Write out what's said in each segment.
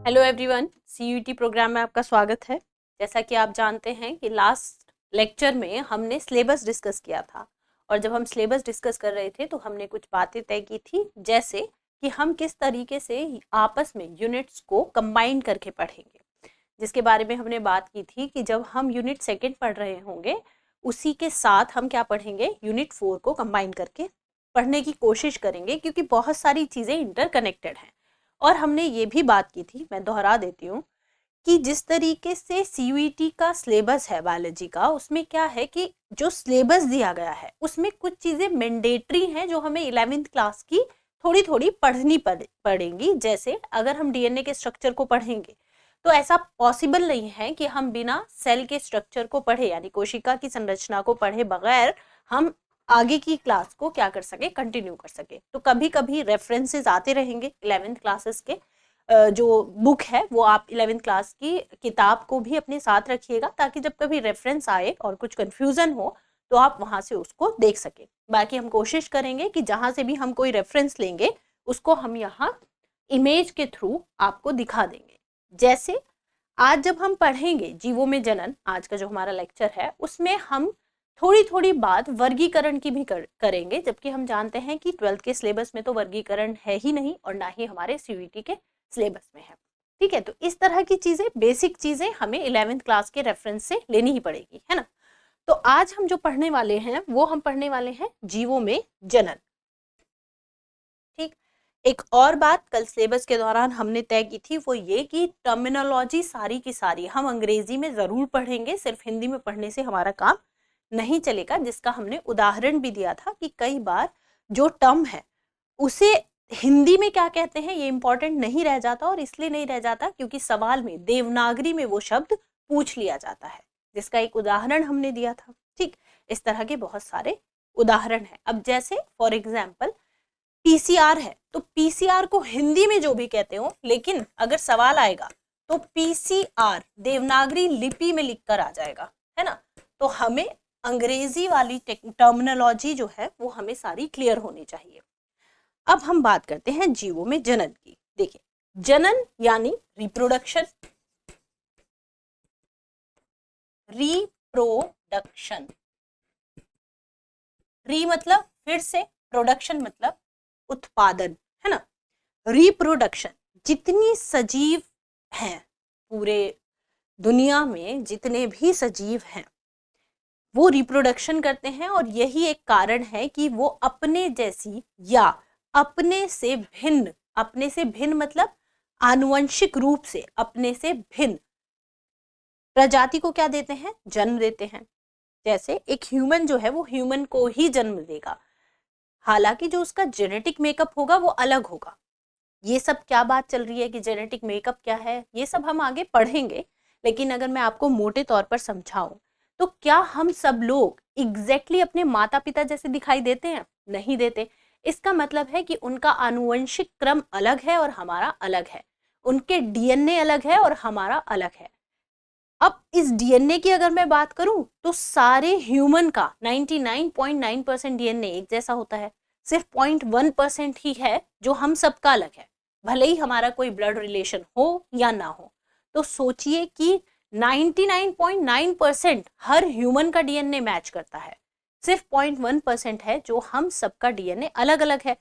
Hello everyone, CUET programme में आपका स्वागत है। जैसा कि आप जानते हैं कि लास्ट लेक्चर में हमने सिलेबस डिस्कस किया था और जब हम सिलेबस डिस्कस कर रहे थे तो हमने कुछ बातें तय की थी, जैसे कि हम किस तरीके से आपस में यूनिट्स को कंबाइन करके पढ़ेंगे, जिसके बारे में हमने बात की थी कि जब हम यूनिट सेकेंड पढ़ रहे होंगे उसी के साथ हम क्या पढ़ेंगे, यूनिट 4 को कंबाइन करके पढ़ने की कोशिश करेंगे, क्योंकि बहुत सारी चीज़ें इंटरकनेक्टेड हैं। और हमने ये भी बात की थी, मैं दोहरा देती हूँ, कि जिस तरीके से सीयूईटी का सिलेबस है बायोलॉजी का, उसमें क्या है कि जो सिलेबस दिया गया है उसमें कुछ चीज़ें मैंडेटरी हैं जो हमें 11th क्लास की थोड़ी थोड़ी पढ़नी पड़ेंगी। जैसे अगर हम डीएनए के स्ट्रक्चर को पढ़ेंगे तो ऐसा पॉसिबल नहीं है कि हम बिना सेल के स्ट्रक्चर को पढ़े, यानी कोशिका की संरचना को पढ़े बगैर हम आगे की क्लास को क्या कर सके, कंटिन्यू कर सके। तो कभी कभी रेफरेंसेस आते रहेंगे 11th क्लासेस के। जो बुक है वो आप 11th क्लास की किताब को भी अपने साथ रखिएगा, ताकि जब कभी रेफरेंस आए और कुछ कंफ्यूजन हो तो आप वहां से उसको देख सके। बाकी हम कोशिश करेंगे कि जहां से भी हम कोई रेफरेंस लेंगे उसको हम यहाँ इमेज के थ्रू आपको दिखा देंगे। जैसे आज जब हम पढ़ेंगे जीवों में जनन, आज का जो हमारा लेक्चर है उसमें हम थोड़ी थोड़ी बात वर्गीकरण की भी करेंगे, जबकि हम जानते हैं कि 12th के सिलेबस में तो वर्गीकरण है ही नहीं और ना ही हमारे सीयूईटी के सिलेबस में है। ठीक है, तो इस तरह की चीजें, बेसिक चीजें हमें 11th क्लास के रेफरेंस से लेनी ही पड़ेगी, है ना। तो आज हम जो पढ़ने वाले हैं वो हम पढ़ने वाले हैं जीवों में जनन। ठीक, एक और बात कल सिलेबस के दौरान हमने तय की थी वो ये कि टर्मिनोलॉजी सारी की सारी हम अंग्रेजी में जरूर पढ़ेंगे, सिर्फ हिंदी में पढ़ने से हमारा काम नहीं चलेगा। जिसका हमने उदाहरण भी दिया था कि कई बार जो टर्म है उसे हिंदी में क्या कहते हैं ये इंपॉर्टेंट नहीं रह जाता, और इसलिए नहीं रह जाता क्योंकि सवाल में देवनागरी में वो शब्द पूछ लिया जाता है, जिसका एक उदाहरण हमने दिया था। ठीक, इस तरह के बहुत सारे उदाहरण हैं। अब जैसे फॉर एग्जाम्पल पीसीआर है, तो पीसीआर को हिंदी में जो भी कहते हो, लेकिन अगर सवाल आएगा तो पीसीआर देवनागरी लिपि में लिखकर आ जाएगा, है ना। तो हमें अंग्रेजी वाली टर्मिनोलॉजी जो है वो हमें सारी क्लियर होनी चाहिए। अब हम बात करते हैं जीवों में जनन की। देखिए, जनन यानी रिप्रोडक्शन, रिप्रोडक्शन, री मतलब फिर से, प्रोडक्शन मतलब उत्पादन, है ना। रिप्रोडक्शन, जितनी सजीव हैं पूरे दुनिया में, जितने भी सजीव हैं वो रिप्रोडक्शन करते हैं, और यही एक कारण है कि वो अपने जैसी या अपने से भिन्न, अपने से भिन्न मतलब आनुवंशिक रूप से अपने से भिन्न प्रजाति को क्या देते हैं, जन्म देते हैं। जैसे एक ह्यूमन जो है वो ह्यूमन को ही जन्म देगा, हालांकि जो उसका जेनेटिक मेकअप होगा वो अलग होगा। ये सब क्या बात चल रही है कि जेनेटिक मेकअप क्या है, ये सब हम आगे पढ़ेंगे, लेकिन अगर मैं आपको मोटे तौर पर समझाऊं तो क्या हम सब लोग एग्जैक्टली अपने माता पिता जैसे दिखाई देते हैं? नहीं देते। इसका मतलब है कि उनका आनुवंशिक क्रम अलग है और हमारा अलग है, उनके डीएनए अलग है और हमारा अलग है। अब इस डीएनए की अगर मैं बात करूं तो सारे ह्यूमन का 99.9% डीएनए एक जैसा होता है, सिर्फ 0.1% ही है जो हम सबका अलग है, भले ही हमारा कोई ब्लड रिलेशन हो या ना हो। तो सोचिए कि 99.9% हर ह्यूमन का डीएनए मैच करता है, सिर्फ 0.1% है जो हम सबका डीएनए अलग अलग है।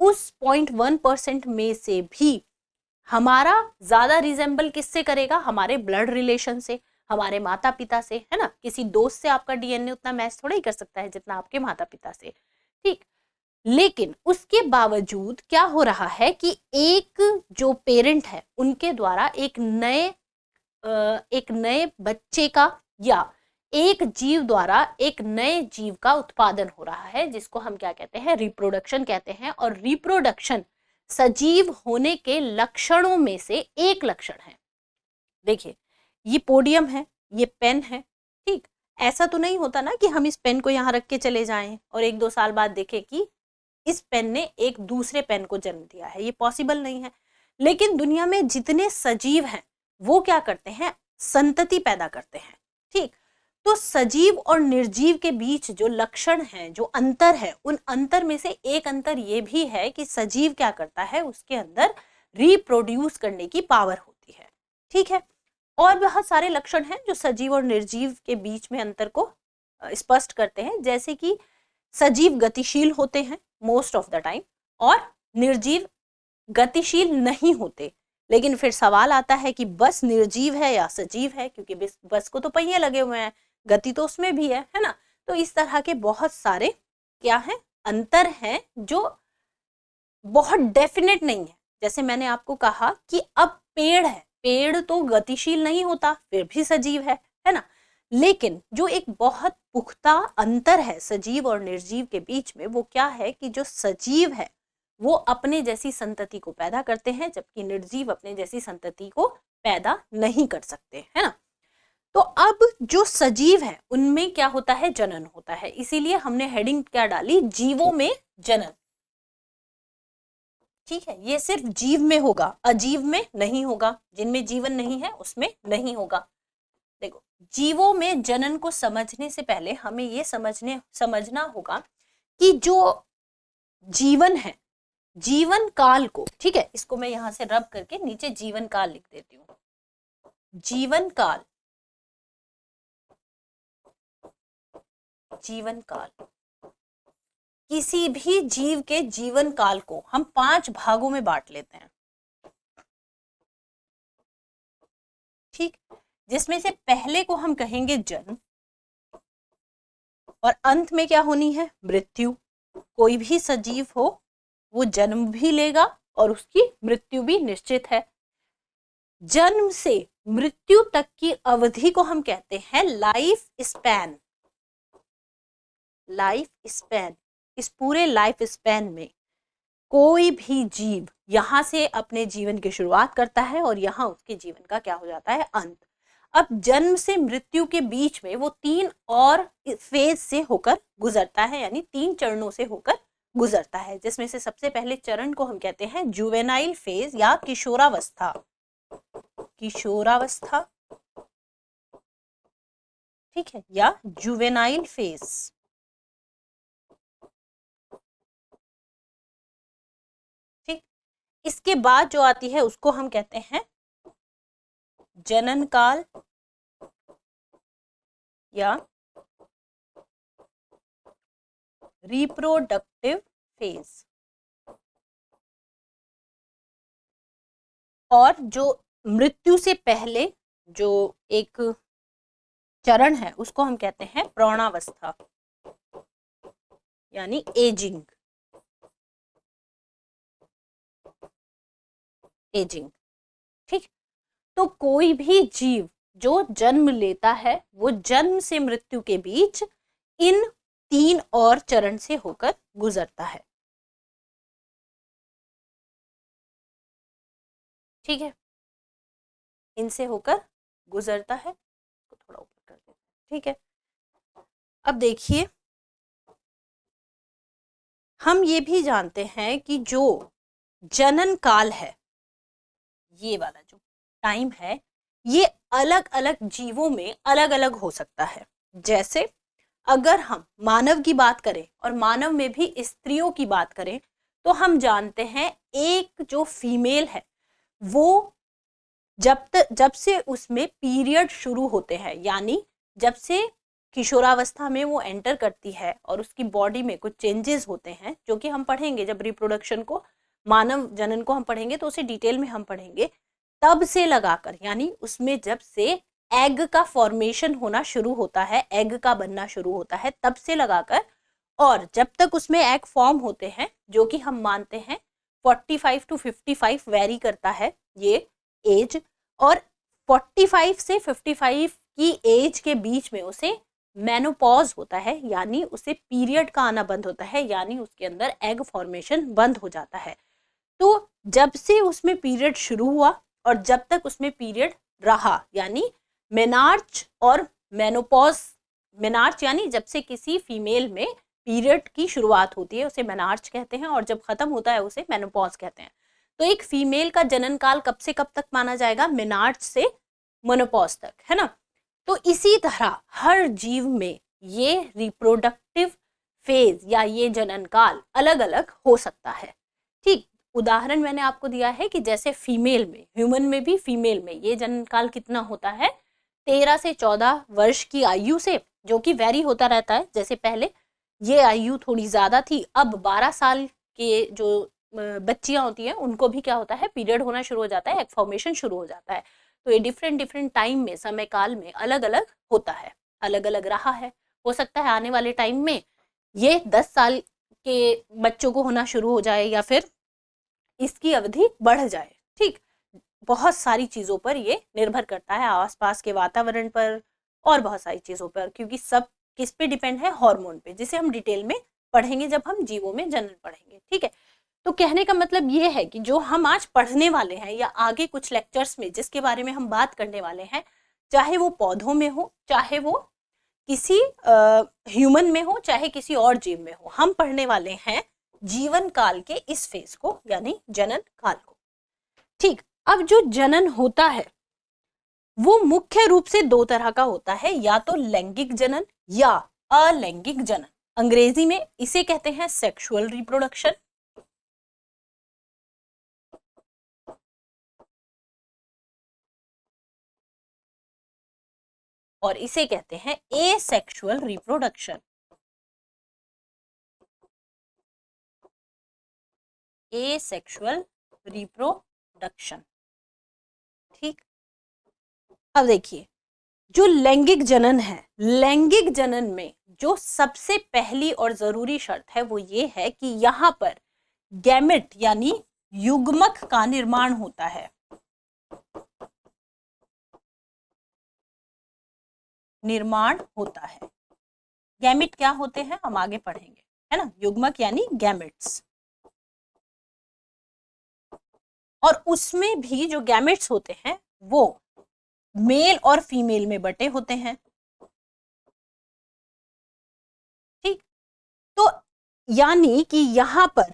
उस 0.1% में से भी हमारा ज्यादा रिजेंबल किससे करेगा? हमारे ब्लड रिलेशन से, हमारे माता पिता से, है ना। किसी दोस्त से आपका डीएनए उतना मैच थोड़ा ही कर सकता है जितना आपके माता पिता से। ठीक, लेकिन उसके बावजूद क्या हो रहा है कि एक जो पेरेंट है उनके द्वारा एक नए बच्चे का या एक जीव द्वारा एक नए जीव का उत्पादन हो रहा है, जिसको हम क्या कहते हैं? रिप्रोडक्शन कहते हैं। और रिप्रोडक्शन सजीव होने के लक्षणों में से एक लक्षण है। देखिए, ये पोडियम है, ये पेन है। ठीक, ऐसा तो नहीं होता ना कि हम इस पेन को यहाँ रख के चले जाएं और 1-2 साल बाद देखें कि इस पेन ने एक दूसरे पेन को जन्म दिया है, ये पॉसिबल नहीं है। लेकिन दुनिया में जितने सजीव हैं वो क्या करते हैं? संतति पैदा करते हैं। ठीक, तो सजीव और निर्जीव के बीच जो लक्षण हैं, जो अंतर है, उन अंतर में से एक अंतर ये भी है कि सजीव क्या करता है, उसके अंदर रिप्रोड्यूस करने की पावर होती ठीक है। और बहुत सारे लक्षण हैं जो सजीव और निर्जीव के बीच में अंतर को स्पष्ट करते हैं, जैसे कि सजीव गतिशील होते हैं मोस्ट ऑफ द टाइम और निर्जीव गतिशील नहीं होते। लेकिन फिर सवाल आता है कि बस निर्जीव है या सजीव है, क्योंकि बस को तो पहिए लगे हुए हैं, गति तो उसमें भी है ना। तो इस तरह के बहुत सारे क्या है, अंतर हैं जो बहुत डेफिनेट नहीं है। जैसे मैंने आपको कहा कि अब पेड़ है, पेड़ तो गतिशील नहीं होता फिर भी सजीव है ना। लेकिन जो एक बहुत पुख्ता अंतर है सजीव और निर्जीव के बीच में, वो क्या है कि जो सजीव है वो अपने जैसी संतति को पैदा करते हैं, जबकि निर्जीव अपने जैसी संतति को पैदा नहीं कर सकते, है ना। तो अब जो सजीव है उनमें क्या होता है, जनन होता है। इसीलिए हमने हेडिंग क्या डाली, जीवों में जनन। ठीक है, ये सिर्फ जीव में होगा, अजीव में नहीं होगा, जिनमें जीवन नहीं है उसमें नहीं होगा। देखो, जीवों में जनन को समझने से पहले हमें ये समझना होगा कि जो जीवन है, जीवन काल को, ठीक है, इसको मैं यहां से रब करके नीचे जीवन काल लिख देती हूँ। जीवन काल, जीवन काल, किसी भी जीव के जीवन काल को हम 5 भागों में बांट लेते हैं, ठीक, जिसमें से पहले को हम कहेंगे जन्म, और अंत में क्या होनी है, मृत्यु। कोई भी सजीव हो वो जन्म भी लेगा और उसकी मृत्यु भी निश्चित है। जन्म से मृत्यु तक की अवधि को हम कहते हैं लाइफ स्पैन। लाइफ स्पैन, इस पूरे लाइफ स्पैन में कोई भी जीव यहां से अपने जीवन की शुरुआत करता है और यहां उसके जीवन का क्या हो जाता है, अंत। अब जन्म से मृत्यु के बीच में वो 3 और फेज से होकर गुजरता है, यानी 3 चरणों से होकर गुजरता है, जिसमें से सबसे पहले चरण को हम कहते हैं जुवेनाइल फेज या किशोरावस्था। किशोरावस्था, ठीक है, या जुवेनाइल फेज। ठीक, इसके बाद जो आती है उसको हम कहते हैं जनन काल या रिप्रोडक्टिव फेज। और जो मृत्यु से पहले जो एक चरण है उसको हम कहते हैं प्रौणावस्था, यानी एजिंग। एजिंग, ठीक। तो कोई भी जीव जो जन्म लेता है वो जन्म से मृत्यु के बीच इन 3 और चरण से होकर गुजरता है, ठीक है, इनसे होकर गुजरता है। थोड़ा ऊपर कर देते हैं, ठीक है। अब देखिए, हम ये भी जानते हैं कि जो जनन काल है, ये वाला जो टाइम है, ये अलग अलग जीवों में अलग अलग हो सकता है। जैसे अगर हम मानव की बात करें और मानव में भी स्त्रियों की बात करें, तो हम जानते हैं एक जो फीमेल है वो जब से उसमें पीरियड शुरू होते हैं, यानी जब से किशोरावस्था में वो एंटर करती है और उसकी बॉडी में कुछ चेंजेस होते हैं, जो कि हम पढ़ेंगे जब रिप्रोडक्शन को, मानव जनन को हम पढ़ेंगे तो उसे डिटेल में हम पढ़ेंगे। तब से लगाकर, यानी उसमें जब से एग का फॉर्मेशन होना शुरू होता है, एग का बनना शुरू होता है, तब से लगाकर और जब तक उसमें एग फॉर्म होते हैं, जो कि हम मानते हैं 45 to 55 वेरी करता है ये एज, और 45 से 55 की एज के बीच में उसे मेनोपॉज होता है, यानी उसे पीरियड का आना बंद होता है, यानी उसके अंदर एग फॉर्मेशन बंद हो जाता है। तो जब से उसमें पीरियड शुरू हुआ और जब तक उसमें पीरियड रहा, यानी मेनार्च और मेनोपॉज। मेनार्च यानी जब से किसी फीमेल में पीरियड की शुरुआत होती है उसे मेनार्च कहते हैं, और जब खत्म होता है उसे मेनोपॉज कहते हैं। तो एक फीमेल का जनन काल कब से कब तक माना जाएगा, मेनार्च से मेनोपॉज तक, है ना। तो इसी तरह हर जीव में ये रिप्रोडक्टिव फेज या ये जनन काल अलग अलग हो सकता है, ठीक। उदाहरण मैंने आपको दिया है कि जैसे फीमेल में, ह्यूमन में भी फीमेल में ये जनन काल कितना होता है, 13 से 14 वर्ष की आयु से, जो कि वेरी होता रहता है। जैसे पहले ये आयु थोड़ी ज्यादा थी, अब 12 साल के जो बच्चियां होती हैं उनको भी क्या होता है, पीरियड होना शुरू हो जाता है, एग फॉर्मेशन शुरू हो जाता है। तो ये डिफरेंट डिफरेंट टाइम में, समय काल में अलग अलग होता है, अलग अलग रहा है। हो सकता है आने वाले टाइम में ये 10 साल के बच्चों को होना शुरू हो जाए या फिर इसकी अवधि बढ़ जाए। ठीक, बहुत सारी चीजों पर ये निर्भर करता है, आसपास के वातावरण पर और बहुत सारी चीजों पर, क्योंकि सब किस पे डिपेंड है, हार्मोन पे, जिसे हम डिटेल में पढ़ेंगे जब हम जीवों में जनन पढ़ेंगे। ठीक है, तो कहने का मतलब ये है कि जो हम आज पढ़ने वाले हैं या आगे कुछ लेक्चर्स में जिसके बारे में हम बात करने वाले हैं, चाहे वो पौधों में हो, चाहे वो किसी ह्यूमन में हो, चाहे किसी और जीव में हो, हम पढ़ने वाले हैं जीवन काल के इस फेज को, यानी जनन काल को। ठीक, अब जो जनन होता है वो मुख्य रूप से दो तरह का होता है, या तो लैंगिक जनन या अलैंगिक जनन। अंग्रेजी में इसे कहते हैं सेक्सुअल रिप्रोडक्शन, और इसे कहते हैं एसेक्सुअल रिप्रोडक्शन। Asexual reproduction. ठीक, अब देखिए जो लैंगिक जनन है, लैंगिक जनन में जो सबसे पहली और जरूरी शर्त है वो ये है कि यहां पर गैमेट यानी युग्मक का निर्माण होता है। निर्माण होता है। गैमेट क्या होते हैं हम आगे पढ़ेंगे, है ना। युग्मक यानी गैमेट्स, और उसमें भी जो गैमेट्स होते हैं वो मेल और फीमेल में बटे होते हैं। ठीक, तो यानी कि यहां पर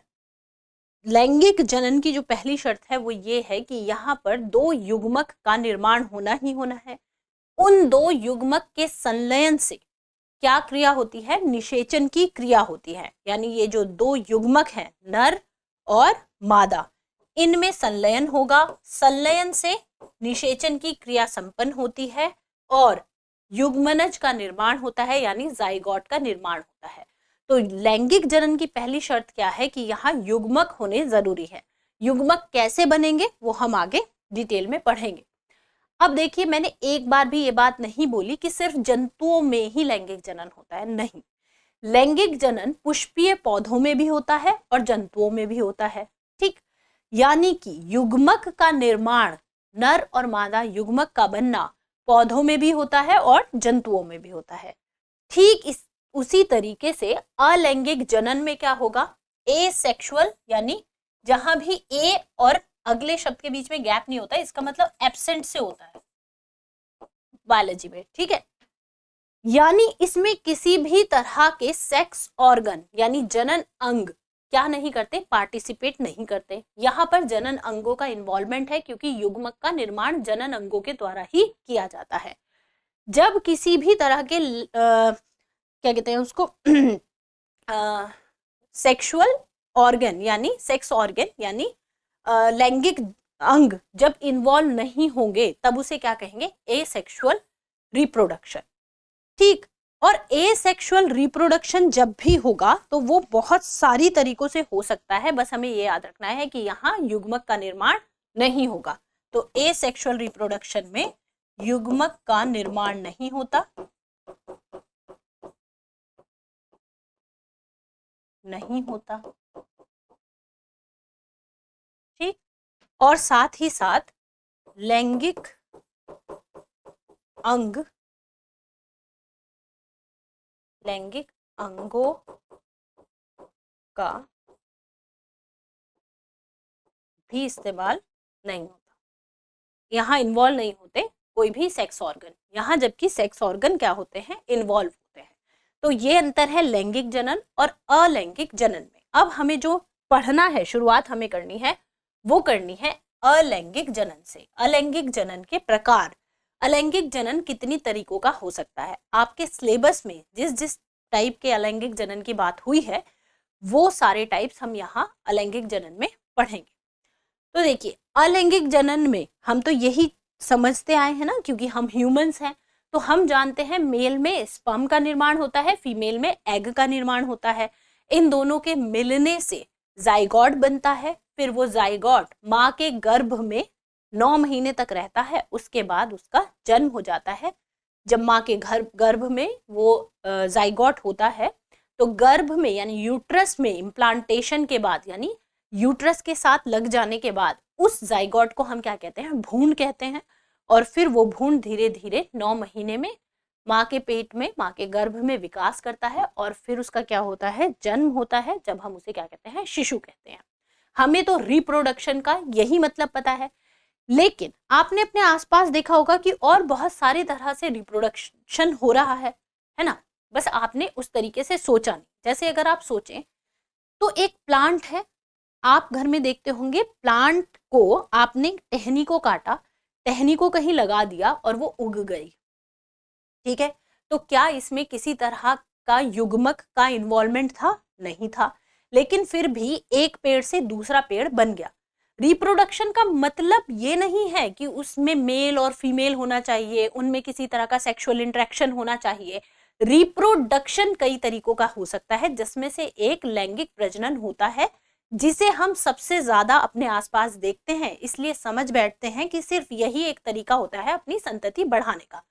लैंगिक जनन की जो पहली शर्त है वो ये है कि यहां पर दो युग्मक का निर्माण होना ही होना है। उन दो युग्मक के संलयन से क्या क्रिया होती है, निषेचन की क्रिया होती है। यानी ये जो दो युग्मक हैं, नर और मादा, इनमें संलयन होगा, संलयन से निषेचन की क्रिया संपन्न होती है और युग्मनज का निर्माण होता है, यानी जाइगोट का निर्माण होता है। तो लैंगिक जनन की पहली शर्त क्या है कि यहाँ युग्मक होने जरूरी है। युग्मक कैसे बनेंगे वो हम आगे डिटेल में पढ़ेंगे। अब देखिए, मैंने एक बार भी ये बात नहीं बोली कि सिर्फ जंतुओं में ही लैंगिक जनन होता है, नहीं। लैंगिक जनन पुष्पीय पौधों में भी होता है और जंतुओं में भी होता है। ठीक, यानी कि युग्मक का निर्माण, नर और मादा युग्मक का बनना पौधों में भी होता है और जंतुओं में भी होता है। ठीक उसी तरीके से अलैंगिक जनन में क्या होगा, एसेक्सुअल, यानी जहां भी ए और अगले शब्द के बीच में गैप नहीं होता, इसका मतलब एब्सेंट से होता है बायोलॉजी में। ठीक है, यानी इसमें किसी भी तरह के सेक्स ऑर्गन यानी जनन अंग क्या नहीं करते, पार्टिसिपेट नहीं करते। यहाँ पर जनन अंगों का इन्वॉल्वमेंट है, क्योंकि युग्मक का निर्माण जनन अंगों के द्वारा ही किया जाता है। जब किसी भी तरह के क्या कहते हैं उसको सेक्सुअल ऑर्गन यानी सेक्स ऑर्गन यानी लैंगिक अंग जब इन्वॉल्व नहीं होंगे तब उसे क्या कहेंगे, एसेक्सुअल रिप्रोडक्शन। ठीक, और एसेक्सुअल रिप्रोडक्शन जब भी होगा तो वो बहुत सारी तरीकों से हो सकता है, बस हमें ये याद रखना है कि यहाँ युग्मक का निर्माण नहीं होगा। तो एसेक्सुअल रिप्रोडक्शन में युग्मक का निर्माण नहीं होता, नहीं होता। ठीक, और साथ ही साथ लैंगिक अंग, लैंगिक अंगों का भी इस्तेमाल नहीं होता, यहाँ इन्वॉल्व नहीं होते कोई भी सेक्स ऑर्गन, यहाँ जबकि सेक्स ऑर्गन क्या होते हैं, इन्वॉल्व होते हैं। तो ये अंतर है लैंगिक जनन और अलैंगिक जनन में। अब हमें जो पढ़ना है, शुरुआत हमें करनी है, वो करनी है अलैंगिक जनन से। अलैंगिक जनन के प्रकार, अलैंगिक जनन कितनी तरीकों का हो सकता है। आपके सिलेबस में जिस जिस टाइप के अलैंगिक जनन की बात हुई है वो सारे टाइप्स हम यहाँ अलैंगिक जनन में पढ़ेंगे। तो देखिए अलैंगिक जनन में हम तो यही समझते आए हैं ना, क्योंकि हम ह्यूमंस हैं, तो हम जानते हैं मेल में स्पर्म का निर्माण होता है, फीमेल में एग का निर्माण होता है। इन दोनों के मिलने से जाइगोट बनता है, फिर वो जाइगोट माँ के गर्भ में 9 महीने तक रहता है, उसके बाद उसका जन्म हो जाता है। जब माँ के गर्भ में वो जाइगोट होता है, तो गर्भ में यानी यूट्रस में इम्प्लांटेशन के बाद, यानी यूट्रस के साथ लग जाने के बाद उस जाइगोट को हम क्या कहते हैं, भ्रूण कहते हैं। और फिर वो भ्रूण धीरे धीरे 9 महीने में माँ के पेट में, माँ के गर्भ में विकास करता है, और फिर उसका क्या होता है, जन्म होता है, जब हम उसे क्या कहते हैं, शिशु कहते हैं। हमें तो रिप्रोडक्शन का यही मतलब पता है, लेकिन आपने अपने आसपास देखा होगा कि और बहुत सारी तरह से रिप्रोडक्शन हो रहा है ना, बस आपने उस तरीके से सोचा नहीं। जैसे अगर आप सोचें तो एक प्लांट है, आप घर में देखते होंगे, प्लांट को आपने टहनी को काटा, टहनी को कहीं लगा दिया और वो उग गई, ठीक है। तो क्या इसमें किसी तरह का युग्मक का इन्वॉल्वमेंट था? नहीं था, लेकिन फिर भी एक पेड़ से दूसरा पेड़ बन गया। रिप्रोडक्शन का मतलब ये नहीं है कि उसमें मेल और फीमेल होना चाहिए, उनमें किसी तरह का सेक्सुअल इंटरेक्शन होना चाहिए। रिप्रोडक्शन कई तरीकों का हो सकता है, जिसमें से एक लैंगिक प्रजनन होता है, जिसे हम सबसे ज्यादा अपने आसपास देखते हैं, इसलिए समझ बैठते हैं कि सिर्फ यही एक तरीका होता है अपनी संतति बढ़ाने का।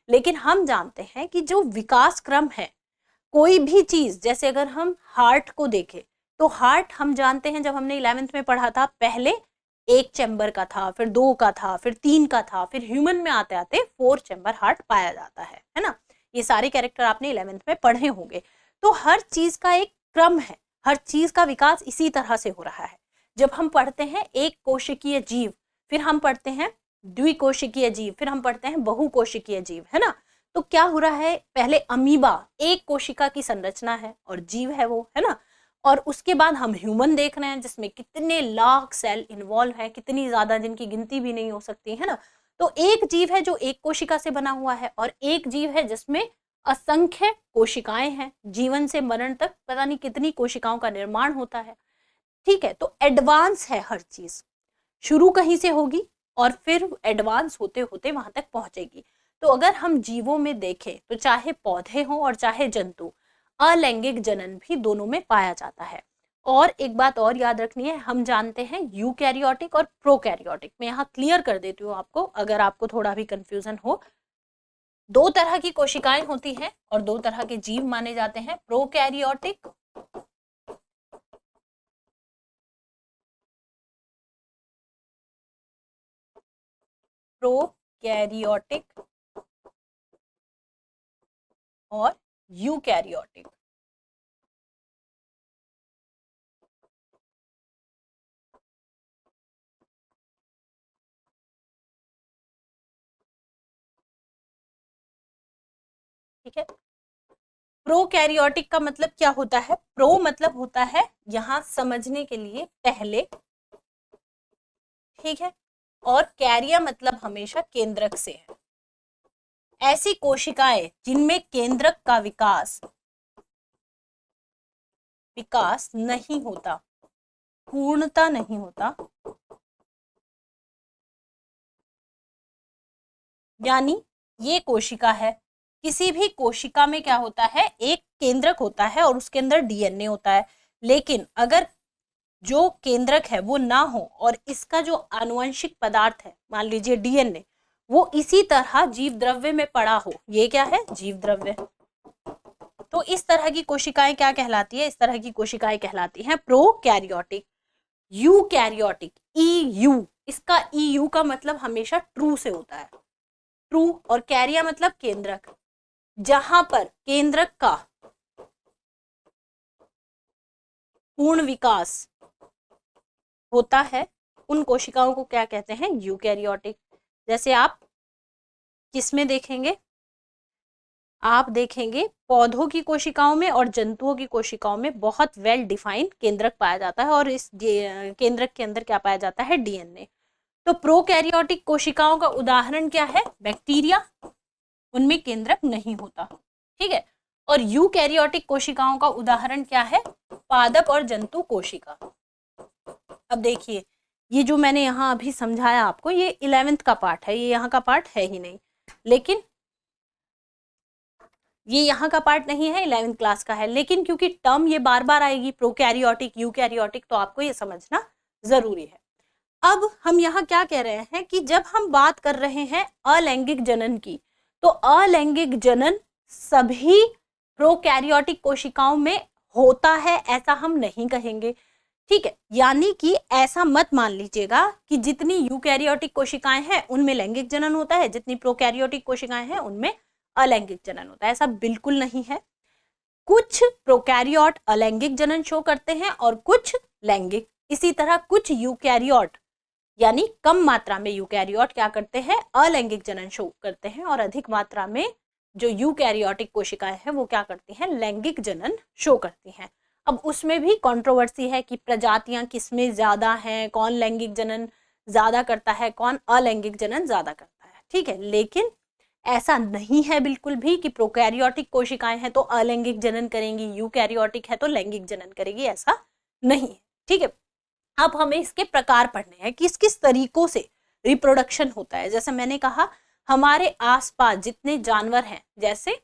लेकिन हम जानते हैं कि जो विकास क्रम है, कोई भी चीज, जैसे अगर हम हार्ट को देखें, तो हार्ट हम जानते हैं, जब हमने 11th में पढ़ा था, पहले एक चैम्बर का था, फिर 2 का था, फिर 3 का था, फिर ह्यूमन में आते आते 4 चैम्बर हार्ट पाया जाता है ना। ये सारे कैरेक्टर आपने 11th में पढ़े होंगे। तो हर चीज का एक क्रम है, हर चीज का विकास इसी तरह से हो रहा है। जब हम पढ़ते हैं एक कोशिकीय जीव, फिर हम पढ़ते हैं द्विकोशिकीय जीव, फिर हम पढ़ते हैं बहुकोशिकीय जीव, है ना। तो क्या हो रहा है, पहले अमीबा एक कोशिका की संरचना है और जीव है वो, है ना। और उसके बाद हम ह्यूमन देख रहे हैं, जिसमें कितने लाख सेल इन्वॉल्व है, कितनी ज्यादा, जिनकी गिनती भी नहीं हो सकती, है ना। तो एक जीव है जो एक कोशिका से बना हुआ है, और एक जीव है जिसमें असंख्य कोशिकाएं हैं। जीवन से मरण तक पता नहीं कितनी कोशिकाओं का निर्माण होता है, ठीक है। तो एडवांस है हर चीज, शुरू कहीं से होगी और फिर एडवांस होते होते वहां तक पहुंचेगी। तो अगर हम जीवों में देखें, तो चाहे पौधे हों और चाहे जंतु, अलैंगिक जनन भी दोनों में पाया जाता है। और एक बात और याद रखनी है, हम जानते हैं यूकैरियोटिक और प्रोकैरियोटिक। मैं यहाँ क्लियर कर देती हूँ आपको, अगर आपको थोड़ा भी कंफ्यूजन हो। 2 तरह की कोशिकाएं होती हैं और 2 तरह के जीव माने जाते हैं, प्रोकैरियोटिक प्रोकैरियोटिक और यूकैरियोटिक। ठीक है, प्रोकैरियोटिक का मतलब क्या होता है? प्रो मतलब होता है, यहां समझने के लिए, पहले, ठीक है, और कैरिया मतलब हमेशा केंद्रक से है। ऐसी कोशिकाएं जिनमें केंद्रक का विकास नहीं होता, पूर्णता नहीं होता, यानी ये कोशिका है। किसी भी कोशिका में क्या होता है, एक केंद्रक होता है और उसके अंदर डीएनए होता है। लेकिन अगर जो केंद्रक है वो ना हो और इसका जो आनुवंशिक पदार्थ है, मान लीजिए डीएनए, वो इसी तरह जीव द्रव्य में पड़ा हो, ये क्या है, जीव द्रव्य। तो इस तरह की कोशिकाएं क्या कहलाती है? इस तरह की कोशिकाएं कहलाती हैं प्रोकैरियोटिक। यूकैरियोटिक, ईयू, इसका ईयू का मतलब हमेशा ट्रू से होता है, ट्रू, और कैरिया मतलब केंद्रक। जहां पर केंद्रक का पूर्ण विकास होता है, उन कोशिकाओं को क्या कहते हैं, यूकैरियोटिक। जैसे आप किसमें देखेंगे, आप देखेंगे पौधों की कोशिकाओं में और जंतुओं की कोशिकाओं में बहुत वेल डिफाइंड केंद्रक पाया जाता है, और इस केंद्रक के अंदर क्या पाया जाता है, डीएनए। तो प्रोकैरियोटिक कोशिकाओं का उदाहरण क्या है, बैक्टीरिया, उनमें केंद्रक नहीं होता, ठीक है। और यूकैरियोटिक कोशिकाओं का उदाहरण क्या है, पादप और जंतु कोशिका। अब देखिए, ये जो मैंने यहाँ अभी समझाया आपको, ये 11th का पार्ट है, ये यहाँ का पार्ट है ही नहीं, लेकिन ये यहाँ का पार्ट नहीं है, 11th क्लास का है, लेकिन क्योंकि टर्म ये बार बार आएगी, प्रोकैरियोटिक, यूकैरियोटिक, तो आपको ये समझना जरूरी है। अब हम यहाँ क्या कह रहे हैं कि जब हम बात कर रहे हैं अलैंगिक जनन की, तो अलैंगिक जनन सभी प्रोकैरियोटिक कोशिकाओं में होता है ऐसा हम नहीं कहेंगे, ठीक है। यानी कि ऐसा मत मान लीजिएगा कि जितनी यूकैरियोटिक कोशिकाएं हैं उनमें लैंगिक जनन होता है, जितनी प्रोकैरियोटिक कोशिकाएं हैं उनमें अलैंगिक जनन होता है, ऐसा बिल्कुल नहीं है। कुछ प्रोकैरियोट अलैंगिक जनन शो करते हैं और कुछ लैंगिक। इसी तरह कुछ यूकैरियोट यानी कम मात्रा में यूकैरियोट क्या करते हैं, अलैंगिक जनन शो करते हैं, और अधिक मात्रा में जो यूकैरियोटिक कोशिकाएं हैं वो क्या करती हैं, लैंगिक जनन शो करती हैं। अब उसमें भी कंट्रोवर्सी है कि प्रजातियां किसमें ज्यादा हैं, कौन लैंगिक जनन ज्यादा करता है, कौन अलैंगिक जनन ज्यादा करता है, ठीक है। लेकिन ऐसा नहीं है बिल्कुल भी कि प्रोकैरियोटिक कोशिकाएं हैं तो अलैंगिक जनन करेंगी, यूकैरियोटिक है तो लैंगिक जनन करेगी, ऐसा नहीं है, ठीक है। अब हमें इसके प्रकार पढ़ने हैं, किस किस तरीकों से रिप्रोडक्शन होता है। जैसे मैंने कहा, हमारे आसपास जितने जानवर हैं, जैसे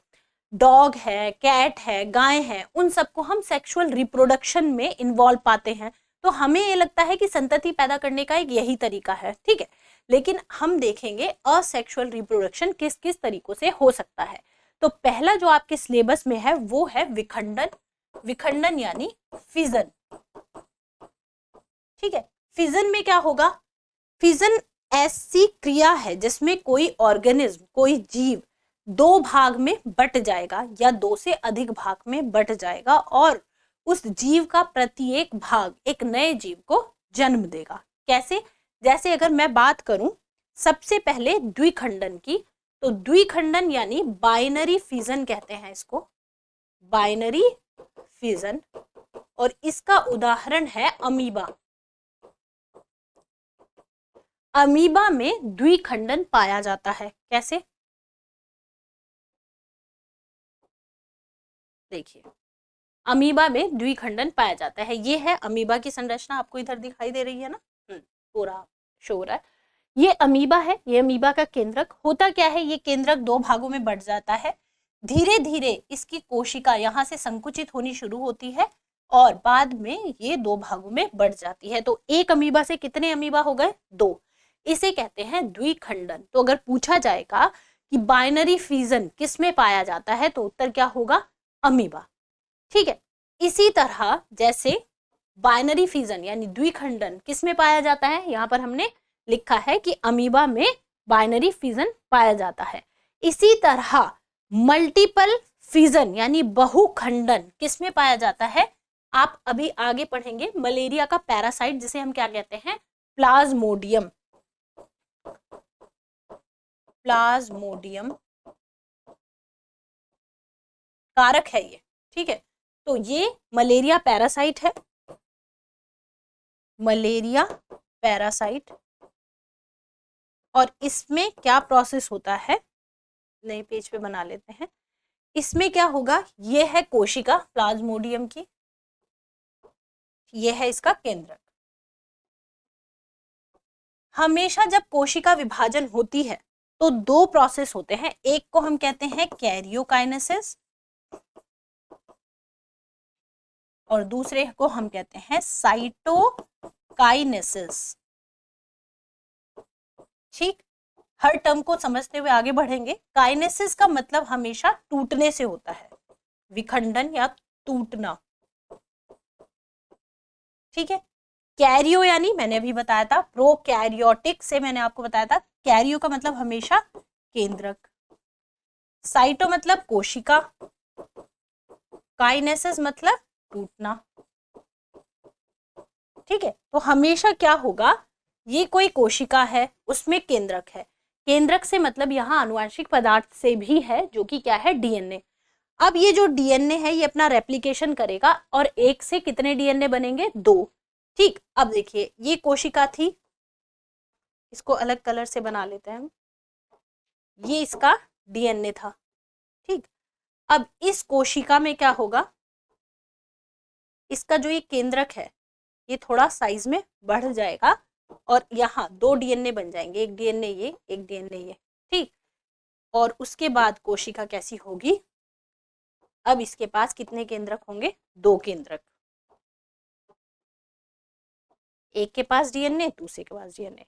डॉग है, कैट है, गाय है, उन सबको हम सेक्सुअल रिप्रोडक्शन में इन्वॉल्व पाते हैं, तो हमें ये लगता है कि संतति पैदा करने का एक यही तरीका है, ठीक है। लेकिन हम देखेंगे असेक्सुअल रिप्रोडक्शन किस किस तरीकों से हो सकता है। तो पहला जो आपके सिलेबस में है वो है विखंडन। विखंडन यानी फिजन, ठीक है। फिजन में क्या होगा, फिजन ऐसी क्रिया है जिसमें कोई ऑर्गेनिज्म, कोई जीव दो भाग में बट जाएगा या दो से अधिक भाग में बट जाएगा, और उस जीव का प्रत्येक भाग एक नए जीव को जन्म देगा। कैसे, जैसे अगर मैं बात करूं सबसे पहले द्विखंडन की, तो द्विखंडन यानी बाइनरी फिजन कहते हैं इसको, बाइनरी फिजन, और इसका उदाहरण है अमीबा। अमीबा में द्विखंडन पाया जाता है, कैसे, देखिए अमीबा में द्विखंडन पाया जाता है। ये है अमीबा की संरचना, आपको इधर दिखाई दे रही है ना, पूरा शो हो रहा है। ये अमीबा है, ये अमीबा का केंद्रक। होता क्या है, ये केंद्रक दो भागों में बढ़ जाता है, धीरे धीरे इसकी कोशिका यहाँ से संकुचित होनी शुरू होती है और बाद में ये दो भागों में बढ़ जाती है। तो एक अमीबा से कितने अमीबा हो गए, दो, इसे कहते हैं द्विखंडन। तो अगर पूछा जाएगा कि बाइनरी फिजन किस में पाया जाता है, तो उत्तर क्या होगा, अमीबा, ठीक है। इसी तरह जैसे बाइनरी फिजन यानी द्विखंडन किस में पाया जाता है, यहाँ पर हमने लिखा है कि अमीबा में बाइनरी फिजन पाया जाता है। इसी तरह मल्टीपल फिजन यानी बहुखंडन किस में पाया जाता है, आप अभी आगे पढ़ेंगे, मलेरिया का पैरासाइट जिसे हम क्या कहते हैं, प्लाज्मोडियम। प्लाज्मोडियम कारक है ये, ठीक है। तो ये मलेरिया पैरासाइट है, मलेरिया पैरासाइट, और इसमें क्या प्रोसेस होता है, नए पेज पे बना लेते हैं। इसमें क्या होगा, ये है कोशिका प्लाज्मोडियम की, ये है इसका केंद्रक। हमेशा जब कोशिका विभाजन होती है तो दो प्रोसेस होते हैं, एक को हम कहते हैं कैरियोकाइनेसिस और दूसरे को हम कहते हैं साइटोकाइनेसिस, ठीक। हर टर्म को समझते हुए आगे बढ़ेंगे। काइनेसिस का मतलब हमेशा टूटने से होता है, विखंडन या टूटना, ठीक है। कैरियो यानी मैंने अभी बताया था, प्रोकैरियोटिक से मैंने आपको बताया था, कैरियो का मतलब हमेशा केंद्रक, साइटो मतलब कोशिका, काइनेसिस मतलब टूटना, ठीक है। तो हमेशा क्या होगा, ये कोई कोशिका है, उसमें केंद्रक है, केंद्रक से मतलब यहाँ आनुवंशिक पदार्थ से भी है, जो कि क्या है, डीएनए। अब ये जो डीएनए है ये अपना रेप्लिकेशन करेगा और एक से कितने डीएनए बनेंगे, दो, ठीक। अब देखिए ये कोशिका थी, इसको अलग कलर से बना लेते हैं हम, ये इसका डीएनए था, ठीक। अब इस कोशिका में क्या होगा, इसका जो ये केंद्रक है ये थोड़ा साइज में बढ़ जाएगा और यहाँ 2 डीएनए बन जाएंगे, एक डीएनए ये, एक डीएनए ये, ठीक। और उसके बाद कोशिका कैसी होगी, अब इसके पास कितने केंद्रक होंगे, 2 केंद्रक, एक के पास डीएनए, दूसरे के पास डीएनए।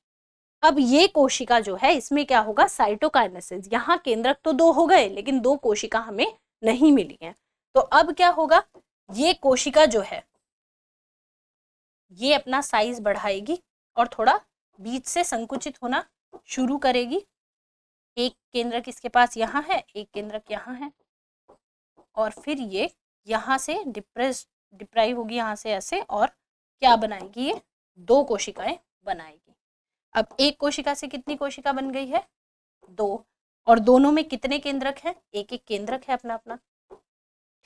अब ये कोशिका जो है इसमें क्या होगा, साइटोकाइनेसिस, यहाँ केंद्रक तो 2 हो गए लेकिन 2 कोशिका हमें नहीं मिली हैं। तो अब क्या होगा, ये कोशिका जो है ये अपना साइज बढ़ाएगी और थोड़ा बीच से संकुचित होना शुरू करेगी। एक केंद्रक इसके पास यहाँ है, एक केंद्रक यहाँ है, और फिर ये यहाँ से डिप्राइव होगी, यहाँ से ऐसे, और क्या बनाएगी, ये 2 कोशिकाएं बनाएगी। अब एक कोशिका से कितनी कोशिका बन गई है, 2, और दोनों में कितने केंद्रक हैं, एक एक केंद्रक है अपना अपना,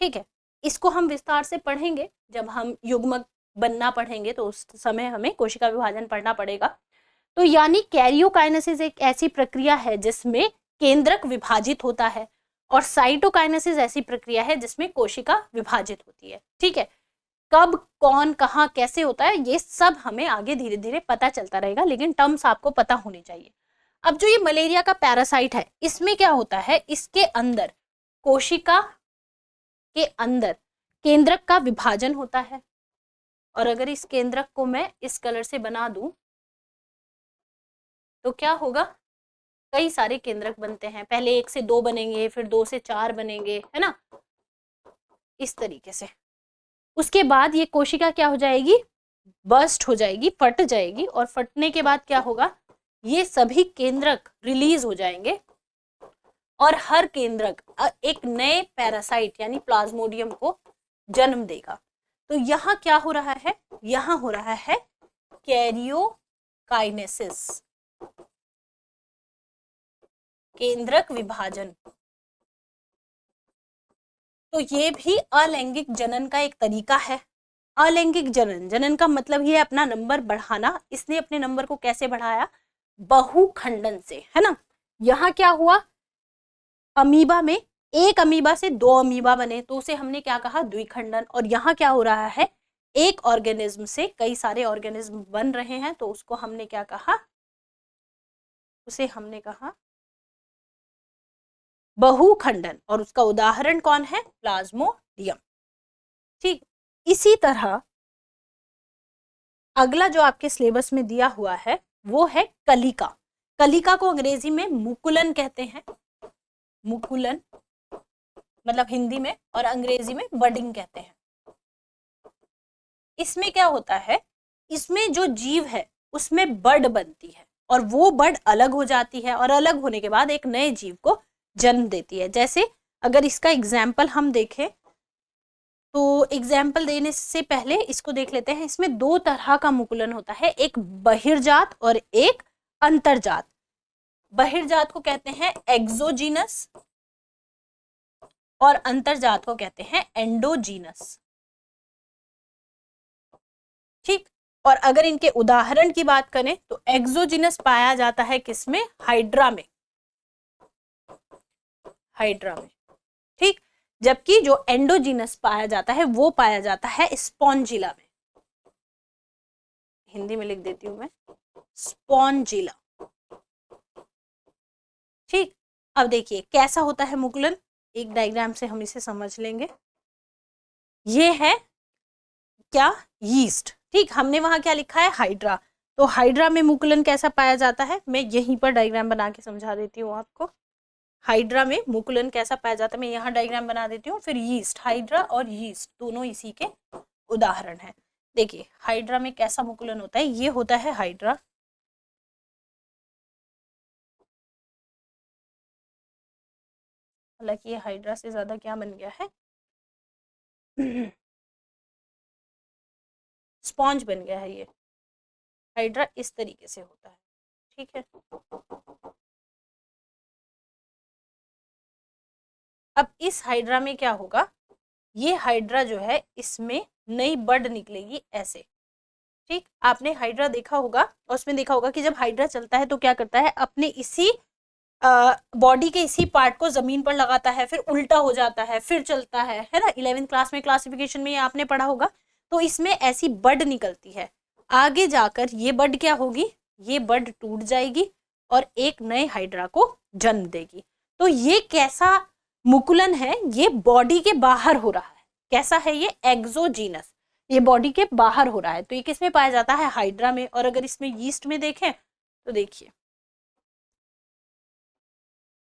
ठीक है। इसको हम विस्तार से पढ़ेंगे जब हम युग्मक बनना पढ़ेंगे, तो उस समय हमें कोशिका विभाजन पढ़ना पड़ेगा। तो यानी कैरियोकाइनेसिस एक ऐसी प्रक्रिया है जिसमें केंद्रक विभाजित होता है, और साइटोकाइनेसिस ऐसी प्रक्रिया है जिसमें कोशिका विभाजित होती है, ठीक है। कब, कौन, कहाँ, कैसे होता है, ये सब हमें आगे धीरे धीरे पता चलता रहेगा, लेकिन टर्म्स आपको पता होने चाहिए। अब जो ये मलेरिया का पैरासाइट है, इसमें क्या होता है, इसके अंदर, कोशिका के अंदर केंद्रक का विभाजन होता है, और अगर इस केंद्रक को मैं इस कलर से बना दूं तो क्या होगा, कई सारे केंद्रक बनते हैं, पहले 1 से 2 बनेंगे, फिर 2 से 4 बनेंगे, है ना, इस तरीके से। उसके बाद ये कोशिका क्या हो जाएगी, बर्स्ट हो जाएगी, फट जाएगी, और फटने के बाद क्या होगा, ये सभी केंद्रक रिलीज हो जाएंगे, और हर केंद्रक एक नए पैरासाइट यानी प्लाज्मोडियम को जन्म देगा। तो यहाँ क्या हो रहा है, यहाँ हो रहा है कैरियोकाइनेसिस, केंद्रक विभाजन। तो ये भी अलैंगिक जनन का एक तरीका है। अलैंगिक जनन, जनन का मतलब ये अपना नंबर बढ़ाना। इसने अपने नंबर को कैसे बढ़ाया, बहुखंडन से, है ना। यहाँ क्या हुआ, अमीबा में एक अमीबा से 2 अमीबा बने, तो उसे हमने क्या कहा, द्विखंडन। और यहाँ क्या हो रहा है, एक ऑर्गेनिज्म से कई सारे ऑर्गेनिज्म बन रहे हैं, तो उसको हमने क्या कहा, उसे हमने कहा बहुखंडन। और उसका उदाहरण कौन है, प्लाज्मोडियम, ठीक। इसी तरह अगला जो आपके सिलेबस में दिया हुआ है वो है कलिका। कलिका को अंग्रेजी में मुकुलन कहते हैं, मुकुलन मतलब हिंदी में, और अंग्रेजी में बडिंग कहते हैं। इसमें क्या होता है, इसमें जो जीव है उसमें बड बनती है, और वो बड अलग हो जाती है, और अलग होने के बाद एक नए जीव को जन्म देती है। जैसे अगर इसका एग्जाम्पल हम देखें, तो एग्जाम्पल देने से पहले इसको देख लेते हैं। इसमें 2 तरह का मुकुलन होता है, एक बहिर्जात और एक अंतर्जात। बहिर्जात को कहते हैं एक्सोजीनस, और अंतर्जात को कहते हैं एंडोजीनस, ठीक। और अगर इनके उदाहरण की बात करें तो एक्सोजीनस पाया जाता है किसमें, हाइड्रा में, हाइड्रा में, ठीक। जबकि जो एंडोजीनस पाया जाता है वो पाया जाता है स्पॉन्जिला में। हिंदी में लिख देती हूं मैं, स्पॉन्जिला, ठीक। अब देखिए कैसा होता है मुकुलन, एक डायग्राम से हम इसे समझ लेंगे। ये है क्या, यीस्ट, ठीक। हमने वहां क्या लिखा है, हाइड्रा। तो हाइड्रा में मुकुलन कैसा पाया जाता है, मैं यहीं पर डायग्राम बना के समझा देती हूँ आपको। हाइड्रा में मुकुलन कैसा पाया जाता है, मैं यहाँ डायग्राम बना देती हूँ। फिर यीस्ट, हाइड्रा और यीस्ट दोनों इसी के उदाहरण हैं। देखिए हाइड्रा में कैसा मुकुलन होता है, ये होता है हाइड्रा, हालांकि ये हाइड्रा से ज्यादा क्या बन गया है, स्पॉन्ज बन गया है। ये हाइड्रा इस तरीके से होता है, ठीक है। अब इस हाइड्रा में क्या होगा, ये हाइड्रा जो है इसमें नई बड निकलेगी ऐसे, ठीक। आपने हाइड्रा देखा होगा और उसमें देखा होगा कि जब हाइड्रा चलता है तो क्या करता है, अपने इसी बॉडी के इसी पार्ट को जमीन पर लगाता है, फिर उल्टा हो जाता है, फिर चलता है ना। 11वीं क्लास में क्लासिफिकेशन में ये आपने पढ़ा होगा। तो इसमें ऐसी बड निकलती है, आगे जाकर ये बड क्या होगी, ये बड टूट जाएगी और एक नए हाइड्रा को जन्म देगी। तो ये कैसा मुकुलन है, ये बॉडी के बाहर हो रहा है। कैसा है ये, एक्सोजीनस, ये बॉडी के बाहर हो रहा है। तो ये किसमें पाया जाता है, हाइड्रा में। और अगर इसमें यीस्ट में देखें तो देखिए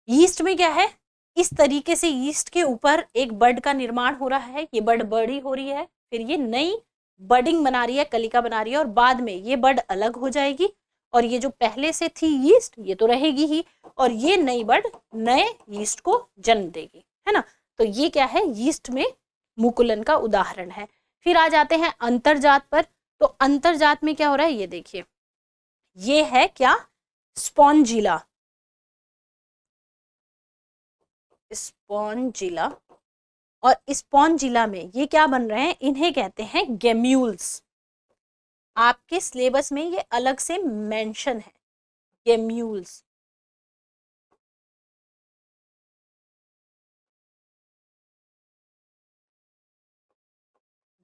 यीस्ट में क्या है, इस तरीके से यीस्ट के ऊपर एक बड का निर्माण हो रहा है। ये बड बड़ी हो रही है, फिर ये नई बडिंग बना रही है, कलिका बना रही है, और बाद में ये बड अलग हो जाएगी। और ये जो पहले से थी यीस्ट, ये तो रहेगी ही, और ये नई बड नए यीस्ट को जन्म देगी, है ना। तो ये क्या है, यीस्ट में मुकुलन का उदाहरण है। फिर आ जाते हैं अंतरजात पर। तो अंतरजात में क्या हो रहा है, ये देखिए, ये है क्या, स्पॉन्जिला, स्पॉन्जिला। और स्पॉन्जिला में ये क्या बन रहे हैं, इन्हें कहते हैं गेम्यूल्स। आपके सिलेबस में ये अलग से मेंशन है, गेम्यूल्स।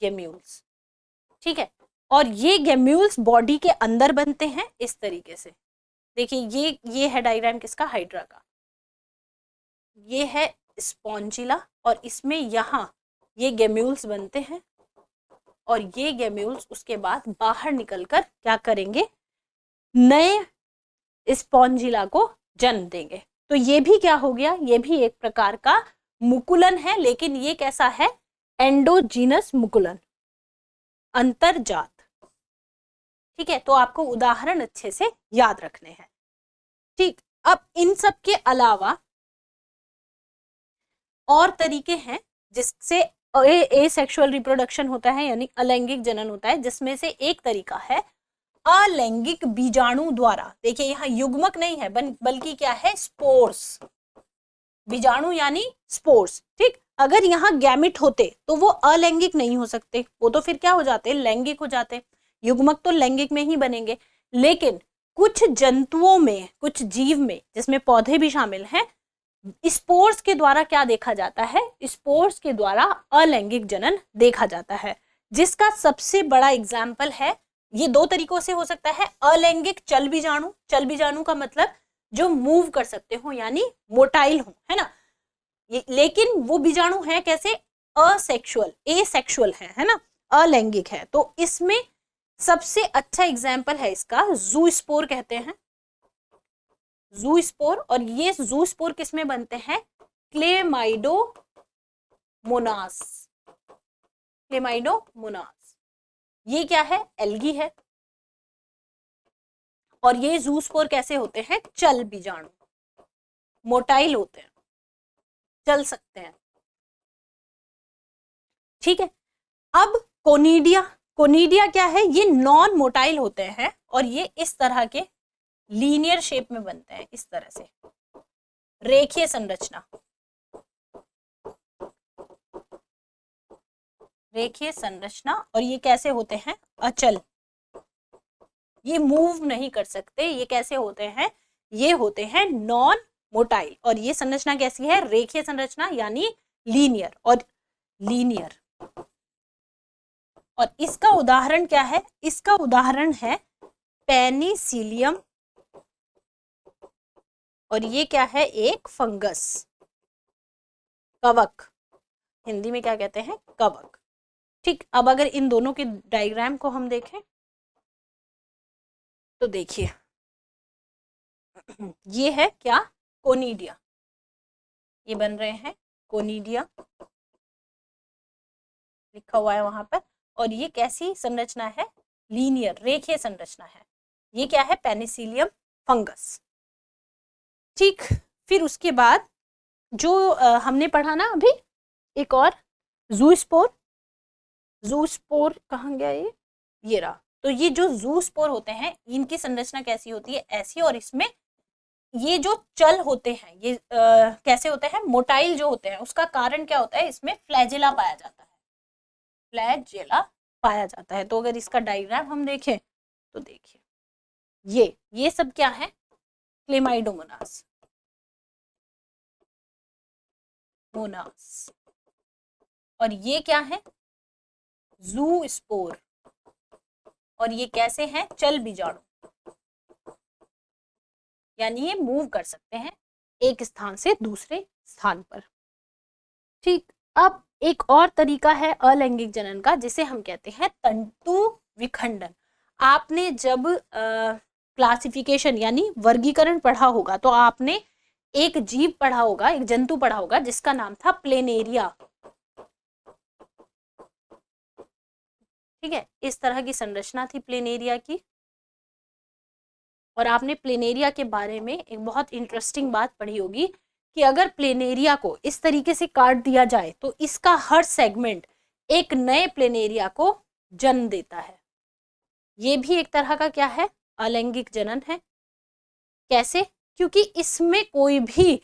गेम्यूल्स, ठीक है। और ये गेम्यूल्स बॉडी के अंदर बनते हैं इस तरीके से। देखिए ये है डायग्राम किसका, हाइड्रा का। ये है स्पॉन्जिला और इसमें यहाँ ये गेम्यूल्स बनते हैं, और ये गेम्यूल्स उसके बाद बाहर निकलकर क्या करेंगे, नए स्पॉन्जिला को जन्म देंगे। तो ये भी क्या हो गया, ये भी एक प्रकार का मुकुलन है, लेकिन ये कैसा है, एंडोजीनस मुकुलन, अंतरजात। ठीक है, तो आपको उदाहरण अच्छे से याद रखने हैं। ठीक, अब इन सब के अलावा और तरीके हैं जिससे एसेक्सुअल रिप्रोडक्शन होता है, यानी अलैंगिक जनन होता है, जिसमें से एक तरीका है अलैंगिक बीजाणु द्वारा। देखिए यहाँ युग्मक नहीं है, बल्कि क्या है, स्पोर्स। बीजाणु यानी स्पोर्स, ठीक। अगर यहाँ गैमिट होते तो वो अलैंगिक नहीं हो सकते, वो तो फिर क्या हो जाते, लैंगिक हो जाते। युग्मक तो लैंगिक में ही बनेंगे। लेकिन कुछ जंतुओं में, कुछ जीव में, जिसमें पौधे भी शामिल हैं, स्पोर्स के द्वारा क्या देखा जाता है, स्पोर्स के द्वारा अलैंगिक जनन देखा जाता है। जिसका सबसे बड़ा एग्जाम्पल है, ये दो तरीकों से हो सकता है, अलैंगिक चल बीजाणु। चल बीजाणु का मतलब जो मूव कर सकते हो, यानी मोटाइल हो, है ना। लेकिन वो बीजाणु है कैसे, असेक्सुअल, एसेक्सुअल है ना, अलैंगिक है। तो इसमें सबसे अच्छा एग्जाम्पल है इसका जूस्पोर कहते हैं, जूस्पोर। और ये जूस्पोर किसमें बनते हैं, क्लेमाइडोमोनास, क्लेमाइडोमोनास। ये क्या है, एल्गी है। और ये जूस्पोर कैसे होते हैं, चल बीजाणु, मोटाइल होते हैं, चल सकते हैं, ठीक है। अब कोनिडिया, कोनिडिया क्या है, ये नॉन मोटाइल होते हैं, और ये इस तरह के लीनियर शेप में बनते हैं, इस तरह से रेखीय संरचना, रेखीय संरचना। और ये कैसे होते हैं, अचल, ये मूव नहीं कर सकते। ये कैसे होते हैं, ये होते हैं नॉन मोटाइल। और ये संरचना कैसी है, रेखीय संरचना, यानी लीनियर। और लीनियर, और इसका उदाहरण क्या है, इसका उदाहरण है पेनिसिलियम। और ये क्या है, एक फंगस, कवक, हिंदी में क्या कहते हैं, कवक, ठीक। अब अगर इन दोनों के डायग्राम को हम देखें तो देखिए ये है क्या, कोनिडिया, ये बन रहे हैं कोनिडिया, लिखा हुआ है वहां पर। और ये कैसी संरचना है, लीनियर, रेखीय संरचना है। ये क्या है, पेनिसिलियम फंगस, ठीक। फिर उसके बाद जो हमने पढ़ा ना अभी, एक और जूस्पोर, जूस्पोर कहाँ गया, ये रहा। तो ये जो जूस्पोर होते हैं, इनकी संरचना कैसी होती है, ऐसी। और इसमें ये जो चल होते हैं, ये कैसे होते हैं, मोटाइल जो होते हैं। उसका कारण क्या होता है, इसमें फ्लैजेला पाया जाता है, फ्लैजेला पाया जाता है। तो अगर इसका डायग्राम हम देखें तो देखिए ये सब क्या है, क्लेमाइडोमोनास, मोनास। और ये क्या है, जूस्पोर, और ये कैसे हैं, चल बीजाणु, यानी ये मूव कर सकते हैं एक स्थान से दूसरे स्थान पर। ठीक, अब एक और तरीका है अलैंगिक जनन का, जिसे हम कहते हैं तंतु विखंडन। आपने जब क्लासिफिकेशन यानी वर्गीकरण पढ़ा होगा तो आपने एक जीव पढ़ा होगा, एक जंतु पढ़ा होगा जिसका नाम था प्लेनेरिया। ठीक है, इस तरह की संरचना थी प्लेनेरिया की। और आपने प्लेनेरिया के बारे में एक बहुत इंटरेस्टिंग बात पढ़ी होगी कि अगर प्लेनेरिया को इस तरीके से काट दिया जाए तो इसका हर सेगमेंट एक नए प्लेनेरिया को जन्म देता है। ये भी एक तरह का क्या है, अलैंगिक जनन है। कैसे? क्योंकि इसमें कोई भी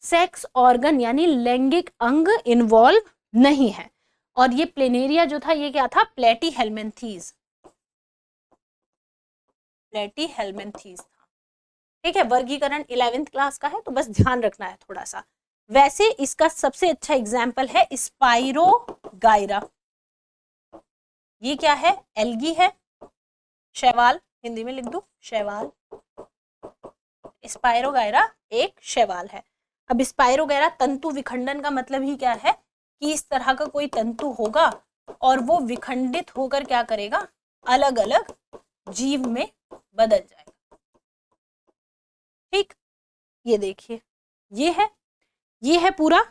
सेक्स ऑर्गन यानी लैंगिक अंग इन्वॉल्व नहीं है। और ये प्लेनेरिया जो था ये क्या था, प्लेटीहेल्मिन्थीज, प्लेटीहेल्मिन्थीज था। ठीक है, वर्गीकरण 11th क्लास का है तो बस ध्यान रखना है थोड़ा सा। वैसे इसका सबसे अच्छा एग्जाम्पल है स्पाइरोगाइरा। ये क्या है, एल्गी है, शैवाल, हिंदी में लिख दो शैवाल। स्पाइरोगाइरा एक शैवाल है। अब स्पाइरोगाइरा तंतु विखंडन का मतलब ही क्या है कि इस तरह का कोई तंतु होगा और वो विखंडित होकर क्या करेगा, अलग अलग जीव में बदल जाएगा। ठीक, ये देखिए ये है पूरा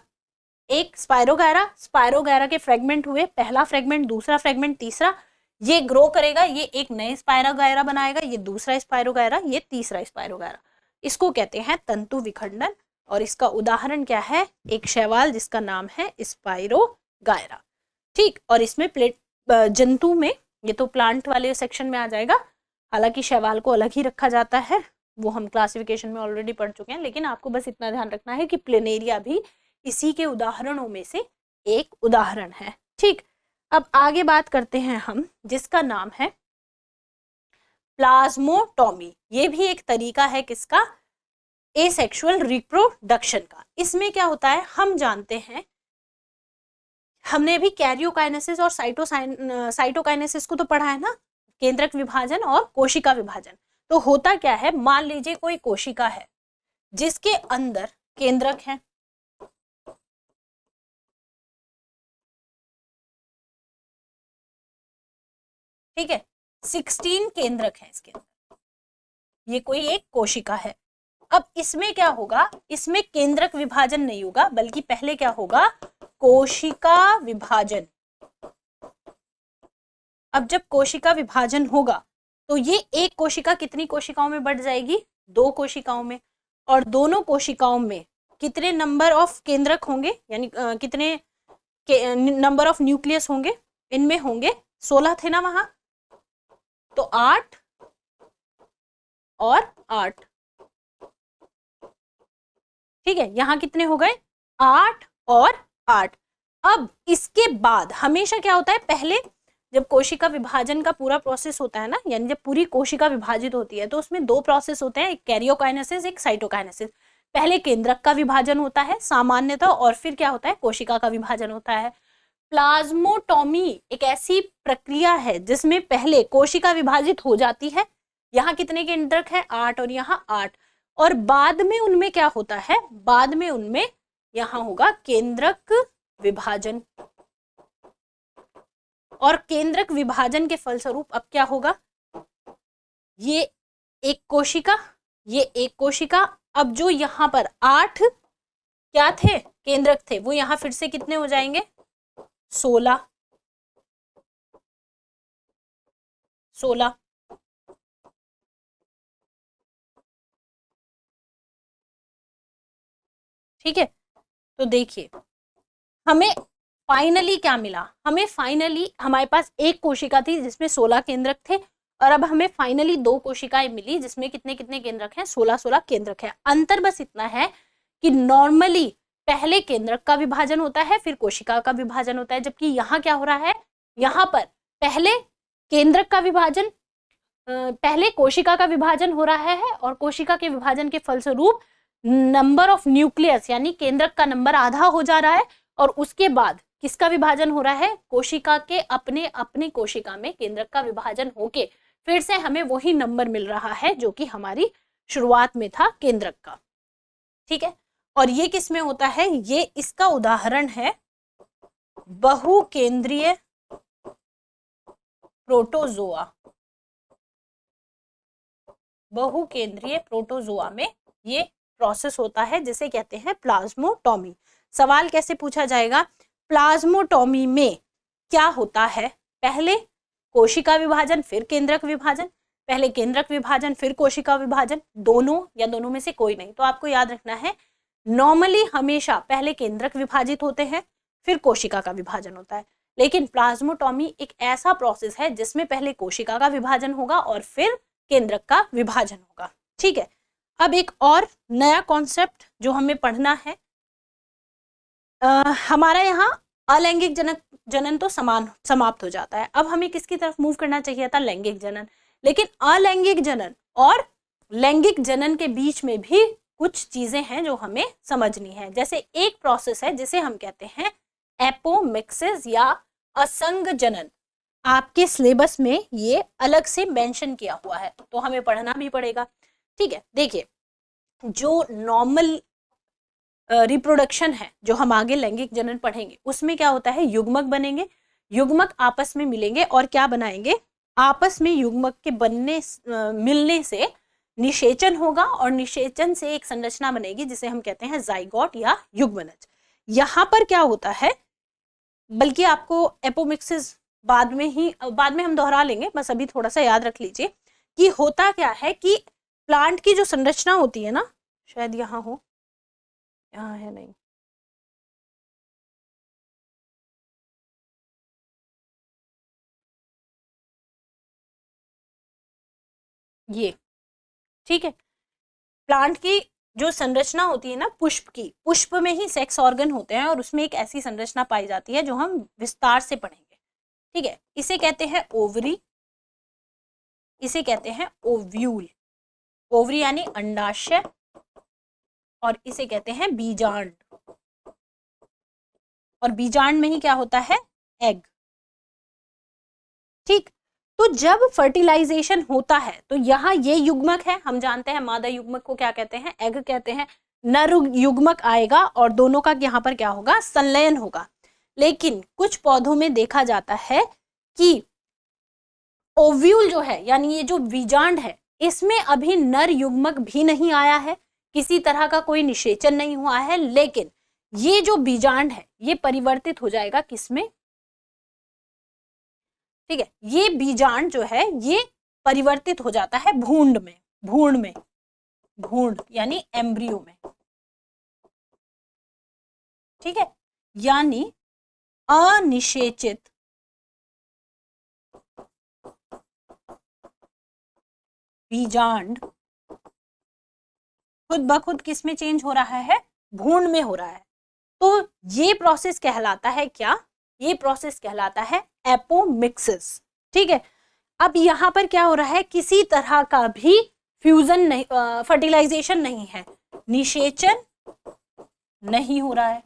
एक स्पाइरोगाइरा। स्पाइरोगाइरा के फ्रेगमेंट हुए, पहला फ्रेगमेंट, दूसरा फ्रेगमेंट, तीसरा। ये ग्रो करेगा, ये एक नए स्पाइरोगाइरा बनाएगा, ये दूसरा स्पाइरोगाइरा, ये तीसरा स्पाइरोगाइरा। इसको कहते हैं तंतु विखंडन। और इसका उदाहरण क्या है, एक शैवाल जिसका नाम है स्पाइरोगाइरा। ठीक, और इसमें जंतु में, ये तो प्लांट वाले सेक्शन में आ जाएगा, हालांकि शैवाल को अलग ही रखा जाता है, वो हम क्लासिफिकेशन में ऑलरेडी पढ़ चुके हैं, लेकिन आपको बस इतना ध्यान रखना है कि प्लेनेरिया भी इसी के उदाहरणों में से एक उदाहरण है। ठीक, अब आगे बात करते हैं हम, जिसका नाम है प्लाज्मोटॉमी। ये भी एक तरीका है किसका, एसेक्सुअल रिप्रोडक्शन का। इसमें क्या होता है, हम जानते हैं, हमने भी कैरियोकाइनेसिस और साइटोकाइनेसिस को तो पढ़ा है ना, केंद्रक विभाजन और कोशिका विभाजन। तो होता क्या है, मान लीजिए कोई कोशिका है जिसके अंदर केंद्रक है, ठीक है, 16 केंद्रक है इसके अंदर, ये कोई एक कोशिका है। अब इसमें क्या होगा, इसमें केंद्रक विभाजन नहीं होगा, बल्कि पहले क्या होगा, कोशिका विभाजन। अब जब कोशिका विभाजन होगा तो ये एक कोशिका कितनी कोशिकाओं में बढ़ जाएगी, 2 कोशिकाओं में। और दोनों कोशिकाओं में कितने नंबर ऑफ केंद्रक होंगे, यानी कितने नंबर ऑफ न्यूक्लियस होंगे, इनमें होंगे 16 थे ना वहां, तो 8 और 8। ठीक है, यहां कितने हो गए, 8 और 8। अब इसके बाद हमेशा क्या होता है, पहले जब कोशिका विभाजन का पूरा प्रोसेस होता है ना, यानी जब पूरी कोशिका विभाजित होती है तो उसमें 2 प्रोसेस होते हैं, एक कैरियोकाइनेसिस, एक साइटोकाइनेसिस। पहले केंद्रक का विभाजन होता है सामान्यतः, और फिर क्या होता है, कोशिका का विभाजन होता है। प्लाज्मोटॉमी एक ऐसी प्रक्रिया है जिसमें पहले कोशिका विभाजित हो जाती है, यहाँ कितने केंद्रक है, 8 और यहाँ 8, और बाद में उनमें क्या होता है, बाद में उनमें यहाँ होगा केंद्रक विभाजन। और केंद्रक विभाजन के फलस्वरूप अब क्या होगा, ये एक कोशिका, ये एक कोशिका। अब जो यहाँ पर 8 क्या थे, केंद्रक थे, वो यहाँ फिर से कितने हो जाएंगे, 16। ठीक है, तो देखिए हमें फाइनली क्या मिला, हमें फाइनली हमारे पास एक कोशिका थी जिसमें 16 केंद्रक थे, और अब हमें फाइनली 2 कोशिकाएं मिली जिसमें कितने कितने केंद्रक हैं, 16 केंद्रक है। अंतर बस इतना है कि नॉर्मली पहले केंद्रक का विभाजन होता है, फिर कोशिका का विभाजन होता है, जबकि यहाँ क्या हो रहा है, यहाँ पर पहले केंद्रक का विभाजन, पहले कोशिका का विभाजन हो रहा है, और कोशिका के विभाजन के फलस्वरूप नंबर ऑफ न्यूक्लियस यानी केंद्रक का नंबर आधा हो जा रहा है, और उसके बाद किसका विभाजन हो रहा है? कोशिका के अपने अपने कोशिका में केंद्रक का विभाजन होके फिर से हमें वही नंबर मिल रहा है जो कि हमारी शुरुआत में था केंद्रक का। ठीक है, और ये किस में होता है? ये इसका उदाहरण है बहुकेंद्रीय प्रोटोजोआ। बहुकेंद्रीय प्रोटोजोआ में ये प्रोसेस होता है जिसे कहते हैं प्लाज्मोटॉमी। सवाल कैसे पूछा जाएगा? प्लाज्मोटॉमी में क्या होता है? पहले कोशिका विभाजन फिर केंद्रक विभाजन, पहले केंद्रक विभाजन फिर कोशिका विभाजन, दोनों या दोनों में से कोई नहीं। तो आपको याद रखना है नॉर्मली हमेशा पहले केंद्रक विभाजित होते हैं फिर कोशिका का विभाजन होता है, लेकिन प्लाज्मोटॉमी एक ऐसा प्रोसेस है जिसमें पहले कोशिका का विभाजन होगा और फिर केंद्रक का विभाजन होगा। ठीक है, अब एक और नया कॉन्सेप्ट जो हमें पढ़ना है, हमारा यहाँ अलैंगिक जनन तो समाप्त हो जाता है। अब हमें किसकी तरफ मूव करना चाहिए था? लैंगिक जनन। लेकिन अलैंगिक जनन और लैंगिक जनन के बीच में भी कुछ चीजें हैं जो हमें समझनी है। जैसे एक प्रोसेस है जिसे हम कहते हैं एपोमिक्सिस या असंग जनन। आपके सिलेबस में ये अलग से मेंशन किया हुआ है तो हमें पढ़ना भी पड़ेगा। ठीक है, देखिए जो नॉर्मल रिप्रोडक्शन है जो हम आगे लैंगिक जनन पढ़ेंगे उसमें क्या होता है? युग्मक बनेंगे, युग्मक आपस में मिलेंगे और क्या बनाएंगे? आपस में युग्मक के मिलने से निषेचन होगा और निषेचन से एक संरचना बनेगी जिसे हम कहते हैं जाइगोट या युग्मनज। यहाँ पर क्या होता है, बल्कि आपको एपोमिक्सिस बाद में हम दोहरा लेंगे, बस अभी थोड़ा सा याद रख लीजिए कि होता क्या है कि प्लांट की जो संरचना होती है ना, शायद यहाँ हो, यहाँ है नहीं, ये ठीक है। प्लांट की जो संरचना होती है ना पुष्प की, पुष्प में ही सेक्स ऑर्गन होते हैं और उसमें एक ऐसी संरचना पाई जाती है जो हम विस्तार से पढ़ेंगे। ठीक है, इसे कहते हैं ओवरी, इसे कहते हैं ओव्यूल। ओवरी यानी अंडाशय और इसे कहते हैं बीजांड, और बीजांड में ही क्या होता है? एग। ठीक, तो जब फर्टिलाइजेशन होता है तो यहाँ ये युग्मक है, हम जानते हैं मादा युग्मक को क्या कहते हैं? एग कहते हैं। नर युग्मक आएगा और दोनों का यहाँ पर क्या होगा? संलयन होगा। लेकिन कुछ पौधों में देखा जाता है कि ओव्यूल जो है यानी ये जो बीजांड है इसमें अभी नर युग्मक भी नहीं आया है, किसी तरह का कोई निषेचन नहीं हुआ है, लेकिन ये जो बीजांड है ये परिवर्तित हो जाएगा किसमें? ठीक है, ये बीजांड जो है ये परिवर्तित हो जाता है भ्रूण में, भ्रूण यानी एम्ब्रियो में। ठीक है, यानी अनिषेचित बीजांड खुद ब खुद किस में चेंज हो रहा है? भ्रूण में हो रहा है। तो ये प्रोसेस कहलाता है क्या? ये प्रोसेस कहलाता है एपोमिक्सिस। ठीक है, अब यहाँ पर क्या हो रहा है? किसी तरह का भी फ्यूजन नहीं, फर्टिलाइजेशन नहीं है, निषेचन नहीं हो रहा है,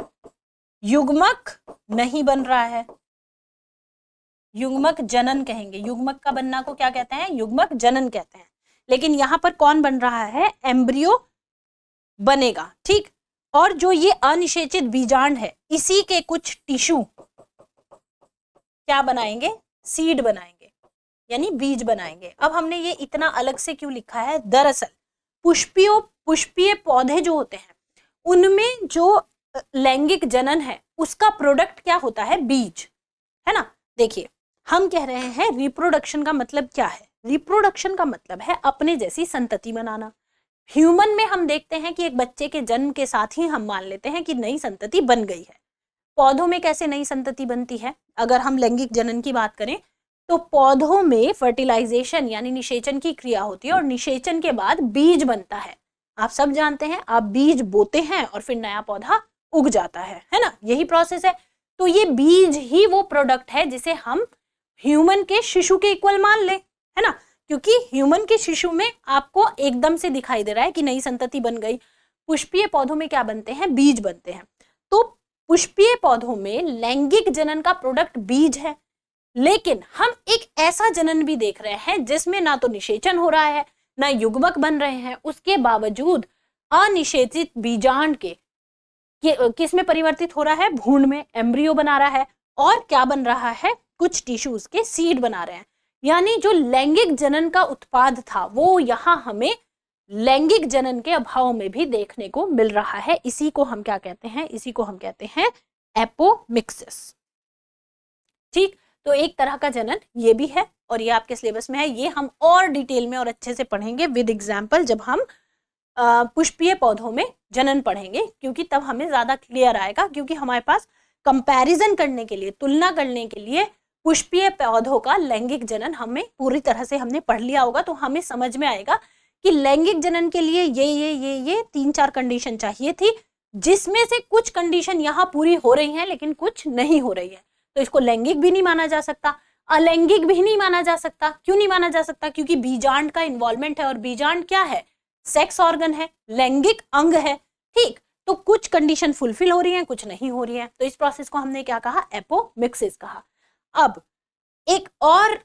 युग्मक नहीं बन रहा है। युग्मक जनन कहेंगे, युग्मक का बनना को क्या कहते हैं? युग्मक जनन कहते हैं। लेकिन यहाँ पर कौन बन रहा है? एम्ब्रियो बनेगा। ठीक, और जो ये अनिषेचित बीजांड है इसी के कुछ टिश्यू क्या बनाएंगे? सीड बनाएंगे, यानी बीज बनाएंगे। अब हमने ये इतना अलग से क्यों लिखा है? दरअसल पुष्पीय पौधे जो होते हैं उनमें जो लैंगिक जनन है उसका प्रोडक्ट क्या होता है? बीज, है ना। देखिए हम कह रहे हैं रिप्रोडक्शन का मतलब क्या है? रिप्रोडक्शन का मतलब है अपने जैसी संतति बनाना। ह्यूमन में हम देखते हैं कि एक बच्चे के जन्म के साथ ही हम मान लेते हैं कि नई संतति बन गई है। पौधों में कैसे नई संतति बनती है? अगर हम लैंगिक जनन की बात करें तो पौधों में फर्टिलाइजेशन यानी निषेचन की क्रिया होती है और निषेचन के बाद बीज बनता है। आप सब जानते हैं, आप बीज बोते हैं और फिर नया पौधा उग जाता है ना, यही प्रोसेस है। तो ये बीज ही वो प्रोडक्ट है जिसे हम ह्यूमन के शिशु के इक्वल मान ले, है ना, क्योंकि ह्यूमन के शिशु में आपको एकदम से दिखाई दे रहा है कि नई संतति बन गई। पुष्पीय पौधों में क्या बनते हैं? बीज बनते हैं। तो पुष्पीय पौधों में लैंगिक जनन का प्रोडक्ट बीज है, लेकिन हम एक ऐसा जनन भी देख रहे हैं जिसमें ना तो निषेचन हो रहा है ना युग्मक बन रहे हैं, उसके बावजूद अनिषेचित बीजांड के किस में परिवर्तित हो रहा है, भ्रूण में एम्ब्रियो बना रहा है, और क्या बन रहा है, कुछ टिश्यूज के सीड बना रहे हैं। यानी जो लैंगिक जनन का उत्पाद था वो यहाँ हमें लैंगिक जनन के अभाव में भी देखने को मिल रहा है। इसी को हम क्या कहते हैं, इसी को हम कहते हैं एपोमिक्सिस। ठीक, तो एक तरह का जनन ये भी है और ये आपके सिलेबस में है। ये हम और डिटेल में और अच्छे से पढ़ेंगे विद एग्जाम्पल जब हम पुष्पीय पौधों में जनन पढ़ेंगे, क्योंकि तब हमें ज्यादा क्लियर आएगा, क्योंकि हमारे पास कंपैरिजन करने के लिए, तुलना करने के लिए पुष्पीय पौधों का लैंगिक जनन हमें पूरी तरह से हमने पढ़ लिया होगा, तो हमें समझ में आएगा कि लैंगिक जनन के लिए ये 3-4 कंडीशन चाहिए थी, जिसमें से कुछ कंडीशन यहाँ पूरी हो रही हैं लेकिन कुछ नहीं हो रही है। तो इसको लैंगिक भी नहीं माना जा सकता, अलैंगिक भी नहीं माना जा सकता। क्यों नहीं माना जा सकता? क्योंकि बीजांड का इन्वॉल्वमेंट है, और बीजांड क्या है, सेक्स ऑर्गन है, लैंगिक अंग है। ठीक, तो कुछ कंडीशन फुलफिल हो रही हैं, कुछ नहीं हो रही हैं, तो इस प्रोसेस को हमने क्या कहा, एपोमिक्सिस कहा। अब एक और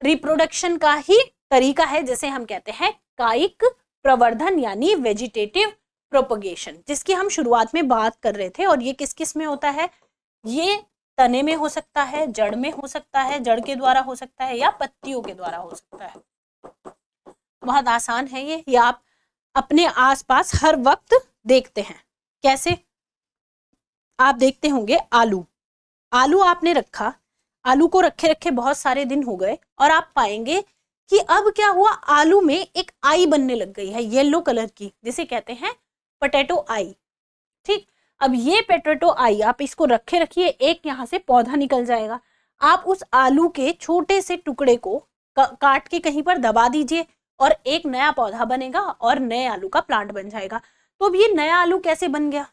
रिप्रोडक्शन का ही तरीका है जिसे हम कहते हैं कायिक प्रवर्धन यानी वेजिटेटिव प्रोपगेशन, जिसकी हम शुरुआत में बात कर रहे थे। और ये किस किस में होता है, ये तने में हो सकता है, जड़ में हो सकता है, जड़ के द्वारा हो सकता है, या पत्तियों के द्वारा हो सकता है। बहुत आसान है ये आप अपने आसपास हर वक्त देखते हैं। कैसे? आप देखते होंगे आलू आपने रखा, आलू को रखे रखे बहुत सारे दिन हो गए, और आप पाएंगे कि अब क्या हुआ, आलू में एक आई बनने लग गई है येलो कलर की, जिसे कहते हैं पोटैटो आई। ठीक, अब ये पोटैटो आई आप इसको रखे रखिए, एक यहाँ से पौधा निकल जाएगा। आप उस आलू के छोटे से टुकड़े को काट के कहीं पर दबा दीजिए और एक नया पौधा बनेगा और नए आलू का प्लांट बन जाएगा। तो अब ये नया आलू कैसे बन गया?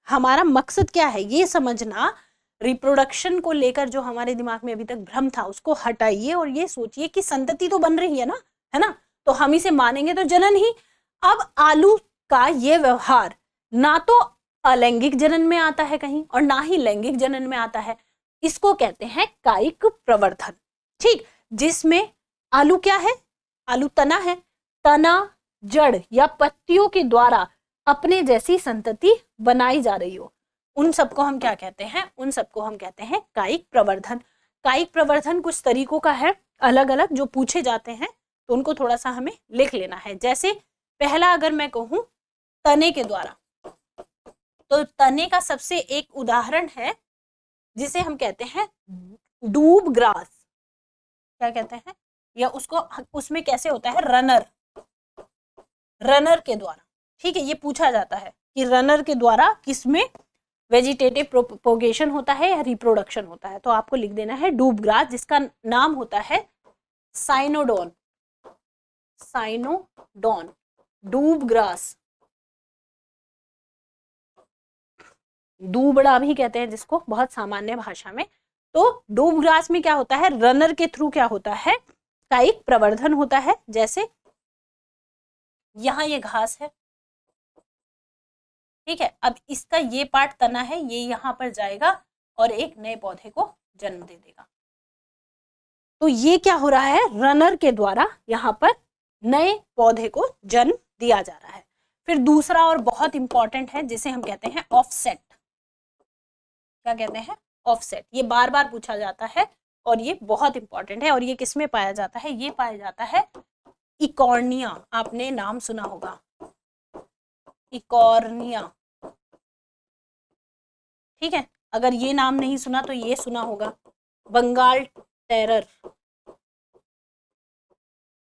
हमारा मकसद क्या है ये समझना। रिप्रोडक्शन को लेकर जो हमारे दिमाग में अभी तक भ्रम था उसको हटाइए और ये सोचिए कि संतति तो बन रही है ना, है ना, तो हम इसे मानेंगे तो जनन ही। अब आलू का ये व्यवहार ना तो अलैंगिक जनन में आता है कहीं और ना ही लैंगिक जनन में आता है, इसको कहते हैं कायिक प्रवर्धन। ठीक, जिसमें आलू क्या है, आलू तना है, तना जड़ या पत्तियों के द्वारा अपने जैसी संतति बनाई जा रही हो, उन सबको हम क्या कहते हैं, उन सबको हम कहते हैं कायिक प्रवर्धन। कायिक प्रवर्धन कुछ तरीकों का है अलग अलग जो पूछे जाते हैं, तो उनको थोड़ा सा हमें लिख लेना है। जैसे पहला अगर मैं कहूं तने के द्वारा, तो तने का सबसे एक उदाहरण है जिसे हम कहते हैं डूब ग्रास। क्या कहते हैं, या उसको उसमें कैसे होता है, रनर के द्वारा। ठीक है, ये पूछा जाता है कि रनर के द्वारा किसमें वेजिटेटिव प्रोपोगेशन होता है या रिप्रोडक्शन होता है। तो आपको लिख देना है डूब ग्रास, जिसका नाम होता है साइनोडोन। साइनोडोन, डूब ग्रास, दूबड़ा भी कहते हैं जिसको बहुत सामान्य भाषा में। तो डूब ग्रास में क्या होता है, रनर के थ्रू क्या होता है, कायिक प्रवर्धन होता है। जैसे यहाँ ये घास है, ठीक है, अब इसका ये पार्ट तना है, ये यहाँ पर जाएगा और एक नए पौधे को जन्म दे देगा। तो ये क्या हो रहा है, रनर के द्वारा यहाँ पर नए पौधे को जन्म दिया जा रहा है। फिर दूसरा और बहुत इंपॉर्टेंट है जिसे हम कहते हैं ऑफसेट। क्या कहते हैं, ऑफसेट। ये बार बार पूछा जाता है और ये बहुत इंपॉर्टेंट है। और ये किसमें पाया जाता है, ये पाया जाता है इकॉर्निया। आपने नाम सुना होगा, इकॉर्निया। ठीक है, अगर ये नाम नहीं सुना तो ये सुना होगा बंगाल टेरर,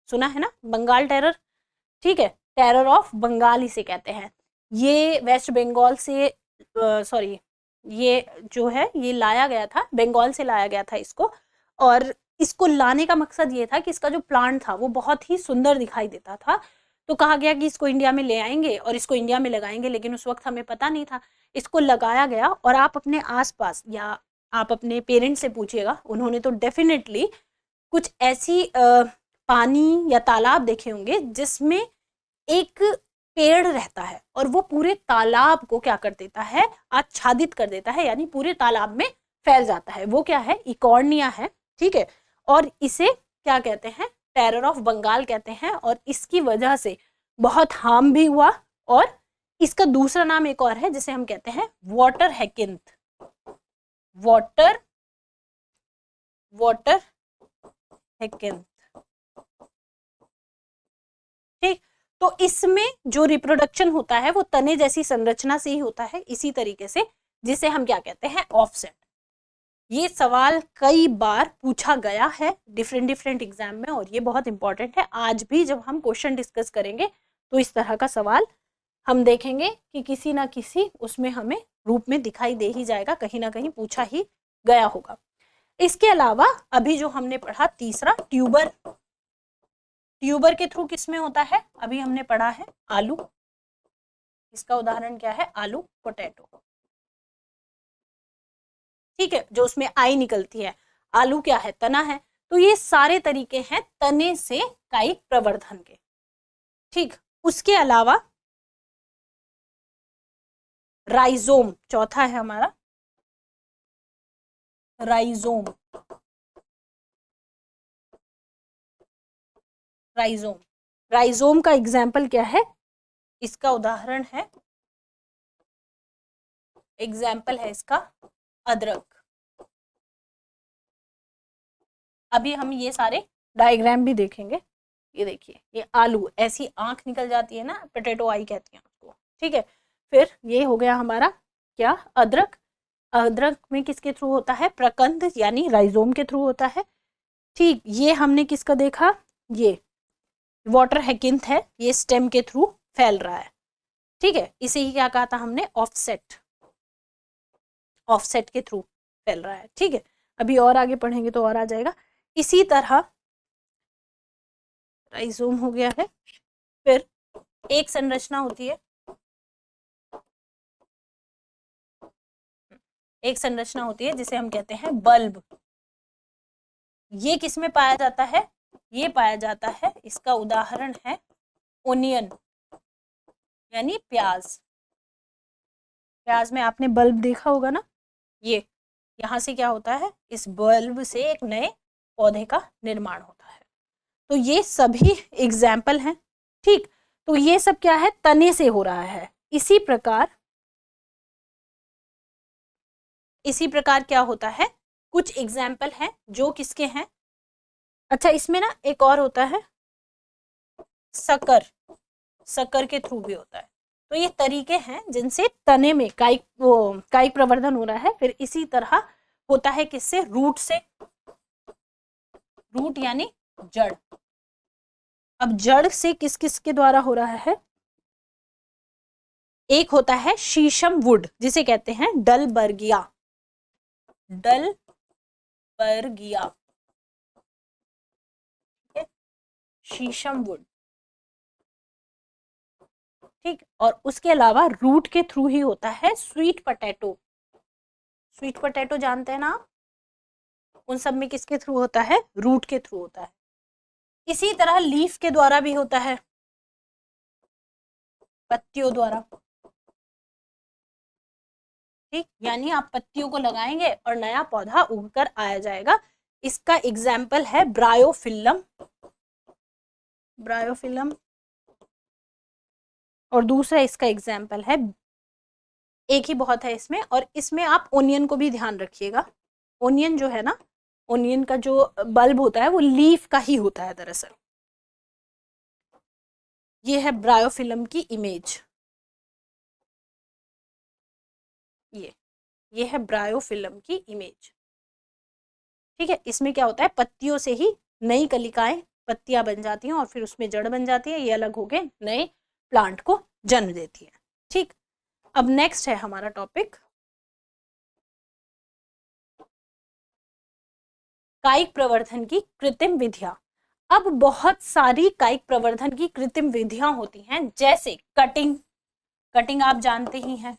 सुना है ना, बंगाल टेरर। ठीक है, टेरर ऑफ बंगाल इसे कहते हैं। ये वेस्ट बंगाल से सॉरी, ये जो है ये लाया गया था, बंगाल से लाया गया था इसको। और इसको लाने का मकसद ये था कि इसका जो प्लांट था वो बहुत ही सुंदर दिखाई देता था। तो कहा गया कि इसको इंडिया में ले आएंगे और इसको इंडिया में लगाएंगे, लेकिन उस वक्त हमें पता नहीं था। इसको लगाया गया और आप अपने आसपास या आप अपने पेरेंट्स से पूछिएगा, उन्होंने तो डेफिनेटली कुछ ऐसी पानी या तालाब देखे होंगे जिसमें एक पेड़ रहता है और वो पूरे तालाब को क्या कर देता है, आच्छादित कर देता है, यानी पूरे तालाब में फैल जाता है। वो क्या है, इकॉर्निया है, ठीक है। और इसे क्या कहते हैं, टेरर ऑफ बंगाल कहते हैं। और इसकी वजह से बहुत हार्म भी हुआ। और इसका दूसरा नाम एक और है जिसे हम कहते हैं वाटर हैकिंथ, वाटर हैकिंथ, ठीक। तो इसमें जो रिप्रोडक्शन होता है वो तने जैसी संरचना से ही होता है, इसी तरीके से, जिसे हम क्या कहते हैं, ऑफसेट। ये सवाल कई बार पूछा गया है डिफरेंट एग्जाम में और ये बहुत इंपॉर्टेंट है। आज भी जब हम क्वेश्चन डिस्कस करेंगे तो इस तरह का सवाल हम देखेंगे कि किसी ना किसी उसमें हमें रूप में दिखाई दे ही जाएगा, कहीं ना कहीं पूछा ही गया होगा। इसके अलावा अभी जो हमने पढ़ा तीसरा, ट्यूबर, ट्यूबर के थ्रू किसमें होता है, अभी हमने पढ़ा है आलू। इसका उदाहरण क्या है, आलू, पोटैटो, ठीक है, जो उसमें आई निकलती है। आलू क्या है, तना है। तो ये सारे तरीके हैं तने से कायिक प्रवर्धन के, ठीक। उसके अलावा राइजोम चौथा है हमारा, राइजोम, राइजोम, राइजोम का एग्जाम्पल क्या है, इसका उदाहरण है, एग्जाम्पल है इसका अदरक। अभी हम ये सारे डायग्राम भी देखेंगे। ये देखिए, ये आलू, ऐसी आंख निकल जाती है ना, पोटैटो आई कहती हैं उसको, ठीक है। फिर ये हो गया हमारा क्या, अदरक। अदरक में किसके थ्रू होता है, प्रकंद यानी राइजोम के थ्रू होता है, ठीक। ये हमने किसका देखा, ये वाटर हैकिंथ है, ये स्टेम के थ्रू फैल रहा है, ठीक है। इसे ही क्या कहा था हमने, ऑफसेट, ऑफसेट के थ्रू फैल रहा है, ठीक है। अभी और आगे पढ़ेंगे तो और आ जाएगा। इसी तरह राइजोम हो गया है। फिर एक संरचना होती है, एक संरचना होती है जिसे हम कहते हैं बल्ब। ये किसमें पाया जाता है, ये पाया जाता है, इसका उदाहरण है ओनियन यानी प्याज। प्याज में आपने बल्ब देखा होगा ना, ये यहाँ से क्या होता है, इस बल्ब से एक नए पौधे का निर्माण होता है। तो ये सभी एग्जाम्पल हैं, ठीक। तो ये सब क्या है, तने से हो रहा है। इसी प्रकार क्या होता है, कुछ एग्जाम्पल हैं जो किसके हैं, अच्छा इसमें ना एक और होता है, सकर, सकर के थ्रू भी होता है। तो ये तरीके हैं जिनसे तने में कायिक प्रवर्धन हो रहा है। फिर इसी तरह होता है किससे, रूट से, रूट यानी जड़। अब जड़ से किस किस के द्वारा हो रहा है, एक होता है शीशम वुड जिसे कहते हैं डलबर्गिया, डलबर्गिया, शीशम वुड, ठीक। और उसके अलावा रूट के थ्रू ही होता है स्वीट पोटैटो, स्वीट पोटैटो जानते हैं ना आप, उन सब में किसके थ्रू होता है, रूट के थ्रू होता है। इसी तरह लीफ के द्वारा भी होता है, पत्तियों द्वारा, ठीक। यानी आप पत्तियों को लगाएंगे और नया पौधा उगकर आया जाएगा। इसका एग्जाम्पल है ब्रायोफिल्लम, ब्रायोफिल्लम। और दूसरा इसका एग्जाम्पल है, एक ही बहुत है इसमें, और इसमें आप ओनियन को भी ध्यान रखिएगा। ओनियन जो है ना, ओनियन का जो बल्ब होता है वो लीफ का ही होता है दरअसल। ये है ब्रायोफिल्म की इमेज, ये है ब्रायोफिल्म की इमेज, ठीक है। इसमें क्या होता है, पत्तियों से ही नई कलिकाएं, पत्तियां बन जाती हैं और फिर उसमें जड़ बन जाती है, ये अलग हो गए, नए प्लांट को जन्म देती है, ठीक। अब नेक्स्ट है हमारा टॉपिक कायिक प्रवर्धन की कृत्रिम विधियां। अब बहुत सारी कायिक प्रवर्धन की कृत्रिम विधियां होती हैं, जैसे कटिंग, कटिंग आप जानते ही हैं,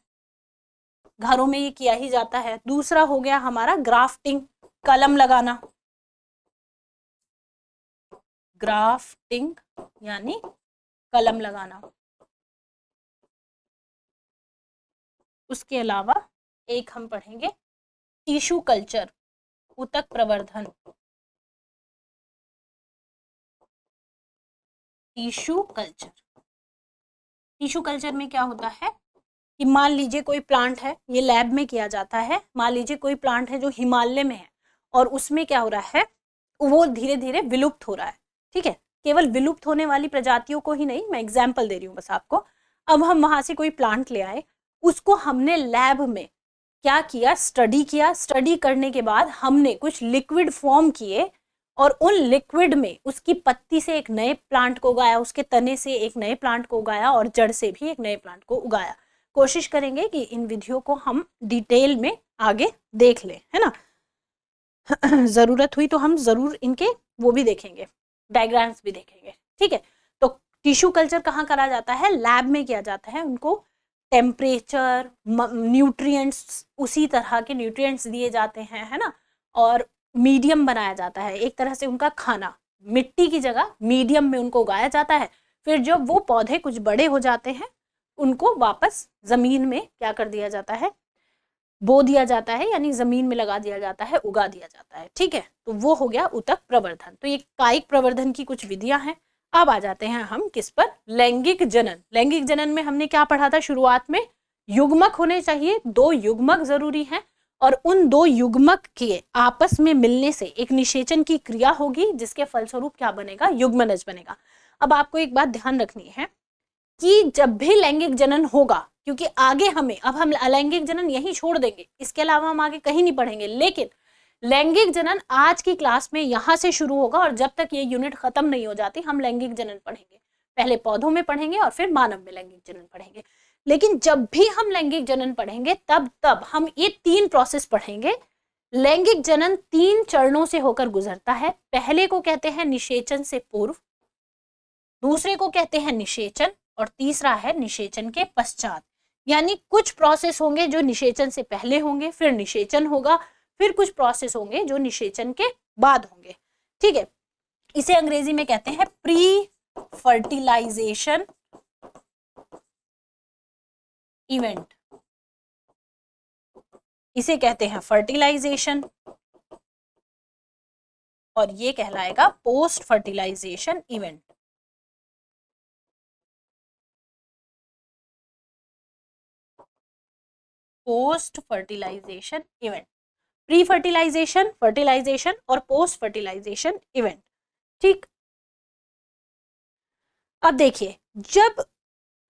घरों में ये किया ही जाता है। दूसरा हो गया हमारा ग्राफ्टिंग, कलम लगाना, ग्राफ्टिंग यानी कलम लगाना। उसके अलावा एक हम पढ़ेंगे टिश्यू कल्चर, ऊतक प्रवर्धन। टिश्यू कल्चर, टिश्यू कल्चर में क्या होता है कि मान लीजिए कोई प्लांट है, ये लैब में किया जाता है। मान लीजिए कोई प्लांट है जो हिमालय में है और उसमें क्या हो रहा है, वो धीरे धीरे विलुप्त हो रहा है। ठीक है, केवल विलुप्त होने वाली प्रजातियों को ही नहीं, मैं एग्जाम्पल दे रही हूँ बस आपको। अब हम वहां से कोई प्लांट ले आए, उसको हमने लैब में क्या किया, स्टडी किया। स्टडी करने के बाद हमने कुछ लिक्विड फॉर्म किए और उन लिक्विड में उसकी पत्ती से एक नए प्लांट को उगाया, उसके तने से एक नए प्लांट को उगाया और जड़ से भी एक नए प्लांट को उगाया। कोशिश करेंगे कि इन विधियों को हम डिटेल में आगे देख लें, है ना। जरूरत हुई तो हम जरूर इनके वो भी देखेंगे, डायग्राम्स भी देखेंगे। ठीक है, तो टिश्यू कल्चर कहाँ करा जाता है, लैब में किया जाता है। उनको टेम्परेचर, न्यूट्रिएंट्स, उसी तरह के न्यूट्रिएंट्स दिए जाते हैं, है ना, और मीडियम बनाया जाता है, एक तरह से उनका खाना। मिट्टी की जगह मीडियम में उनको उगाया जाता है। फिर जब वो पौधे कुछ बड़े हो जाते हैं, उनको वापस जमीन में क्या कर दिया जाता है, बो दिया जाता है, यानी जमीन में लगा दिया जाता है, उगा दिया जाता है। ठीक है, तो वो हो गया ऊतक प्रवर्धन। तो ये कायिक प्रवर्धन की कुछ विधियां हैं। अब आ जाते हैं हम किस पर, लैंगिक जनन। लैंगिक जनन में हमने क्या पढ़ा था शुरुआत में, युग्मक होने चाहिए, 2 युग्मक जरूरी हैं और उन 2 युग्मक के आपस में मिलने से एक निषेचन की क्रिया होगी, जिसके फलस्वरूप क्या बनेगा, युग्मनज बनेगा। अब आपको एक बात ध्यान रखनी है कि जब भी लैंगिक जनन होगा, क्योंकि आगे हमें, अब हम अलैंगिक जनन यहीं छोड़ देंगे, इसके अलावा हम आगे कहीं नहीं पढ़ेंगे, लेकिन लैंगिक जनन आज की क्लास में यहां से शुरू होगा और जब तक ये यूनिट खत्म नहीं हो जाती हम लैंगिक जनन पढ़ेंगे। पहले पौधों में पढ़ेंगे और फिर मानव में लैंगिक जनन पढ़ेंगे। लेकिन जब भी हम लैंगिक जनन पढ़ेंगे तब हम ये 3 प्रोसेस पढ़ेंगे। लैंगिक जनन 3 चरणों से होकर गुजरता है। पहले को कहते हैं निषेचन से पूर्व, दूसरे को कहते हैं निषेचन और तीसरा है निषेचन के पश्चात। यानी कुछ प्रोसेस होंगे जो निषेचन से पहले होंगे, फिर निषेचन होगा, फिर कुछ प्रोसेस होंगे जो निषेचन के बाद होंगे। ठीक है, इसे अंग्रेजी में कहते हैं प्री फर्टिलाइजेशन इवेंट, इसे कहते हैं फर्टिलाइजेशन, और ये कहलाएगा post fertilisation event. Post fertilisation event, pre fertilisation, fertilisation और पोस्ट फर्टिलाइजेशन इवेंट। ठीक, अब देखिए, जब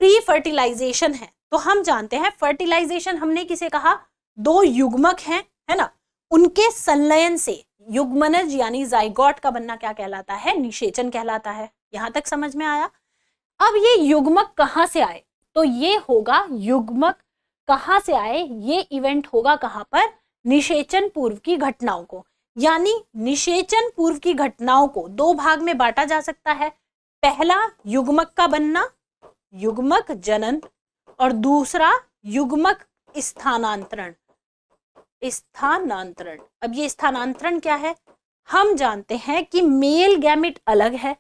प्री फर्टिलाइजेशन है तो हम जानते हैं फर्टिलाइजेशन हमने किसे कहा, 2 युग्मक हैं, है ना, उनके संलयन से युग्मनज यानी जाइगोट का बनना क्या कहलाता है, निषेचन कहलाता है। यहां तक समझ में आया। अब ये युग्मक कहां से आए, तो ये होगा युग्मक कहां से आए, ये इवेंट होगा कहां पर, निषेचन पूर्व की घटनाओं को। यानी निषेचन पूर्व की घटनाओं को 2 भाग में बांटा जा सकता है। पहला युग्मक का बनना, युग्मक जनन, और दूसरा युग्मक स्थानांतरण। स्थानांतरण, अब ये स्थानांतरण क्या है, हम जानते हैं कि मेल गैमेट अलग है,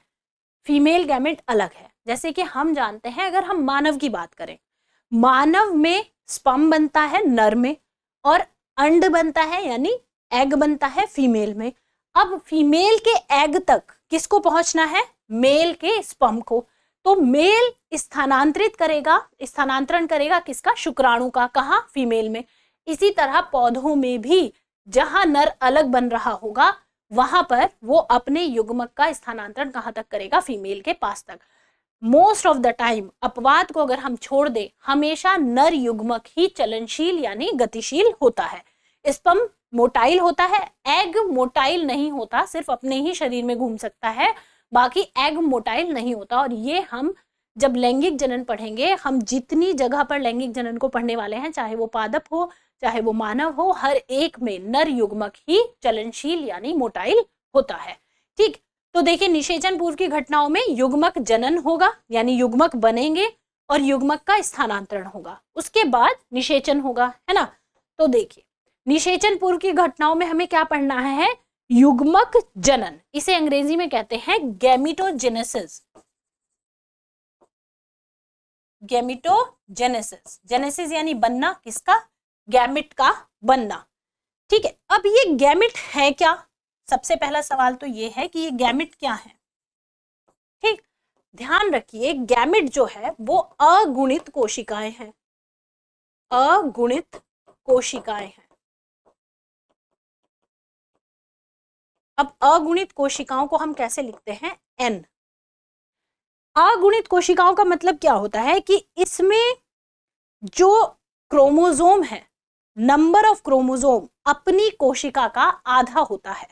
फीमेल गैमेट अलग है। जैसे कि हम जानते हैं, अगर हम मानव की बात करें, मानव में स्पर्म बनता है नर में और अंड बनता है यानी एग बनता है फीमेल में। अब फीमेल के एग तक किसको पहुंचना है, मेल के स्पर्म को। तो मेल स्थानांतरित करेगा, स्थानांतरण करेगा किसका, शुक्राणु का, कहां, फीमेल में। इसी तरह पौधों में भी जहां नर अलग बन रहा होगा वहां पर वो अपने युग्मक का स्थानांतरण कहां तक करेगा, फीमेल के पास तक। मोस्ट ऑफ द टाइम अपवाद को अगर हम छोड़ दें, हमेशा नर युग्मक ही चलनशील यानी गतिशील होता है। स्पर्म मोटाइल होता है, एग मोटाइल नहीं होता, सिर्फ अपने ही शरीर में घूम सकता है, बाकी एग मोटाइल नहीं होता। और ये हम जब लैंगिक जनन पढ़ेंगे, हम जितनी जगह पर लैंगिक जनन को पढ़ने वाले हैं, चाहे वो पादप हो चाहे वो मानव हो, हर एक में नर युग्मक ही चलनशील यानी मोटाइल होता है। ठीक, तो देखिए निषेचन पूर्व की घटनाओं में युग्मक जनन होगा यानी युग्मक बनेंगे और युग्मक का स्थानांतरण होगा, उसके बाद निषेचन होगा, है ना। तो देखिए निषेचन पूर्व की घटनाओं में हमें क्या पढ़ना है, युग्मक जनन, इसे अंग्रेजी में कहते हैं गैमीटोजेनेसिस। गैमिटोजेनेसिस, जेनेसिस यानी बनना, किसका? गैमिट का बनना। ठीक है, अब ये गैमिट है क्या? सबसे पहला सवाल तो ये है कि ये गैमिट क्या है। ठीक, ध्यान रखिए गैमिट जो है वो अगुणित कोशिकाएं हैं, अगुणित कोशिकाएं हैं। अब अगुणित कोशिकाओं को हम कैसे लिखते हैं? एन। अगुणित कोशिकाओं का मतलब क्या होता है कि इसमें जो क्रोमोसोम है, नंबर ऑफ क्रोमोसोम अपनी कोशिका का आधा होता है,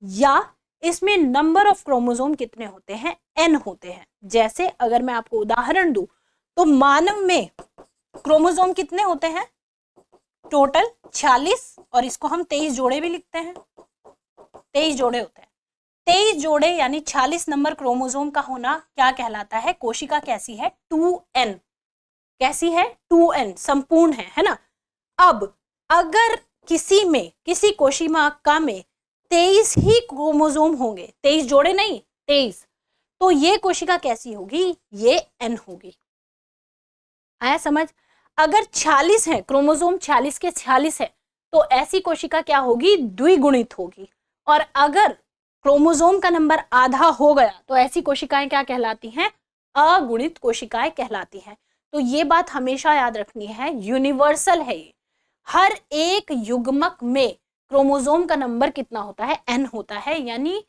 या इसमें नंबर ऑफ क्रोमोसोम कितने होते हैं? एन होते हैं। जैसे अगर मैं आपको उदाहरण दूं तो मानव में क्रोमोसोम कितने होते हैं? टोटल 46, और इसको हम 23 जोड़े भी लिखते हैं, 23 जोड़े होते हैं। 23 जोड़े यानी 46 नंबर क्रोमोसोम का होना क्या कहलाता है? कोशिका कैसी है? 2n। कैसी है? 2n, संपूर्ण है ना। अब अगर किसी में, किसी कोशिका में 23 ही क्रोमोसोम होंगे, 23 जोड़े नहीं, 23, तो ये कोशिका कैसी होगी? ये n होगी। आया समझ? अगर 46 है क्रोमोसोम, 46 के 46 है, तो ऐसी कोशिका क्या होगी? द्विगुणित होगी। और अगर क्रोमोसोम का नंबर आधा हो गया तो ऐसी कोशिकाएं क्या कहलाती हैं? अगुणित कोशिकाएं कहलाती हैं। तो ये बात हमेशा याद रखनी है, यूनिवर्सल है ये। हर एक युग्मक में क्रोमोसोम का नंबर कितना होता है? n होता है, यानी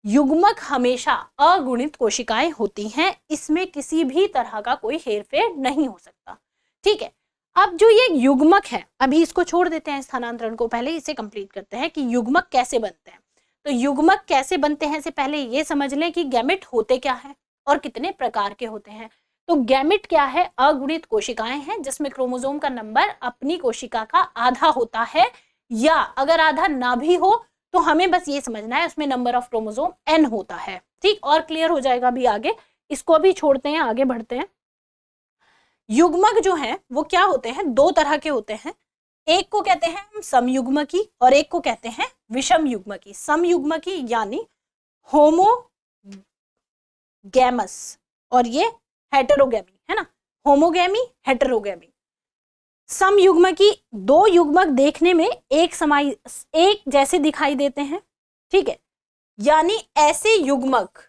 युग्मक हमेशा अगुणित कोशिकाएं होती हैं। इसमें किसी भी तरह का कोई हेरफेर नहीं हो सकता। ठीक है, अब जो ये युग्मक है, अभी इसको छोड़ देते हैं स्थानांतरण को, पहले इसे कंप्लीट करते हैं कि युग्मक कैसे बनते हैं। तो युग्मक कैसे बनते हैं से पहले ये समझ लें कि गैमेट होते क्या है और कितने प्रकार के होते हैं। तो गैमेट क्या है? अगुणित कोशिकाएं हैं जिसमें क्रोमोसोम का नंबर अपनी कोशिका का आधा होता है, या अगर आधा ना भी हो तो हमें बस ये समझना है उसमें नंबर ऑफ क्रोमोसोम n होता है। ठीक, और क्लियर हो जाएगा भी आगे, इसको अभी छोड़ते हैं, आगे बढ़ते हैं। युग्मक जो है वो क्या होते हैं? दो तरह के होते हैं। एक को कहते हैं हम समयुग्मकी और एक को कहते हैं विषम युग्मकी। समयुग्मकी यानी होमोगैमस, और ये हेटेरोगैमी है ना, होमोगैमी, हेटेरोगैमी। समयुग्मकी दो युग्मक देखने में एक जैसे दिखाई देते हैं। ठीक है, यानी ऐसे युग्मक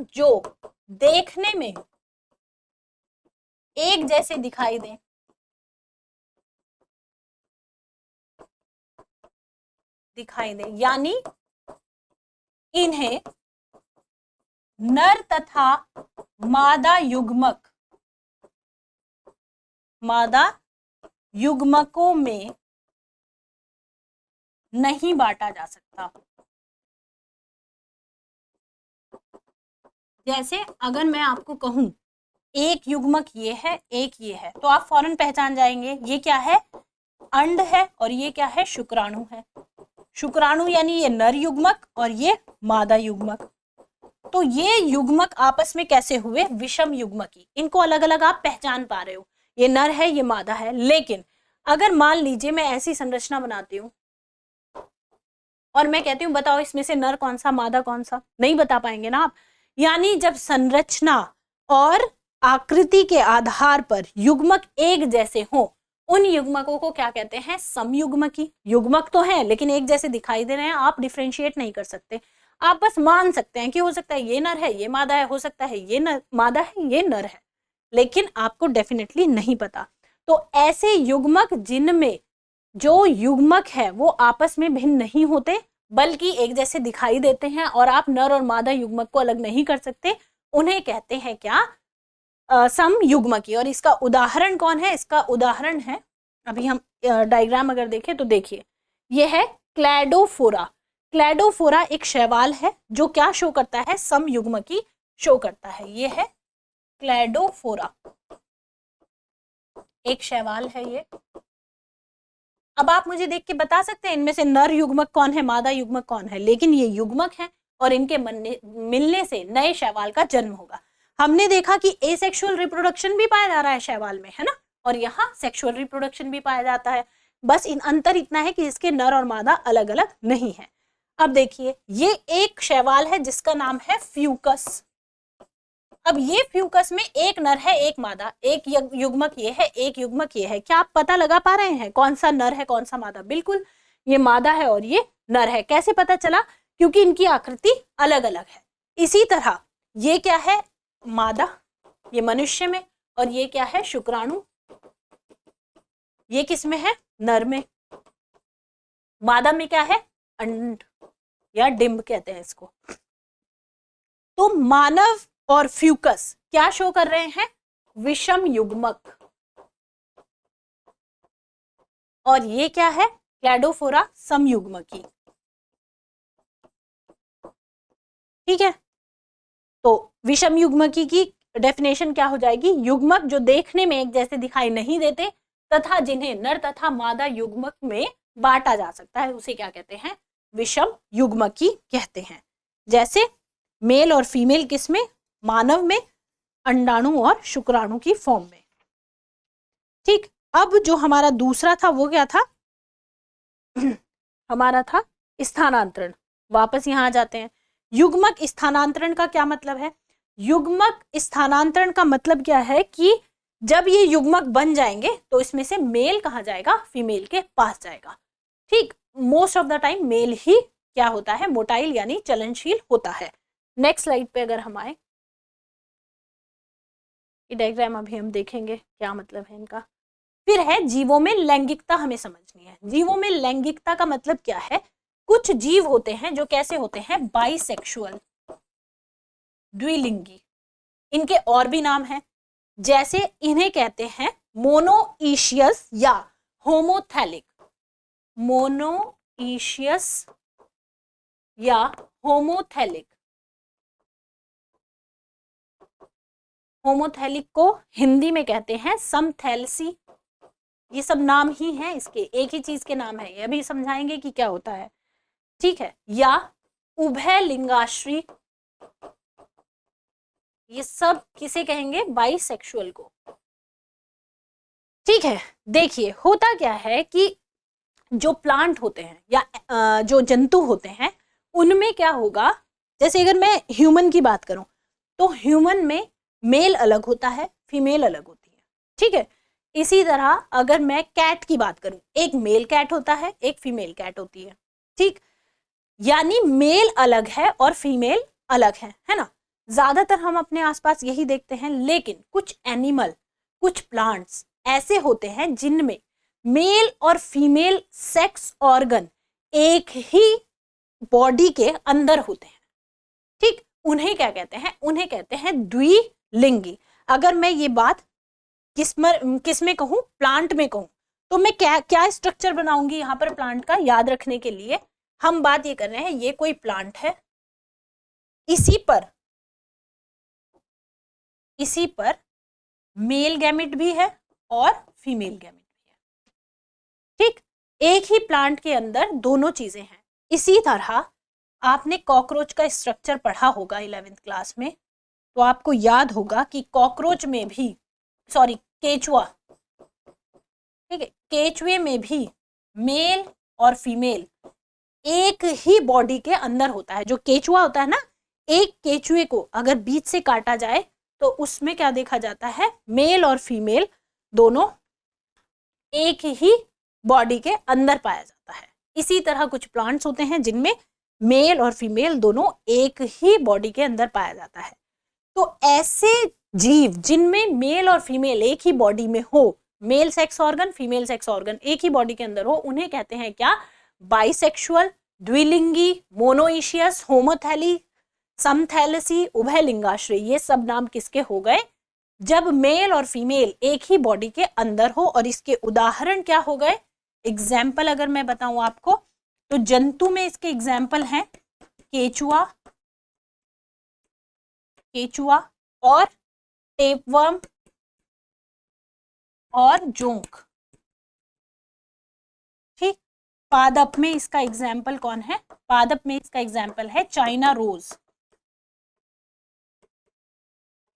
जो देखने में एक जैसे दिखाई दें, यानी इन्हें नर तथा मादा युग्मकों में नहीं बांटा जा सकता। जैसे अगर मैं आपको कहूं एक युग्मक ये है, एक ये है, तो आप फौरन पहचान जाएंगे ये क्या है? अंड है, और ये क्या है? शुक्राणु है। शुक्राणु यानी ये नर युग्मक और ये मादा युग्मक। तो ये युग्मक आपस में कैसे हुए? विषम युग्मकी। इनको अलग अलग आप पहचान पा रहे हो, ये नर है, ये मादा है। लेकिन अगर मान लीजिए मैं ऐसी संरचना बनाती हूँ और मैं कहती हूँ बताओ इसमें से नर कौन सा, मादा कौन सा, नहीं बता पाएंगे ना आप। यानी जब संरचना और आकृति के आधार पर युग्मक एक जैसे हों, उन युग्मकों को क्या कहते हैं? समयुग्मकी। युग्मक तो है लेकिन एक जैसे दिखाई दे रहे हैं, आप डिफरेंशिएट नहीं कर सकते। आप बस मान सकते हैं कि हो सकता है ये नर है, ये मादा है, हो सकता है ये नर मादा है, ये नर है, लेकिन आपको डेफिनेटली नहीं पता। तो ऐसे युग्मक जिनमें जो युग्मक है वो आपस में भिन्न नहीं होते बल्कि एक जैसे दिखाई देते हैं, और आप नर और मादा युग्मक को अलग नहीं कर सकते, उन्हें कहते हैं क्या? समयुग्मकी। और इसका उदाहरण कौन है? इसका उदाहरण है, अभी हम डायग्राम अगर देखें तो देखिए, ये है क्लैडोफोरा। क्लैडोफोरा एक शैवाल है जो क्या शो करता है? समयुग्मकी शो करता है। ये है क्लैडोफोरा, एक शैवाल है ये। अब आप मुझे देख के बता सकते हैं इनमें से नर युग्मक कौन है, मादा युग्मक कौन है, लेकिन ये युग्मक है और इनके मिलने से नए शैवाल का जन्म होगा। हमने देखा कि एसेक्सुअल रिप्रोडक्शन भी पाया जा रहा है शैवाल में, है ना, और यहाँ सेक्सुअल रिप्रोडक्शन भी पाया जाता है। बस इन अंतर इतना है कि इसके नर और मादा अलग अलग नहीं है। अब देखिए ये एक शैवाल है जिसका नाम है फ्यूकस। अब ये फ्यूकस में एक नर है एक मादा, एक युग्मक ये है एक युग्मक ये है। क्या आप पता लगा पा रहे हैं कौन सा नर है कौन सा मादा? बिल्कुल, ये मादा है और ये नर है। कैसे पता चला? क्योंकि इनकी आकृति अलग अलग है। इसी तरह ये क्या है? मादा, ये मनुष्य में, और ये क्या है? शुक्राणु, ये किस में है? नर में। मादा में क्या है? अंड या डिंब कहते हैं इसको। तो मानव और फ्यूकस क्या शो कर रहे हैं? विषम युग्मक। और ये क्या है? क्लैडोफोरा समयुग्मकी। ठीक है, तो विषम युग्मकी की डेफिनेशन क्या हो जाएगी? युग्मक जो देखने में एक जैसे दिखाई नहीं देते तथा जिन्हें नर तथा मादा युग्मक में बांटा जा सकता है, उसे क्या कहते हैं? विषम युग्मकी कहते हैं। जैसे मेल और फीमेल किसमें? मानव में, अंडाणु और शुक्राणु की फॉर्म में। ठीक, अब जो हमारा दूसरा था वो क्या था? हमारा था स्थानांतरण। वापस यहां आ जाते हैं। युग्मक स्थानांतरण का क्या मतलब है? युग्मक स्थानांतरण का मतलब क्या है कि जब ये युग्मक बन जाएंगे तो इसमें से मेल कहाँ जाएगा? फीमेल के पास जाएगा। ठीक, most of the time mail ही क्या होता है? मोटाइल यानी चलनशील होता है। नेक्स्ट स्लाइड पे अगर हम आए, ये डायग्राम अभी हम देखेंगे क्या मतलब है इनका। फिर है जीवों में लैंगिकता, हमें समझनी है। जीवों में लैंगिकता का मतलब क्या है? कुछ जीव होते हैं जो कैसे होते हैं? बाइसेक्सुअल, द्विलिंगी। इनके और भी नाम हैं, जैसे इन्हें कहते हैं मोनोइशियस या होमोथैलिक। मोनोइशियस या होमोथैलिक। होमोथैलिक को हिंदी में कहते हैं समथैलेसी। ये सब नाम ही हैं इसके, एक ही चीज के नाम है, ये भी समझाएंगे कि क्या होता है। ठीक है, या उभय लिंगाश्री, ये सब किसे कहेंगे? बाइसेक्सुअल को। ठीक है, देखिए होता क्या है कि जो प्लांट होते हैं या जो जंतु होते हैं उनमें क्या होगा? जैसे अगर मैं ह्यूमन की बात करूं तो ह्यूमन में मेल अलग होता है, फीमेल अलग होती है। ठीक है, इसी तरह अगर मैं कैट की बात करूं, एक मेल कैट होता है एक फीमेल कैट होती है। ठीक, यानी मेल अलग है और फीमेल अलग है ना। ज्यादातर हम अपने आसपास यही देखते हैं, लेकिन कुछ एनिमल, कुछ प्लांट्स ऐसे होते हैं जिनमें मेल और फीमेल सेक्स ऑर्गन एक ही बॉडी के अंदर होते हैं। ठीक, उन्हें क्या कहते हैं? उन्हें कहते हैं द्विलिंगी। अगर मैं ये बात किस में कहूं? प्लांट में कहूं तो मैं क्या क्या स्ट्रक्चर बनाऊंगी यहां पर प्लांट का? याद रखने के लिए हम बात ये कर रहे हैं, ये कोई प्लांट है, इसी पर मेल गैमेट भी है और फीमेल गैमेट भी है। ठीक, एक ही प्लांट के अंदर दोनों चीजें हैं। इसी तरह आपने कॉकरोच का स्ट्रक्चर पढ़ा होगा 11th क्लास में, तो आपको याद होगा कि कॉकरोच में भी, सॉरी केचुआ, ठीक है, केचुए में भी मेल और फीमेल एक ही बॉडी के अंदर होता है। जो केचुआ होता है ना, एक केचुए को अगर बीच से काटा जाए तो उसमें क्या देखा जाता है? मेल और फीमेल दोनों एक ही बॉडी के अंदर पाया जाता है। इसी तरह कुछ प्लांट्स होते हैं जिनमें मेल और फीमेल दोनों एक ही बॉडी के अंदर पाया जाता है। तो ऐसे जीव जिनमें मेल और फीमेल एक ही बॉडी में हो, male sex organ female sex organ एक ही बॉडी के अंदर हो, उन्हें कहते हैं क्या? बाइसेक्सुअल, द्विलिंगी, मोनोइशियस, होमोथैली, समथैलेसी, उभय लिंगाश्रय। ये सब नाम किसके हो गए? जब मेल और फीमेल एक ही बॉडी के अंदर हो। और इसके उदाहरण क्या हो गए? एग्जाम्पल अगर मैं बताऊं आपको तो जंतु में इसके एग्जाम्पल हैं केचुआ और टेपवर्म और जोंक। ठीक, पादप में इसका एग्जाम्पल कौन है? पादप में इसका एग्जाम्पल है चाइना रोज,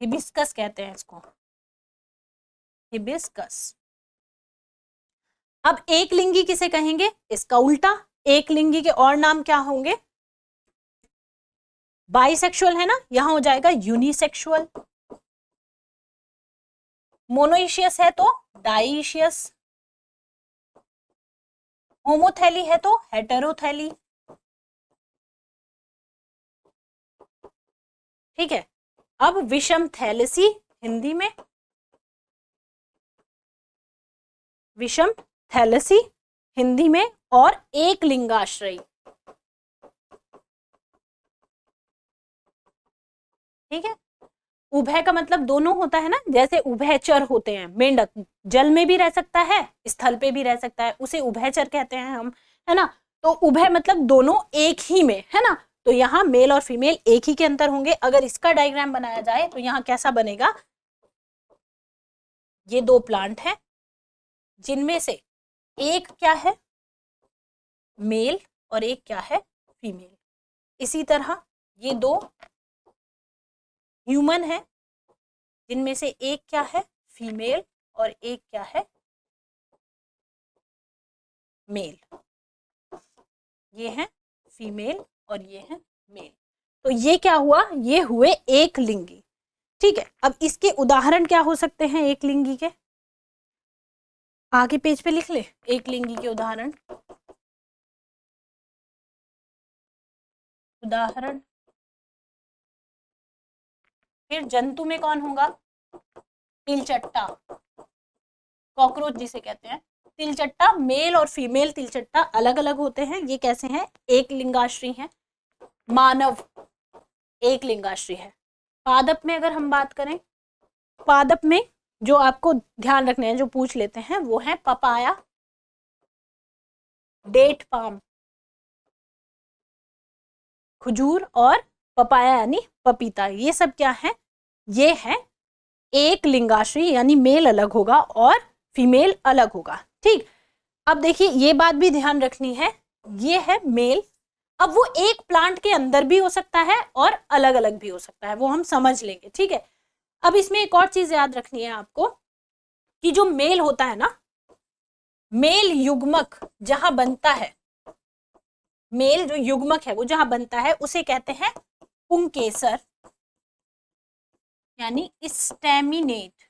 हिबिस्कस कहते हैं इसको, हिबिस्कस। अब एक लिंगी किसे कहेंगे? इसका उल्टा, एक लिंगी के और नाम क्या होंगे? बाइसेक्सुअल है ना, यहां हो जाएगा यूनिसेक्सुअल। मोनोइशियस है तो डाइशियस, होमोथैली है तो हेटेरोथैली। ठीक है, अब विषम थैलेसी हिंदी में, विषम थैलेसी हिंदी में, और एक लिंगाश्रयी। ठीक है, उभय का मतलब दोनों होता है ना, जैसे उभयचर होते हैं, मेंढक जल में भी रह सकता है, स्थल पे भी रह सकता है, उसे उभयचर कहते हैं हम, है ना। तो उभय मतलब दोनों एक ही में, है ना। तो यहाँ मेल और फीमेल एक ही के अंतर होंगे। अगर इसका डायग्राम बनाया जाए तो यहाँ कैसा बनेगा, ये दो प्लांट हैं जिनमें से एक क्या है मेल और एक क्या है फीमेल। इसी तरह ये दो ह्यूमन है जिनमें से एक क्या है फीमेल और एक क्या है मेल। ये है फीमेल और ये है मेल। तो ये क्या हुआ, ये हुए एक लिंगी। ठीक है, अब इसके उदाहरण क्या हो सकते हैं एक लिंगी के, आगे पेज पे लिख ले एक लिंगी के उदाहरण। उदाहरण, फिर जंतु में कौन होगा, तिलचट्टा, कॉकरोच जिसे कहते हैं। तिलचट्टा, मेल और फीमेल तिलचट्टा अलग अलग होते हैं, ये कैसे हैं, एक लिंगाश्री हैं। मानव एक लिंगाश्री है। पादप में अगर हम बात करें, पादप में जो आपको ध्यान रखने हैं, जो पूछ लेते हैं, वो है पपाया, डेट पाम, खजूर, और पपाया यानी पपीता। ये सब क्या है, ये है एक लिंगाश्री, यानी मेल अलग होगा और फीमेल अलग होगा। ठीक, अब देखिए ये बात भी ध्यान रखनी है, ये है मेल। अब वो एक प्लांट के अंदर भी हो सकता है और अलग अलग भी हो सकता है, वो हम समझ लेंगे। ठीक है, अब इसमें एक और चीज याद रखनी है आपको कि जो मेल होता है ना, मेल युग्मक जहां बनता है, मेल जो युग्मक है वो जहां बनता है उसे कहते हैं पुंकेसर यानी स्टेमिनेट।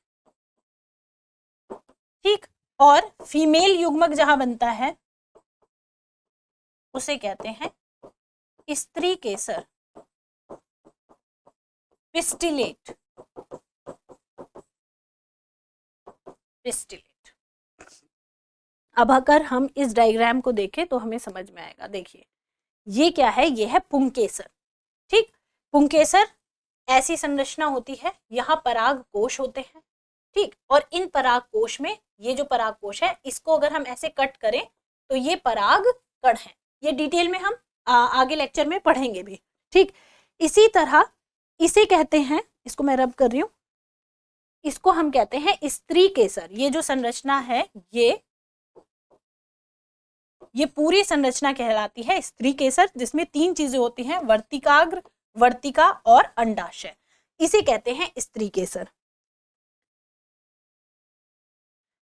ठीक, और फीमेल युग्मक जहां बनता है उसे कहते हैं स्त्री केसर, पिस्टिलेट, पिस्टिलेट। अब अगर हम इस डायग्राम को देखें तो हमें समझ में आएगा। देखिए ये क्या है, ये है पुंकेसर। ठीक, पुंकेसर ऐसी संरचना होती है, यहाँ पराग कोश होते हैं। ठीक, और इन पराग कोश में ये जो पराग कोश है, इसको अगर हम ऐसे कट करें तो ये पराग कण है। ये डिटेल में हम आगे लेक्चर में पढ़ेंगे भी। ठीक, इसी तरह इसे कहते हैं, इसको मैं रब कर रही हूं, इसको हम कहते हैं स्त्री केसर। ये जो संरचना है, ये पूरी संरचना कहलाती है स्त्री केसर, जिसमें तीन चीजें होती हैं, वर्तिकाग्र, वर्तिका और अंडाशय। इसे कहते हैं स्त्री केसर।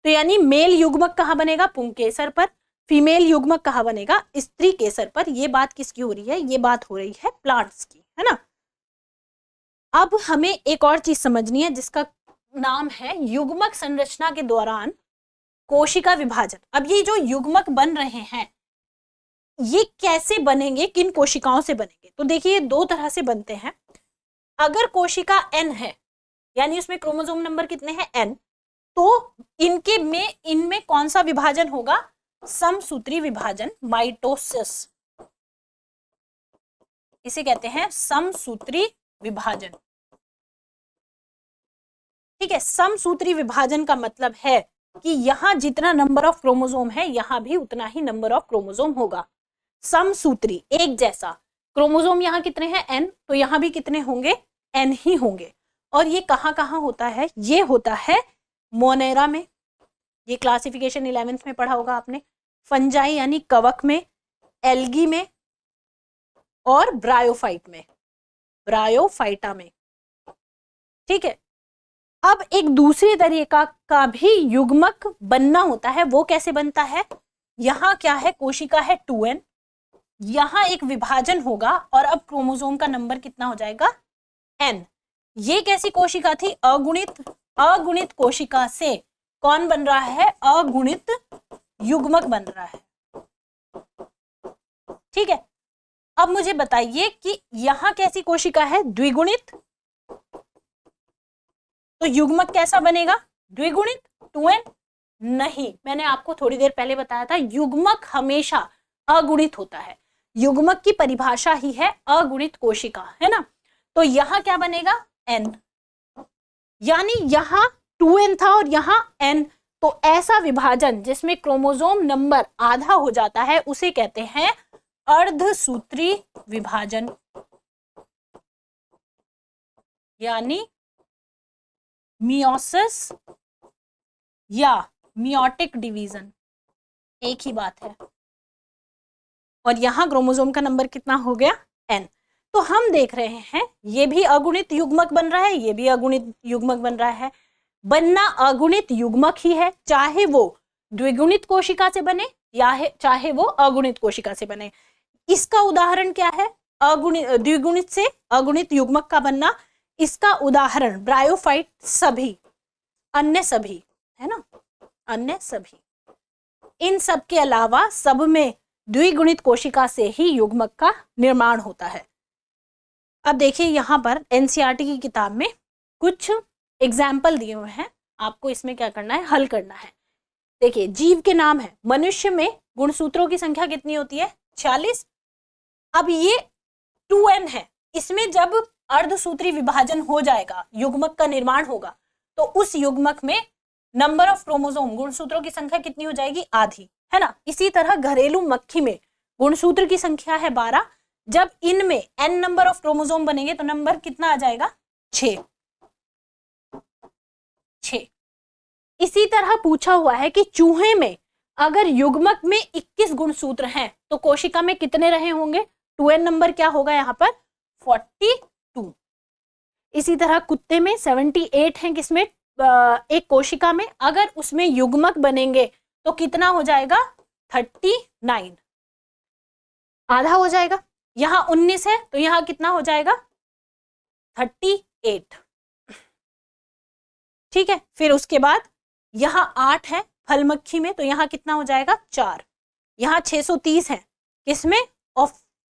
तो यानी मेल युग्मक कहाँ बनेगा, पुंकेसर पर, फीमेल युग्मक कहाँ बनेगा, स्त्री केसर पर। ये बात किसकी हो रही है, ये बात हो रही है प्लांट्स की, है ना। अब हमें एक और चीज समझनी है जिसका नाम है युग्मक संरचना के दौरान कोशिका विभाजन। अब ये जो युग्मक बन रहे हैं ये कैसे बनेंगे, किन कोशिकाओं से बनेंगे, तो देखिए दो तरह से बनते हैं। अगर कोशिका n है यानी उसमें क्रोमोसोम नंबर कितने हैं n, तो इनमें कौन सा विभाजन होगा, समसूत्री विभाजन, माइटोसिस। इसे कहते हैं समसूत्री विभाजन। ठीक है, समसूत्री विभाजन का मतलब है कि यहां जितना नंबर ऑफ क्रोमोसोम है यहां भी उतना ही नंबर ऑफ क्रोमोसोम होगा। समसूत्री, एक जैसा। क्रोमोसोम यहाँ कितने हैं n, तो यहाँ भी कितने होंगे, n ही होंगे। और ये कहाँ कहाँ होता है, ये होता है मोनेरा में, ये क्लासिफिकेशन 11th में पढ़ा होगा आपने, फंजाई यानी कवक में, एल्गी में, और ब्रायोफाइट में, ब्रायोफाइटा में। ठीक है, अब एक दूसरे तरीका का भी युग्मक बनना होता है, वो कैसे बनता है, यहाँ क्या है, कोशिका है 2n, यहाँ एक विभाजन होगा और अब क्रोमोसोम का नंबर कितना हो जाएगा n। ये कैसी कोशिका थी, अगुणित अगुणित कोशिका से कौन बन रहा है? अगुणित युग्मक बन रहा है। ठीक है, अब मुझे बताइए कि यहां कैसी कोशिका है? द्विगुणित। तो युग्मक कैसा बनेगा? द्विगुणित 2n। नहीं, मैंने आपको थोड़ी देर पहले बताया था युग्मक हमेशा अगुणित होता है। युग्मक की परिभाषा ही है अगुणित कोशिका, है ना। तो यहां क्या बनेगा? n। यानी यहां 2n था और यहां n, तो ऐसा विभाजन जिसमें क्रोमोसोम नंबर आधा हो जाता है उसे कहते हैं अर्धसूत्री विभाजन, यानी मियोसिस या मियोटिक डिवीजन, एक ही बात है। और यहां क्रोमोसोम का नंबर कितना हो गया? n। तो हम देख रहे हैं ये भी अगुणित युग्मक बन रहा है, ये भी अगुणित युग्मक बन रहा है। बनना अगुणित युग्मक ही है, चाहे वो द्विगुणित कोशिका से बने या चाहे वो अगुणित कोशिका से बने। इसका उदाहरण क्या है? अगुणित द्विगुणित से अगुणित युग्मक का बनना। इसका उदाहरण ब्रायोफाइट, सभी अन्य सभी, है ना, अन्य सभी। इन सब के अलावा सब में द्विगुणित कोशिका से ही युग्मक का निर्माण होता है। अब देखिए यहां पर एनसीईआरटी की किताब में कुछ एग्जाम्पल दिए हुए हैं, आपको इसमें क्या करना है? हल करना है। देखिए जीव के नाम है। मनुष्य में गुणसूत्रों की संख्या कितनी होती है? 46। अब ये 2n है, इसमें जब अर्धसूत्री विभाजन हो जाएगा, युग्मक का निर्माण होगा, तो उस युग्मक में नंबर ऑफ क्रोमोसोम, गुणसूत्रों की संख्या कितनी हो जाएगी? आधी, है ना। इसी तरह घरेलू मक्खी में गुणसूत्र की संख्या है 12, जब इनमें n नंबर ऑफ क्रोमोसोम बनेंगे तो नंबर कितना आ जाएगा? 6। इसी तरह पूछा हुआ है कि चूहे में अगर युग्मक में 21 गुणसूत्र हैं तो कोशिका में कितने रहे होंगे? 2n नंबर क्या होगा यहाँ पर? 42। इसी तरह कुत्ते में 78 हैं, किसमें? एक कोशिका में। अगर उसमें युग्मक बनेंगे तो कितना हो जाएगा? 39, आधा हो जाएगा। यहां 19 है तो यहां कितना हो जाएगा? 38। ठीक है, फिर उसके बाद यहां 8 है फल मक्खी में, तो यहां कितना हो जाएगा? 4। यहां 630 है, किसमें?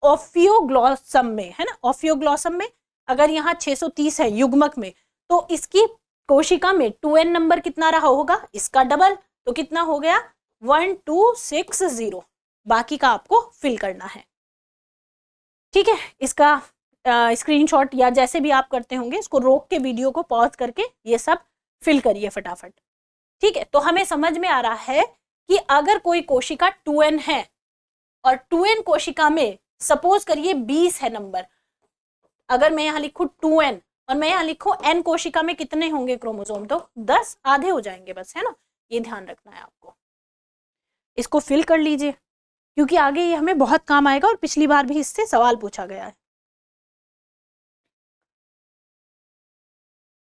ओफियोग्लॉसम में, है ना, ओफियोग्लॉसम में। अगर यहाँ 630 है युग्मक में, तो इसकी कोशिका में 2n नंबर कितना रहा होगा? इसका डबल, तो कितना हो गया? 1260। बाकी का आपको फिल करना है। ठीक है, इसका स्क्रीनशॉट या जैसे भी आप करते होंगे, इसको रोक के वीडियो को पॉज करके ये सब फिल करिए फटाफट। ठीक है, तो हमें समझ में आ रहा है कि अगर कोई कोशिका 2n है और 2n कोशिका में सपोज करिए 20 है नंबर, अगर मैं यहाँ लिखूं 2n और मैं यहाँ लिखूं n कोशिका में कितने होंगे क्रोमोसोम? तो 10, आधे हो जाएंगे बस, है ना। ये ध्यान रखना है आपको। इसको फिल कर लीजिए क्योंकि आगे ये हमें बहुत काम आएगा और पिछली बार भी इससे सवाल पूछा गया है।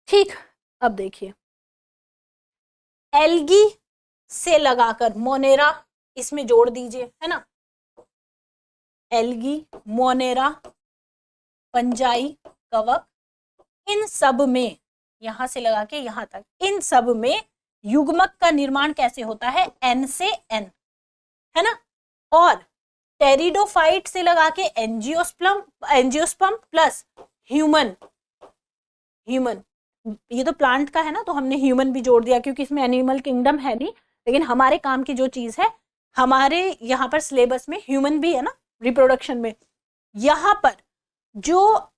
ठीक, अब देखिए एल्गी से लगाकर मोनेरा इसमें जोड़ दीजिए, है ना। एल्गी, मोनेरा, पंजाई, कवक, इन सब में, यहां से लगा के यहां तक, इन सब में युग्मक का निर्माण कैसे होता है? n से n, है ना। और टेरिडोफाइट से लगा के एंजियोस्पर्म प्लस ह्यूमन, ये तो प्लांट का है ना, तो हमने ह्यूमन भी जोड़ दिया क्योंकि इसमें एनिमल किंगडम है नहीं, लेकिन हमारे काम की जो चीज है, हमारे यहाँ पर सिलेबस में ह्यूमन भी है ना, रिप्रोडक्शन में। यहाँ पर जो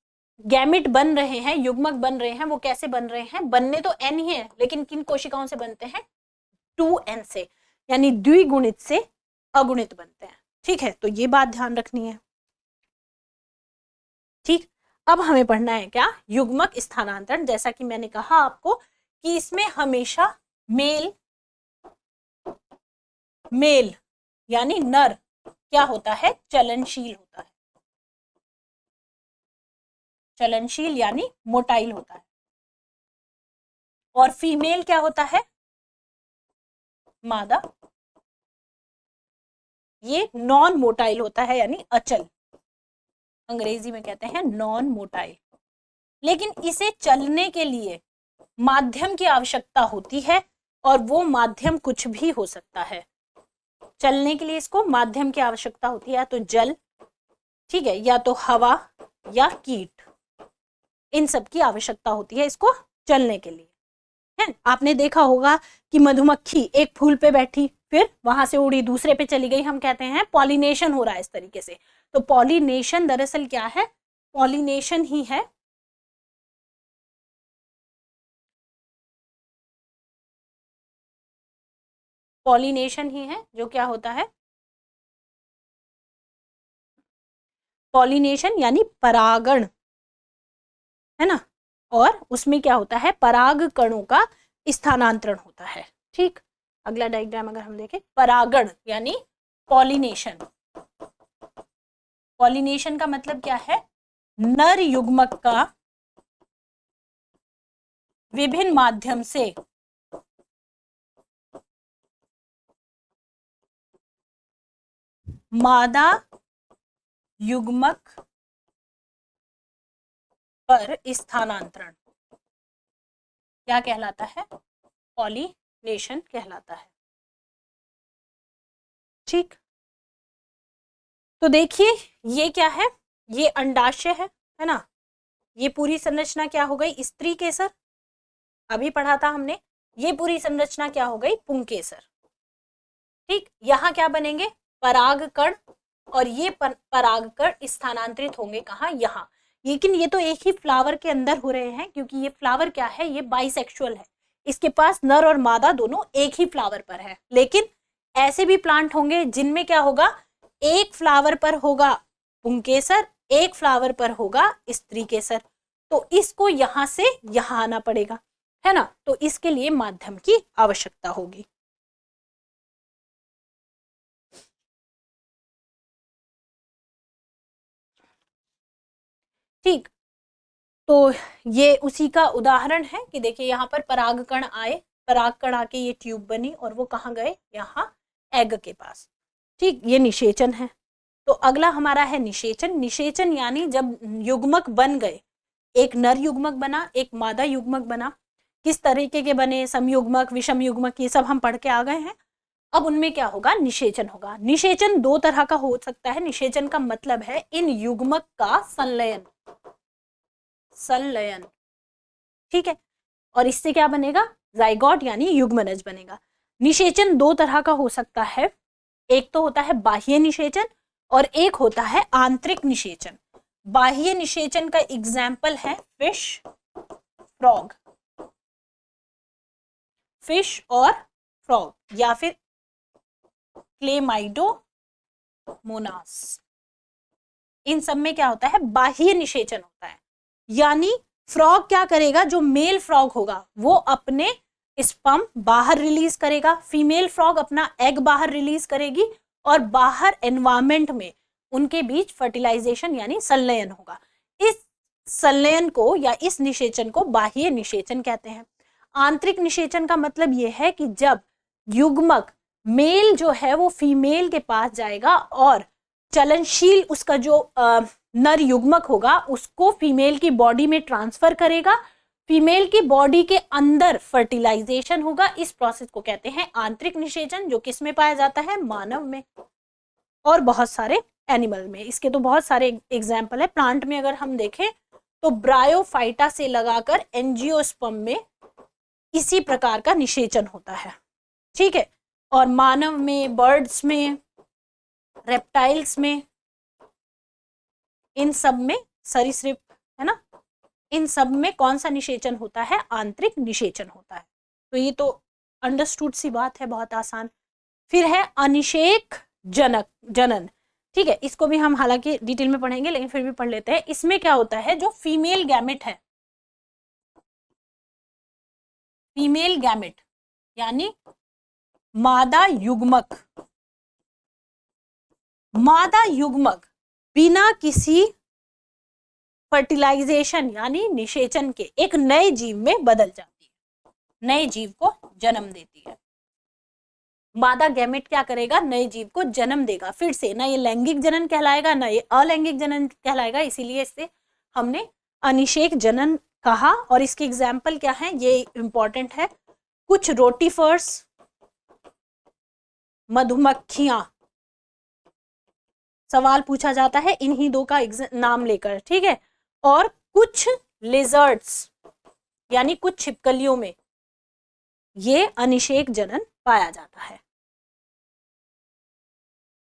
गैमेट बन रहे हैं, युग्मक बन रहे हैं, वो कैसे बन रहे हैं? बनने तो n ही है, लेकिन किन कोशिकाओं से बनते हैं? 2n से, यानी द्विगुणित से अगुणित बनते हैं। ठीक है, तो ये बात ध्यान रखनी है। ठीक, अब हमें पढ़ना है क्या? युग्मक स्थानांतरण। जैसा कि मैंने कहा आपको कि इसमें हमेशा मेल यानी नर क्या होता है? चलनशील होता है, चलनशील यानी मोटाइल होता है। और फीमेल क्या होता है? मादा, ये नॉन मोटाइल होता है यानी अचल, अंग्रेजी में कहते हैं नॉन मोटाइल। लेकिन इसे चलने के लिए माध्यम की आवश्यकता होती है और वो माध्यम कुछ भी हो सकता है। चलने के लिए इसको माध्यम की आवश्यकता होती है, या तो जल, ठीक है, या तो हवा या कीट, इन सब की आवश्यकता होती है इसको चलने के लिए, है। आपने देखा होगा कि मधुमक्खी एक फूल पे बैठी, फिर वहां से उड़ी दूसरे पे चली गई, हम कहते हैं पॉलिनेशन हो रहा है इस तरीके से। तो पॉलिनेशन दरअसल क्या है, पॉलिनेशन ही है पॉलिनेशन ही है जो क्या होता है, पॉलिनेशन यानी परागण, है ना। और उसमें क्या होता है, पराग कणों का स्थानांतरण होता है, ठीक। अगला डायग्राम अगर हम देखें, परागण यानी पॉलिनेशन। पॉलिनेशन का मतलब क्या है, नर युग्मक का विभिन्न माध्यम से मादा युग्मक पर स्थानांतरण क्या कहलाता है, पॉलिनेशन कहलाता है, ठीक। तो देखिए ये क्या है, ये अंडाशय है ना। ये पूरी संरचना क्या हो गई, स्त्री केसर, अभी पढ़ा था हमने। ये पूरी संरचना क्या हो गई, पुंकेसर, ठीक। यहाँ क्या बनेंगे, परागकण, और ये परागकण स्थानांतरित होंगे कहाँ, यहाँ। लेकिन ये तो एक ही फ्लावर के अंदर हो रहे हैं, क्योंकि ये फ्लावर क्या है, ये बाइसेक्सुअल है, इसके पास नर और मादा दोनों एक ही फ्लावर पर है। लेकिन ऐसे भी प्लांट होंगे जिनमें क्या होगा, एक फ्लावर पर होगा पुंकेसर, एक फ्लावर पर होगा स्त्री केसर। तो इसको यहां से यहां आना पड़ेगा, है ना। तो इसके लिए माध्यम की आवश्यकता होगी, ठीक। तो ये उसी का उदाहरण है कि देखिए यहाँ पर परागकण आए, परागकण आके ये ट्यूब बनी और वो कहाँ गए, यहाँ एग के पास, ठीक। ये निषेचन है। तो अगला हमारा है निषेचन। निषेचन यानी जब युग्मक बन गए, एक नर युग्मक बना, एक मादा युग्मक बना, किस तरीके के बने, समयुग्मक, विषम युग्मक, ये सब हम पढ़ के आ गए हैं। अब उनमें क्या होगा, निषेचन होगा। निषेचन दो तरह का हो सकता है। निषेचन का मतलब है इन युग्मक का संलयन, संलयन, ठीक है। और इससे क्या बनेगा, जाइगोट यानी युग्मनज बनेगा। निषेचन दो तरह का हो सकता है, एक तो होता है बाह्य निषेचन और एक होता है आंतरिक निषेचन। बाह्य निषेचन का एग्जाम्पल है फिश, फ्रॉग, फिश और फ्रॉग, या फिर क्लेमाइडोमोनास। इन सब में क्या होता है, बाह्य निषेचन होता है। यानी फ्रॉग क्या करेगा, जो मेल फ्रॉग होगा वो अपने स्पर्म बाहर रिलीज करेगा, फीमेल फ्रॉग अपना एग बाहर रिलीज करेगी, और बाहर एनवायरमेंट में उनके बीच फर्टिलाइजेशन यानी संलयन होगा। इस संलयन को या इस निषेचन को बाह्य निषेचन कहते हैं। आंतरिक निषेचन का मतलब यह है कि जब युग्मक मेल जो है वो फीमेल के पास जाएगा और चलनशील उसका जो नर युग्मक होगा उसको फीमेल की बॉडी में ट्रांसफर करेगा, फीमेल की बॉडी के अंदर फर्टिलाइजेशन होगा। इस प्रोसेस को कहते हैं आंतरिक निषेचन, जो किस में पाया जाता है, मानव में और बहुत सारे एनिमल में। इसके तो बहुत सारे एग्जाम्पल है। प्लांट में अगर हम देखें तो ब्रायोफाइटा से लगाकर एंजियोस्पर्म में इसी प्रकार का निषेचन होता है, ठीक है। और मानव में, बर्ड्स में, रेप्टाइल्स में, इन सब में, सरीसृप, है ना, इन सब में कौन सा निषेचन होता है, आंतरिक निषेचन होता है। तो ये तो अंडरस्टूड सी बात है, बहुत आसान। फिर है अनिषेक जनन, ठीक है। इसको भी हम हालांकि डिटेल में पढ़ेंगे, लेकिन फिर भी पढ़ लेते हैं। इसमें क्या होता है, जो फीमेल गैमेट है, फीमेल गैमेट यानी मादा युग्मक, मादा युग्मक बिना किसी फर्टिलाइजेशन यानी निषेचन के एक नए जीव में बदल जाती है, नए जीव को जन्म देती है। मादा गैमेट क्या करेगा, नए जीव को जन्म देगा फिर से। ना ये लैंगिक जनन कहलाएगा, ना ये अलैंगिक जनन कहलाएगा, इसीलिए इससे हमने अनिषेक जनन कहा, और इसके एग्जाम्पल क्या है ये इंपॉर्टेंट है। कुछ रोटीफर्स मधुमक्खियां, सवाल पूछा जाता है इन्हीं दो का नाम लेकर, ठीक है। और कुछ लिजर्ड्स यानी कुछ छिपकलियों में ये अनिषेक जनन पाया जाता है।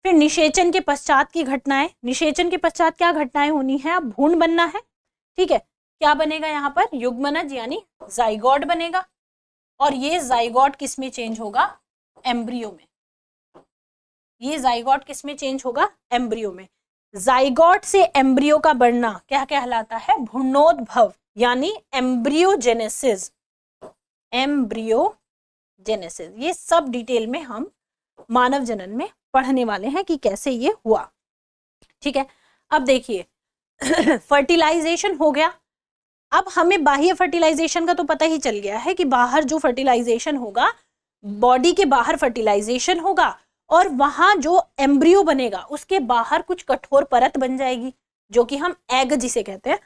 फिर निषेचन के पश्चात की घटनाएं, निषेचन के पश्चात क्या घटनाएं होनी है, अब भ्रूण बनना है, ठीक है। क्या बनेगा यहाँ पर, युग्मनज यानी जाइगोट बनेगा, और ये जाइगोट किस में चेंज होगा, एम्ब्रियो में। ये जाइगोट किस में चेंज होगा, एम्ब्रियो में। जाइगोट से एम्ब्रियो का बढ़ना क्या कहलाता है, भ्रूणोद्भव यानी एम्ब्रियोजेनेसिस। एम्ब्रियोजेनेसिस, ये सब डिटेल में हम मानव जनन में पढ़ने वाले हैं कि कैसे ये हुआ, ठीक है। अब देखिए फर्टिलाइजेशन हो गया। अब हमें बाह्य फर्टिलाइजेशन का तो पता ही चल गया है कि बाहर जो फर्टिलाइजेशन होगा, बॉडी के बाहर फर्टिलाइजेशन होगा, और वहां जो एम्ब्रियो बनेगा उसके बाहर कुछ कठोर परत बन जाएगी जो कि हम एग जिसे कहते हैं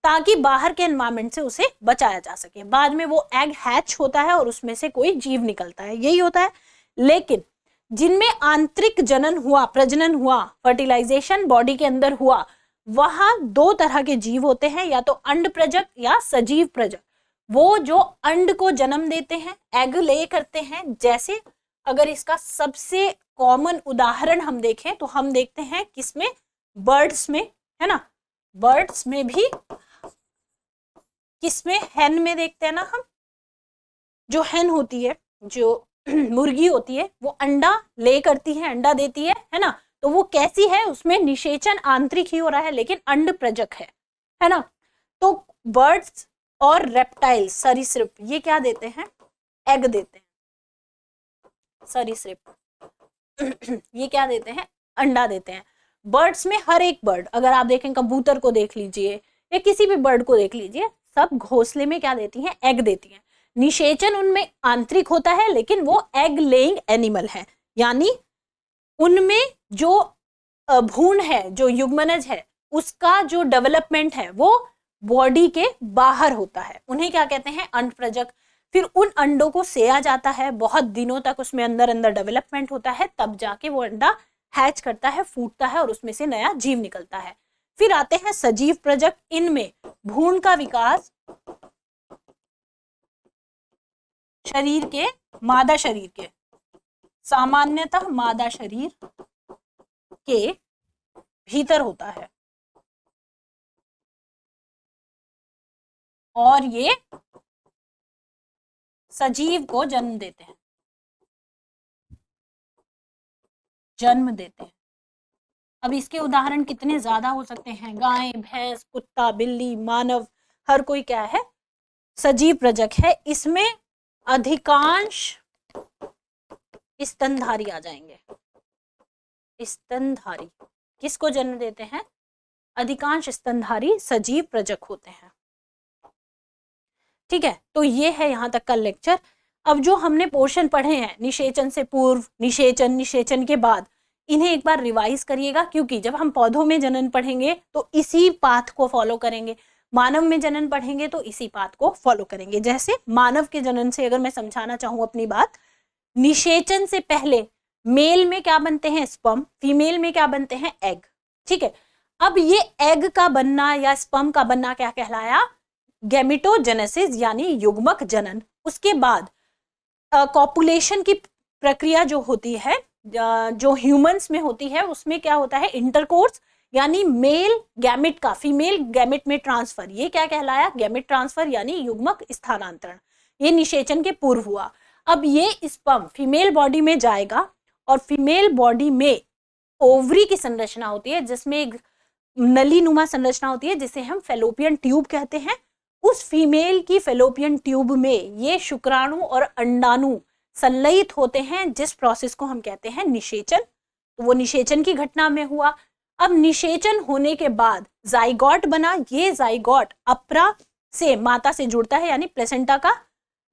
ताकि बाहर के एनवायरमेंट से उसे बचाया जा सके। बाद में वो एग हैच होता है और उसमें से कोई जीव निकलता है, यही होता है। लेकिन जिनमें आंतरिक जनन हुआ, प्रजनन हुआ, फर्टिलाइजेशन बॉडी के अंदर हुआ, वहां दो तरह के जीव होते हैं, या तो अंड प्रजक या सजीव प्रजक। वो जो अंड को जन्म देते हैं, एग ले करते हैं, जैसे अगर इसका सबसे कॉमन उदाहरण हम देखें तो हम देखते हैं किसमें, बर्ड्स में, है ना। बर्ड्स में भी किसमें, हैन में देखते हैं ना हम। जो हैन होती है, जो मुर्गी होती है, वो अंडा ले करती है, अंडा देती है ना। तो वो कैसी है, उसमें निषेचन आंतरिक ही हो रहा है लेकिन अंड प्रजक है ना। तो बर्ड्स और रेप्टाइल, सरीसृप, ये क्या देते हैं, एग देते हैं। सरीसृप ये क्या देते हैं, अंडा देते हैं। बर्ड्स में हर एक बर्ड, अगर आप देखें कबूतर को देख लीजिए या किसी भी बर्ड को देख लीजिए, सब घोंसले में क्या देती हैं, एग देती हैं। निषेचन उनमें आंतरिक होता है लेकिन वो एग लेइंग एनिमल है, यानी उनमें जो भ्रूण है, जो युग्मनज है, उसका जो डेवलपमेंट है वो बॉडी के बाहर होता है। उन्हें क्या कहते हैं, अंड प्रजक। फिर उन अंडों को सेया जाता है, बहुत दिनों तक उसमें अंदर अंदर डेवलपमेंट होता है, तब जाके वो अंडा हैच करता है, फूटता है और उसमें से नया जीव निकलता है। फिर आते हैं सजीव प्रजक। इनमें भ्रूण का विकास शरीर के, मादा शरीर के, सामान्यतः मादा शरीर के भीतर होता है, और ये सजीव को जन्म देते हैं, जन्म देते हैं। अब इसके उदाहरण कितने ज्यादा हो सकते हैं, गाय, भैंस, कुत्ता, बिल्ली, मानव, हर कोई क्या है, सजीव प्रजक है। इसमें अधिकांश स्तनधारी आ जाएंगे। स्तनधारी किसको जन्म देते हैं, अधिकांश स्तनधारी सजीव प्रजक होते हैं, ठीक है। तो ये है यहाँ तक का लेक्चर। अब जो हमने पोर्शन पढ़े हैं, निषेचन से पूर्व, निषेचन, निषेचन के बाद, इन्हें एक बार रिवाइज करिएगा, क्योंकि जब हम पौधों में जनन पढ़ेंगे तो इसी पाथ को फॉलो करेंगे, मानव में जनन पढ़ेंगे तो इसी पाथ को फॉलो करेंगे। जैसे मानव के जनन से अगर मैं समझाना चाहूँ अपनी बात, निषेचन से पहले मेल में क्या बनते हैं, स्पर्म, फीमेल में क्या बनते हैं, एग, ठीक है। अब ये एग का बनना या स्पर्म का बनना क्या कहलाया, गैमेटोजेनेसिस यानी युग्मक जनन। उसके बाद कॉपुलेशन की प्रक्रिया जो होती है, जो ह्यूमंस में होती है, उसमें क्या होता है, इंटरकोर्स, यानी मेल गैमेट का फीमेल गैमेट में ट्रांसफर, ये क्या कहलाया, गैमेट ट्रांसफर यानी युग्मक स्थानांतरण। ये निषेचन के पूर्व हुआ। अब ये स्पर्म फीमेल बॉडी में जाएगा और फीमेल बॉडी में ओवरी की संरचना होती है, जिसमें एक नली नुमा संरचना होती है जिसे हम फेलोपियन ट्यूब कहते हैं। उस फीमेल की फेलोपियन ट्यूब में ये शुक्राणु और अंडाणु संलयित होते हैं, जिस प्रोसेस को हम कहते हैं निषेचन। तो वो निषेचन की घटना में हुआ। अब निषेचन होने के बाद जाइगोट बना। ये जाइगोट अप्रा से, माता से जुड़ता है, यानी प्लेसेंटा का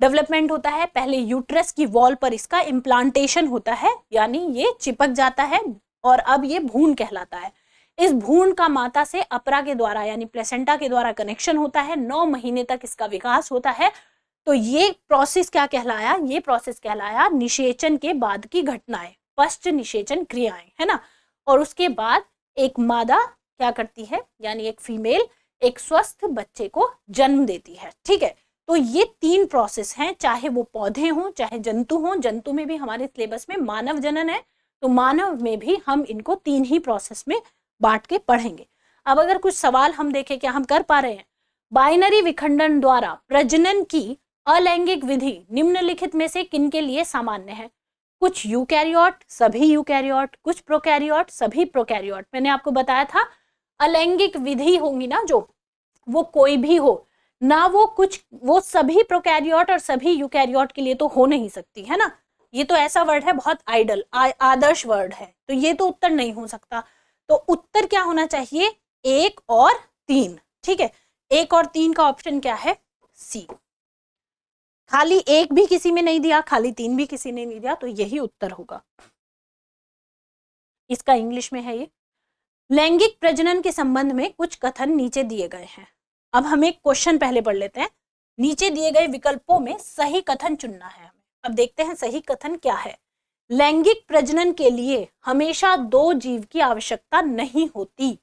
डेवलपमेंट होता है। पहले यूट्रस की वॉल पर इसका इम्प्लांटेशन होता है, यानी ये चिपक जाता है और अब ये भ्रूण कहलाता है। इस भ्रूण का माता से अपरा के द्वारा यानी प्लेसेंटा के द्वारा कनेक्शन होता है, 9 महीने तक इसका विकास होता है। तो ये प्रोसेस क्या कहलाया, ये प्रोसेस कहलाया निषेचन के बाद की घटनाएं, पश्च निषेचन क्रियाएं, है ना। और उसके बाद एक मादा क्या करती है, यानी एक फीमेल एक स्वस्थ बच्चे को जन्म देती है, ठीक है। तो ये 3 प्रोसेस हैं, चाहे वो पौधे हों चाहे जंतु हों। जंतु में भी हमारे सिलेबस में मानव जनन है, तो मानव में भी हम इनको 3 ही प्रोसेस में बांट के पढ़ेंगे। अब अगर कुछ सवाल हम देखें, क्या हम कर पा रहे हैं। बाइनरी विखंडन द्वारा प्रजनन की अलैंगिक विधि निम्नलिखित में से किन के लिए सामान्य है। कुछ यूकैरियोट, सभी यूकैरियोट, कुछ प्रोकैरियोट, सभी प्रोकैरियोट। मैंने आपको बताया था अलैंगिक विधि होंगी ना जो, वो कोई भी हो ना, वो सभी प्रोकैरियोट और सभी यूकैरियोट के लिए तो हो नहीं सकती, है ना। ये तो ऐसा वर्ड है बहुत आइडल आदर्श वर्ड है, तो ये तो उत्तर नहीं हो सकता। तो उत्तर क्या होना चाहिए, 1 और 3, ठीक है। 1 और 3 का ऑप्शन क्या है, सी। खाली 1 भी किसी में नहीं दिया, खाली 3 भी किसी ने नहीं दिया, तो यही उत्तर होगा। इसका इंग्लिश में है ये। लैंगिक प्रजनन के संबंध में कुछ कथन नीचे दिए गए हैं। अब हम एक क्वेश्चन पहले पढ़ लेते हैं। नीचे दिए गए विकल्पों में सही कथन चुनना है हमें। अब देखते हैं सही कथन क्या है। लैंगिक प्रजनन के लिए हमेशा 2 जीव की आवश्यकता नहीं होती।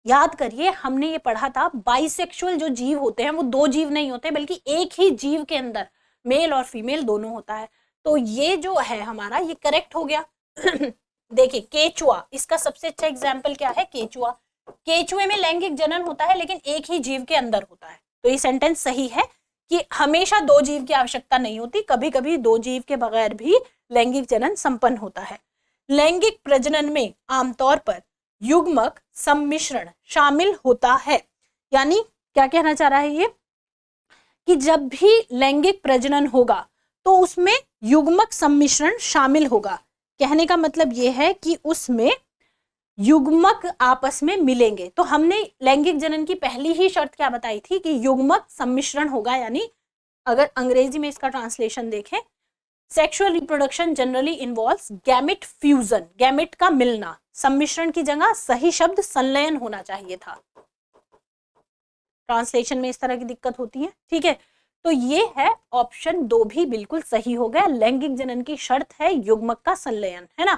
याद करिए, हमने ये पढ़ा था बाइसेक्सुअल जो जीव होते हैं वो 2 जीव नहीं होते, बल्कि एक ही जीव के अंदर मेल और फीमेल दोनों होता है। तो ये जो है हमारा, ये करेक्ट हो गया। देखिए केचुआ, इसका सबसे अच्छा एग्जाम्पल क्या है, केचुआ। केचुए में लैंगिक जनन होता है लेकिन एक ही जीव के अंदर होता है। तो ये सेंटेंस सही है कि हमेशा 2 जीव की आवश्यकता नहीं होती, कभी कभी 2 जीव के बगैर भी लैंगिक जनन संपन्न होता है। लैंगिक प्रजनन में आमतौर पर युग्मक सम्मिश्रण शामिल होता है। यानी क्या कहना चाह रहा है ये, कि जब भी लैंगिक प्रजनन होगा तो उसमें युग्मक सम्मिश्रण शामिल होगा। कहने का मतलब ये है कि उसमें युग्मक आपस में मिलेंगे। तो हमने लैंगिक जनन की पहली ही शर्त क्या बताई थी कि युग्मक सम्मिश्रण होगा। यानी अगर अंग्रेजी में इसका ट्रांसलेशन देखें, sexual reproduction generally involves gamete fusion, gamete का मिलना। सम्मिश्रण की जगह सही शब्द संलयन होना चाहिए था। ट्रांसलेशन में इस तरह की दिक्कत होती है, ठीक है। तो ये है ऑप्शन 2 भी बिल्कुल सही हो गया। लैंगिक जनन की शर्त है युग्मक का संलयन, है ना।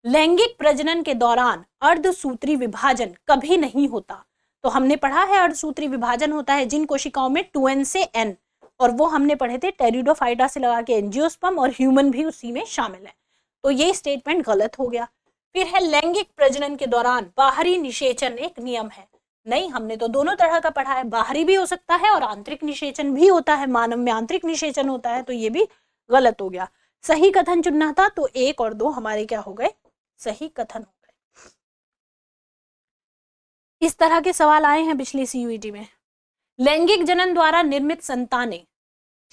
लैंगिक प्रजनन के दौरान अर्धसूत्री विभाजन कभी नहीं होता। तो हमने पढ़ा है अर्धसूत्री विभाजन होता है जिन कोशिकाओं में 2n से n, और वो हमने पढ़े थे टेरिडोफाइटा से लगा के एंजियोस्पर्म, और ह्यूमन भी उसी में शामिल है। तो ये स्टेटमेंट गलत हो गया। फिर है लैंगिक प्रजनन के दौरान बाहरी निषेचन एक नियम है। नहीं, हमने तो दोनों तरह का पढ़ा है, बाहरी भी हो सकता है और आंतरिक निषेचन भी होता है। मानव में आंतरिक निषेचन होता है, तो ये भी गलत हो गया। सही कथन चुनना था, तो 1 और 2 हमारे क्या हो गए, सही कथन हो गए। इस तरह के सवाल आए हैं पिछली सीयूईटी में। लैंगिक जनन द्वारा निर्मित संतानें,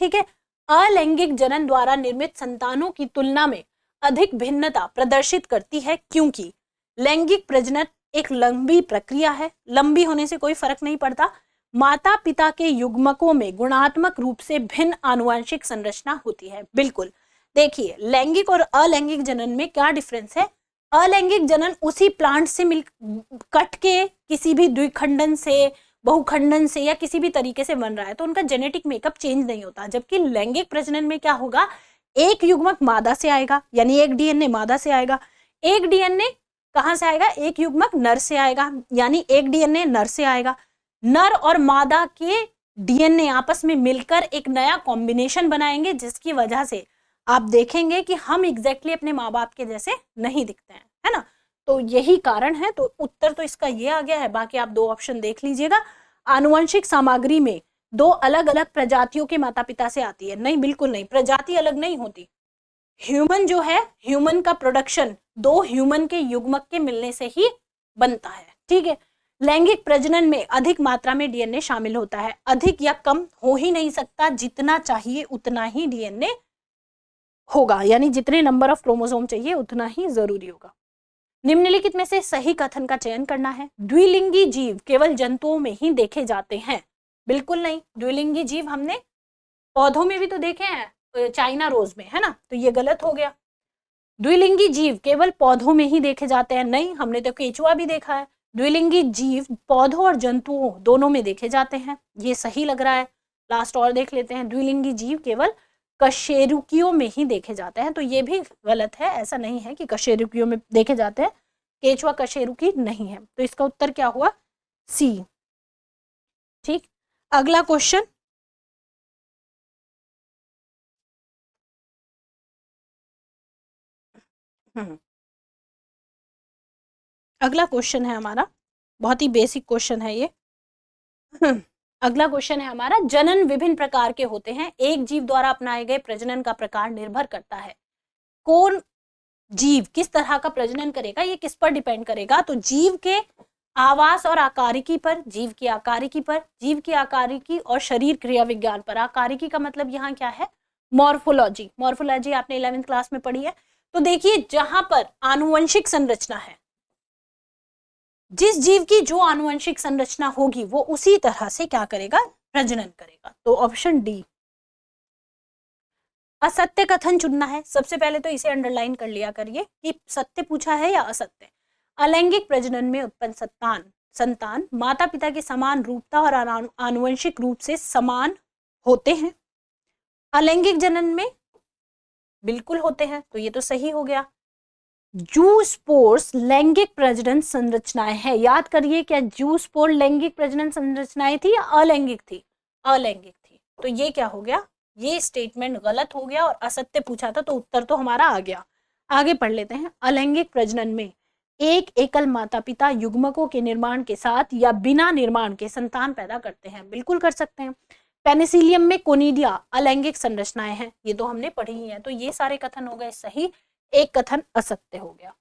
ठीक है, अलैंगिक जनन द्वारा निर्मित संतानों की तुलना में अधिक भिन्नता प्रदर्शित करती है, क्योंकि लैंगिक प्रजनन एक लंबी प्रक्रिया है। लंबी होने से कोई फर्क नहीं पड़ता। माता पिता के युग्मकों में गुणात्मक रूप से भिन्न आनुवंशिक संरचना होती है। बिल्कुल, देखिए लैंगिक और अलैंगिक जनन में क्या डिफरेंस है। अलैंगिक जनन उसी प्लांट से मिल कट के किसी भी द्विखंडन से, बहुखंडन से या किसी भी तरीके से बन रहा है, तो उनका जेनेटिक मेकअप चेंज नहीं होता। जबकि लैंगिक प्रजनन में क्या होगा, एक युग्मक मादा से आएगा, यानी एक डीएनए मादा से आएगा, एक डीएनए कहां से आएगा, एक युग्मक नर से आएगा, यानी एक डीएनए नर से आएगा। नर और मादा के डीएनए आपस में मिलकर एक नया कॉम्बिनेशन बनाएंगे, जिसकी वजह से आप देखेंगे कि हम एग्जैक्टली अपने माँ बाप के जैसे नहीं दिखते हैं, है ना। तो यही कारण है। तो उत्तर तो इसका ये आ गया है। बाकी आप 2 ऑप्शन देख लीजिएगा। आनुवंशिक सामग्री में 2 अलग अलग प्रजातियों के माता पिता से आती है। नहीं, बिल्कुल नहीं, प्रजाति अलग नहीं होती। ह्यूमन जो है, ह्यूमन का प्रोडक्शन 2 ह्यूमन के युग्मक के मिलने से ही बनता है, ठीक है। लैंगिक प्रजनन में अधिक मात्रा में डीएनए शामिल होता है। अधिक या कम हो ही नहीं सकता, जितना चाहिए उतना ही डीएनए होगा, यानी जितने नंबर ऑफ क्रोमोसोम चाहिए उतना ही जरूरी होगा। निम्नलिखित में से सही कथन का चयन करना है। द्विलिंगी जीव केवल जंतुओं में ही देखे जाते हैं। बिल्कुल नहीं, द्विलिंगी जीव हमने पौधों में भी तो देखे हैं, चाइना रोज में, है ना। तो ये गलत हो गया। द्विलिंगी जीव केवल पौधों में ही देखे जाते हैं। नहीं, हमने तो केचुआ भी देखा है, द्विलिंगी जीव पौधों और जंतुओं दोनों में देखे जाते हैं, ये सही लग रहा है। लास्ट और देख लेते हैं, द्विलिंगी जीव केवल कशेरुकियों में ही देखे जाते हैं, तो ये भी गलत है, ऐसा नहीं है कि कशेरुकियों में देखे जाते हैं, केचुआ कशेरुकी नहीं है, तो इसका उत्तर क्या हुआ, सी। ठीक, अगला क्वेश्चन, अगला क्वेश्चन है हमारा, बहुत ही बेसिक क्वेश्चन है ये। अगला क्वेश्चन है हमारा, जनन विभिन्न प्रकार के होते हैं, एक जीव द्वारा अपनाए गए प्रजनन का प्रकार निर्भर करता है। कौन जीव किस तरह का प्रजनन करेगा, ये किस पर डिपेंड करेगा, तो जीव के आवास और आकारिकी पर, जीव की आकारिकी पर, जीव की आकारिकी और शरीर क्रिया विज्ञान पर। आकारिकी का मतलब यहाँ क्या है, मॉर्फोलॉजी, मॉर्फोलॉजी आपने 11वीं क्लास में पढ़ी है। तो देखिए जहां पर आनुवंशिक संरचना है, जिस जीव की जो आनुवंशिक संरचना होगी वो उसी तरह से क्या करेगा, प्रजनन करेगा, तो ऑप्शन डी। असत्य कथन चुनना है, सबसे पहले तो इसे अंडरलाइन कर लिया करिए कि सत्य पूछा है या असत्य। अलैंगिक प्रजनन में उत्पन्न संतान माता पिता की समान रूपता और आनुवंशिक रूप से समान होते हैं। अलैंगिक जनन में बिल्कुल होते हैं, तो ये तो सही हो गया। जूस्पोर्स लैंगिक प्रजनन संरचनाएं हैं, याद करिए क्या जूस्पोर लैंगिक प्रजनन संरचनाएं थी या अलैंगिक थी, अलैंगिक थी, तो ये क्या हो गया, ये स्टेटमेंट गलत हो गया और असत्य पूछा था, तो उत्तर तो हमारा आ गया। आगे पढ़ लेते हैं, अलैंगिक प्रजनन में एक एकल माता पिता युग्मकों के निर्माण के साथ या बिना निर्माण के संतान पैदा करते हैं, बिल्कुल कर सकते हैं। पेनिसिलियम में कोनिडिया अलैंगिक संरचनाएं हैं, ये तो हमने पढ़ी ही है, तो ये सारे कथन हो गए सही, एक कथन असत्य हो गया।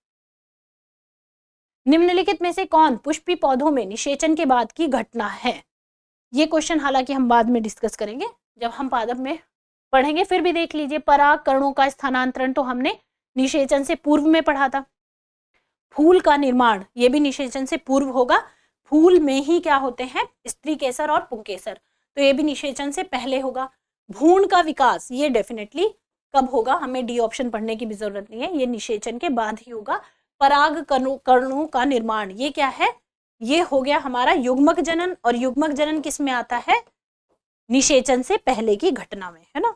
निम्नलिखित में से कौन पुष्पी पौधों में निषेचन के बाद की घटना है, ये क्वेश्चन हालांकि हम बाद में डिस्कस करेंगे जब हम पादप में पढ़ेंगे, फिर भी देख लीजिए। पराग कणों का स्थानांतरण तो हमने निषेचन से पूर्व में पढ़ा था। फूल का निर्माण ये भी निषेचन से पूर्व होगा, फूल में ही क्या होते हैं, स्त्री केसर और पुंकेसर, तो ये भी निषेचन से पहले होगा। भ्रूण का विकास ये डेफिनेटली कब होगा, हमें डी ऑप्शन पढ़ने की भी जरूरत नहीं है, ये निषेचन के बाद ही होगा। पराग कणों का निर्माण ये क्या है, ये हो गया हमारा युग्मक जनन, और युग्मक जनन किस में आता है, निषेचन से पहले की घटना में, है ना।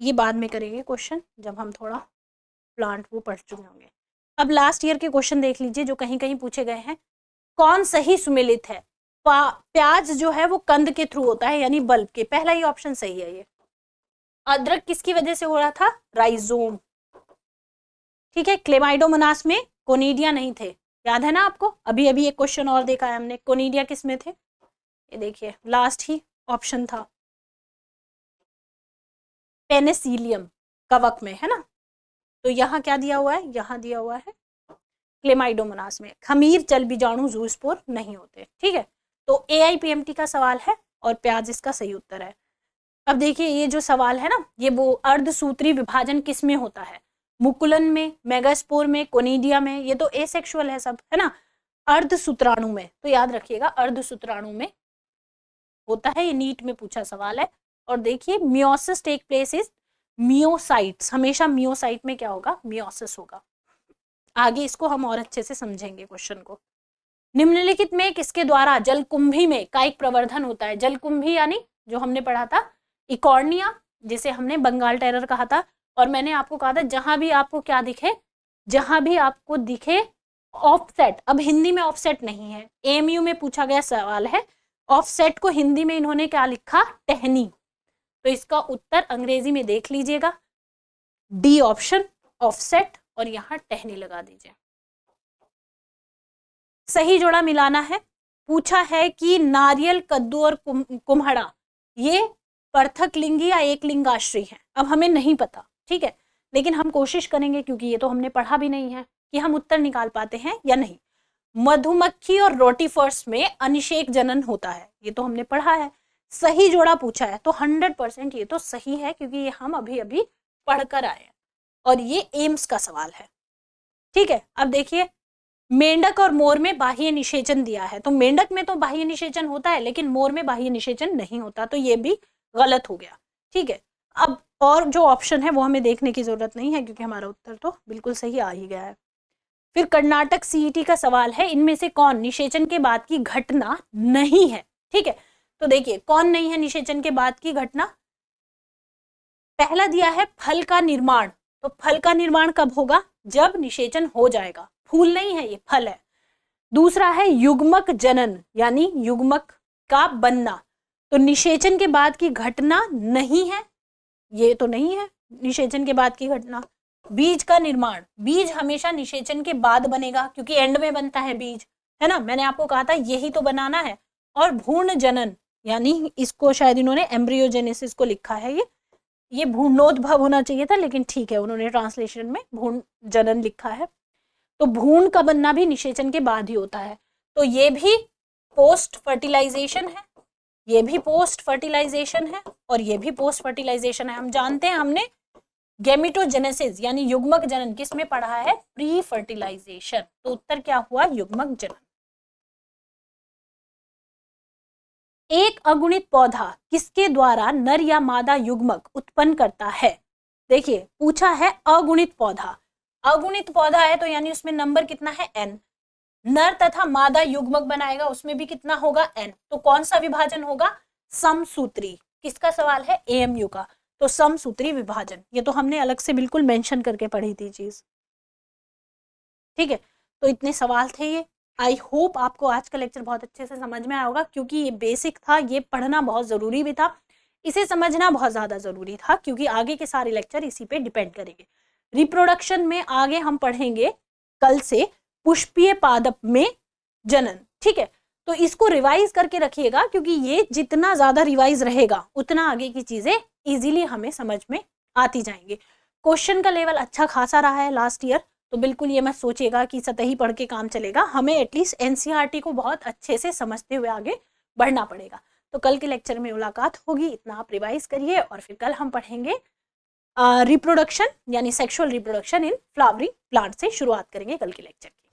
ये बाद में करेंगे क्वेश्चन जब हम थोड़ा प्लांट वो पढ़ चुके होंगे। अब लास्ट ईयर के क्वेश्चन देख लीजिए जो कहीं कहीं पूछे गए हैं। कौन सही सुमेलित है, प्याज जो है वो कंद के थ्रू होता है यानी बल्ब के, पहला ही ऑप्शन सही है ये। अदरक किसकी वजह से हो रहा था, राइजोम, ठीक है। क्लेमाइडोमोनास में कोनिडिया नहीं थे, याद है ना आपको, अभी अभी एक क्वेश्चन और देखा है हमने, कोनिडिया किस में थे, ये देखिए लास्ट ही ऑप्शन था, पेनिसिलियम कवक में, है ना। तो यहाँ क्या दिया हुआ है, यहाँ दिया हुआ है क्लेमाइडोमोनास में। खमीर चल बीजाणु जूस्पोर नहीं होते, ठीक है। तो AIPMT का सवाल है और प्याज इसका सही उत्तर है। अब देखिए ये जो सवाल है ना, ये वो अर्धसूत्री विभाजन किस में होता है, मुकुलन में, मेगास्पोर में, कोनिडिया में, ये तो एसेक्सुअल है सब, है ना। अर्धसूत्राणु में, तो याद रखिएगा अर्धसूत्राणु में होता है, ये नीट में पूछा सवाल है। और देखिए meiosis take place is meiocytes, हमेशा मियोसाइट में क्या होगा, मियोसिस होगा। आगे इसको हम और अच्छे से समझेंगे क्वेश्चन को। निम्नलिखित में किसके द्वारा जलकुंभी में कायिक प्रवर्धन होता है, जलकुंभी यानी जो हमने पढ़ा था इकॉर्निया, जिसे हमने बंगाल टेरर कहा था, और मैंने आपको कहा था जहां भी आपको क्या दिखे, जहां भी आपको दिखे ऑफसेट, अब हिंदी में ऑफसेट नहीं है, AMU में पूछा गया सवाल है, ऑफसेट को हिंदी में इन्होंने क्या लिखा, टहनी, तो इसका उत्तर अंग्रेजी में देख लीजिएगा, डी ऑप्शन ऑफसेट, और यहाँ टहनी लगा दीजिए। सही जोड़ा मिलाना है। पूछा है कि नारियल, कद्दू और कुम्हड़ा ये पृथक लिंगी या एक लिंगाश्री है, अब हमें नहीं पता, ठीक है, लेकिन हम कोशिश करेंगे क्योंकि ये तो हमने पढ़ा भी नहीं है कि हम उत्तर निकाल पाते हैं या नहीं। मधुमक्खी और रोटीफर्स में अनिषेक जनन होता है, ये तो हमने पढ़ा है। सही जोड़ा पूछा है तो 100% ये तो सही है क्योंकि ये हम अभी अभी पढ़कर आए हैं और ये एम्स का सवाल है, ठीक है। अब देखिए मेंढक और मोर में बाह्य निषेचन दिया है, तो मेंढक में तो बाह्य निषेचन होता है लेकिन मोर में बाह्य निषेचन नहीं होता, तो ये भी गलत हो गया, ठीक है। अब और जो ऑप्शन है वो हमें देखने की जरूरत नहीं है क्योंकि हमारा उत्तर तो बिल्कुल सही आ ही गया है। फिर कर्नाटक सीईटी का सवाल है, इनमें से कौन निषेचन के बाद की घटना नहीं है। ठीक है, तो देखिए कौन नहीं है निषेचन के बाद की घटना। पहला दिया है फल का निर्माण, तो फल का निर्माण कब होगा, जब निषेचन हो जाएगा, फूल नहीं है ये, फल है। दूसरा है युग्मक जनन, यानी युग्मक का बनना, तो निषेचन के बाद की घटना नहीं है, ये तो नहीं है निषेचन के बाद की घटना। बीज का निर्माण, बीज हमेशा निषेचन के बाद बनेगा क्योंकि एंड में बनता है बीज, है ना, मैंने आपको कहा था यही तो बनाना है। और भ्रूण जनन, यानी इसको शायद इन्होंने एम्ब्रियोजेनेसिस को लिखा है, ये भ्रूणोद्भव होना चाहिए था, लेकिन ठीक है उन्होंने ट्रांसलेशन में भ्रूण जनन लिखा है। तो भ्रूण का बनना भी निषेचन के बाद ही होता है, तो ये भी पोस्ट फर्टिलाइजेशन है, ये भी पोस्ट फर्टिलाइजेशन है, और ये भी पोस्ट फर्टिलाइजेशन है। हम जानते हैं, हमने गैमेटोजेनेसिस यानी युग्मक जनन किस में पढ़ा है, प्री फर्टिलाइजेशन, तो उत्तर क्या हुआ, युग्मक जनन। एक अगुणित पौधा किसके द्वारा नर या मादा युग्मक उत्पन्न करता है। देखिए पूछा है अगुणित पौधा, अगुणित पौधा है तो यानी उसमें नंबर कितना है, n, नर तथा मादा युग्मक बनाएगा उसमें भी कितना होगा, n, तो कौन सा विभाजन होगा, समसूत्री। किसका सवाल है, AMU का, तो समसूत्री विभाजन, ये तो हमने अलग से बिल्कुल मेंशन करके पढ़ी थी चीज। ठीक है, तो इतने सवाल थे ये। आई होप आपको आज का लेक्चर बहुत अच्छे से समझ में आया होगा, क्योंकि ये बेसिक था, ये पढ़ना बहुत जरूरी भी था, इसे समझना बहुत ज्यादा जरूरी था, क्योंकि आगे के सारे लेक्चर इसी पे डिपेंड करेंगे। रिप्रोडक्शन में आगे हम पढ़ेंगे कल से पुष्पीय पादप में जनन। ठीक है, तो इसको रिवाइज करके रखिएगा, क्योंकि ये जितना ज्यादा रिवाइज रहेगा उतना आगे की चीजें इजीली हमें समझ में आती जाएंगी। क्वेश्चन का लेवल अच्छा खासा रहा है लास्ट ईयर, तो बिल्कुल ये मत सोचिएगा कि सतही पढ़ के काम चलेगा, हमें एटलीस्ट एनसीईआरटी को बहुत अच्छे से समझते हुए आगे बढ़ना पड़ेगा। तो कल के लेक्चर में मुलाकात होगी, इतना आप रिवाइज करिए, और फिर कल हम पढ़ेंगे रिप्रोडक्शन यानी sexual reproduction in flowering plant से शुरुआत करेंगे कल के लेक्चर की।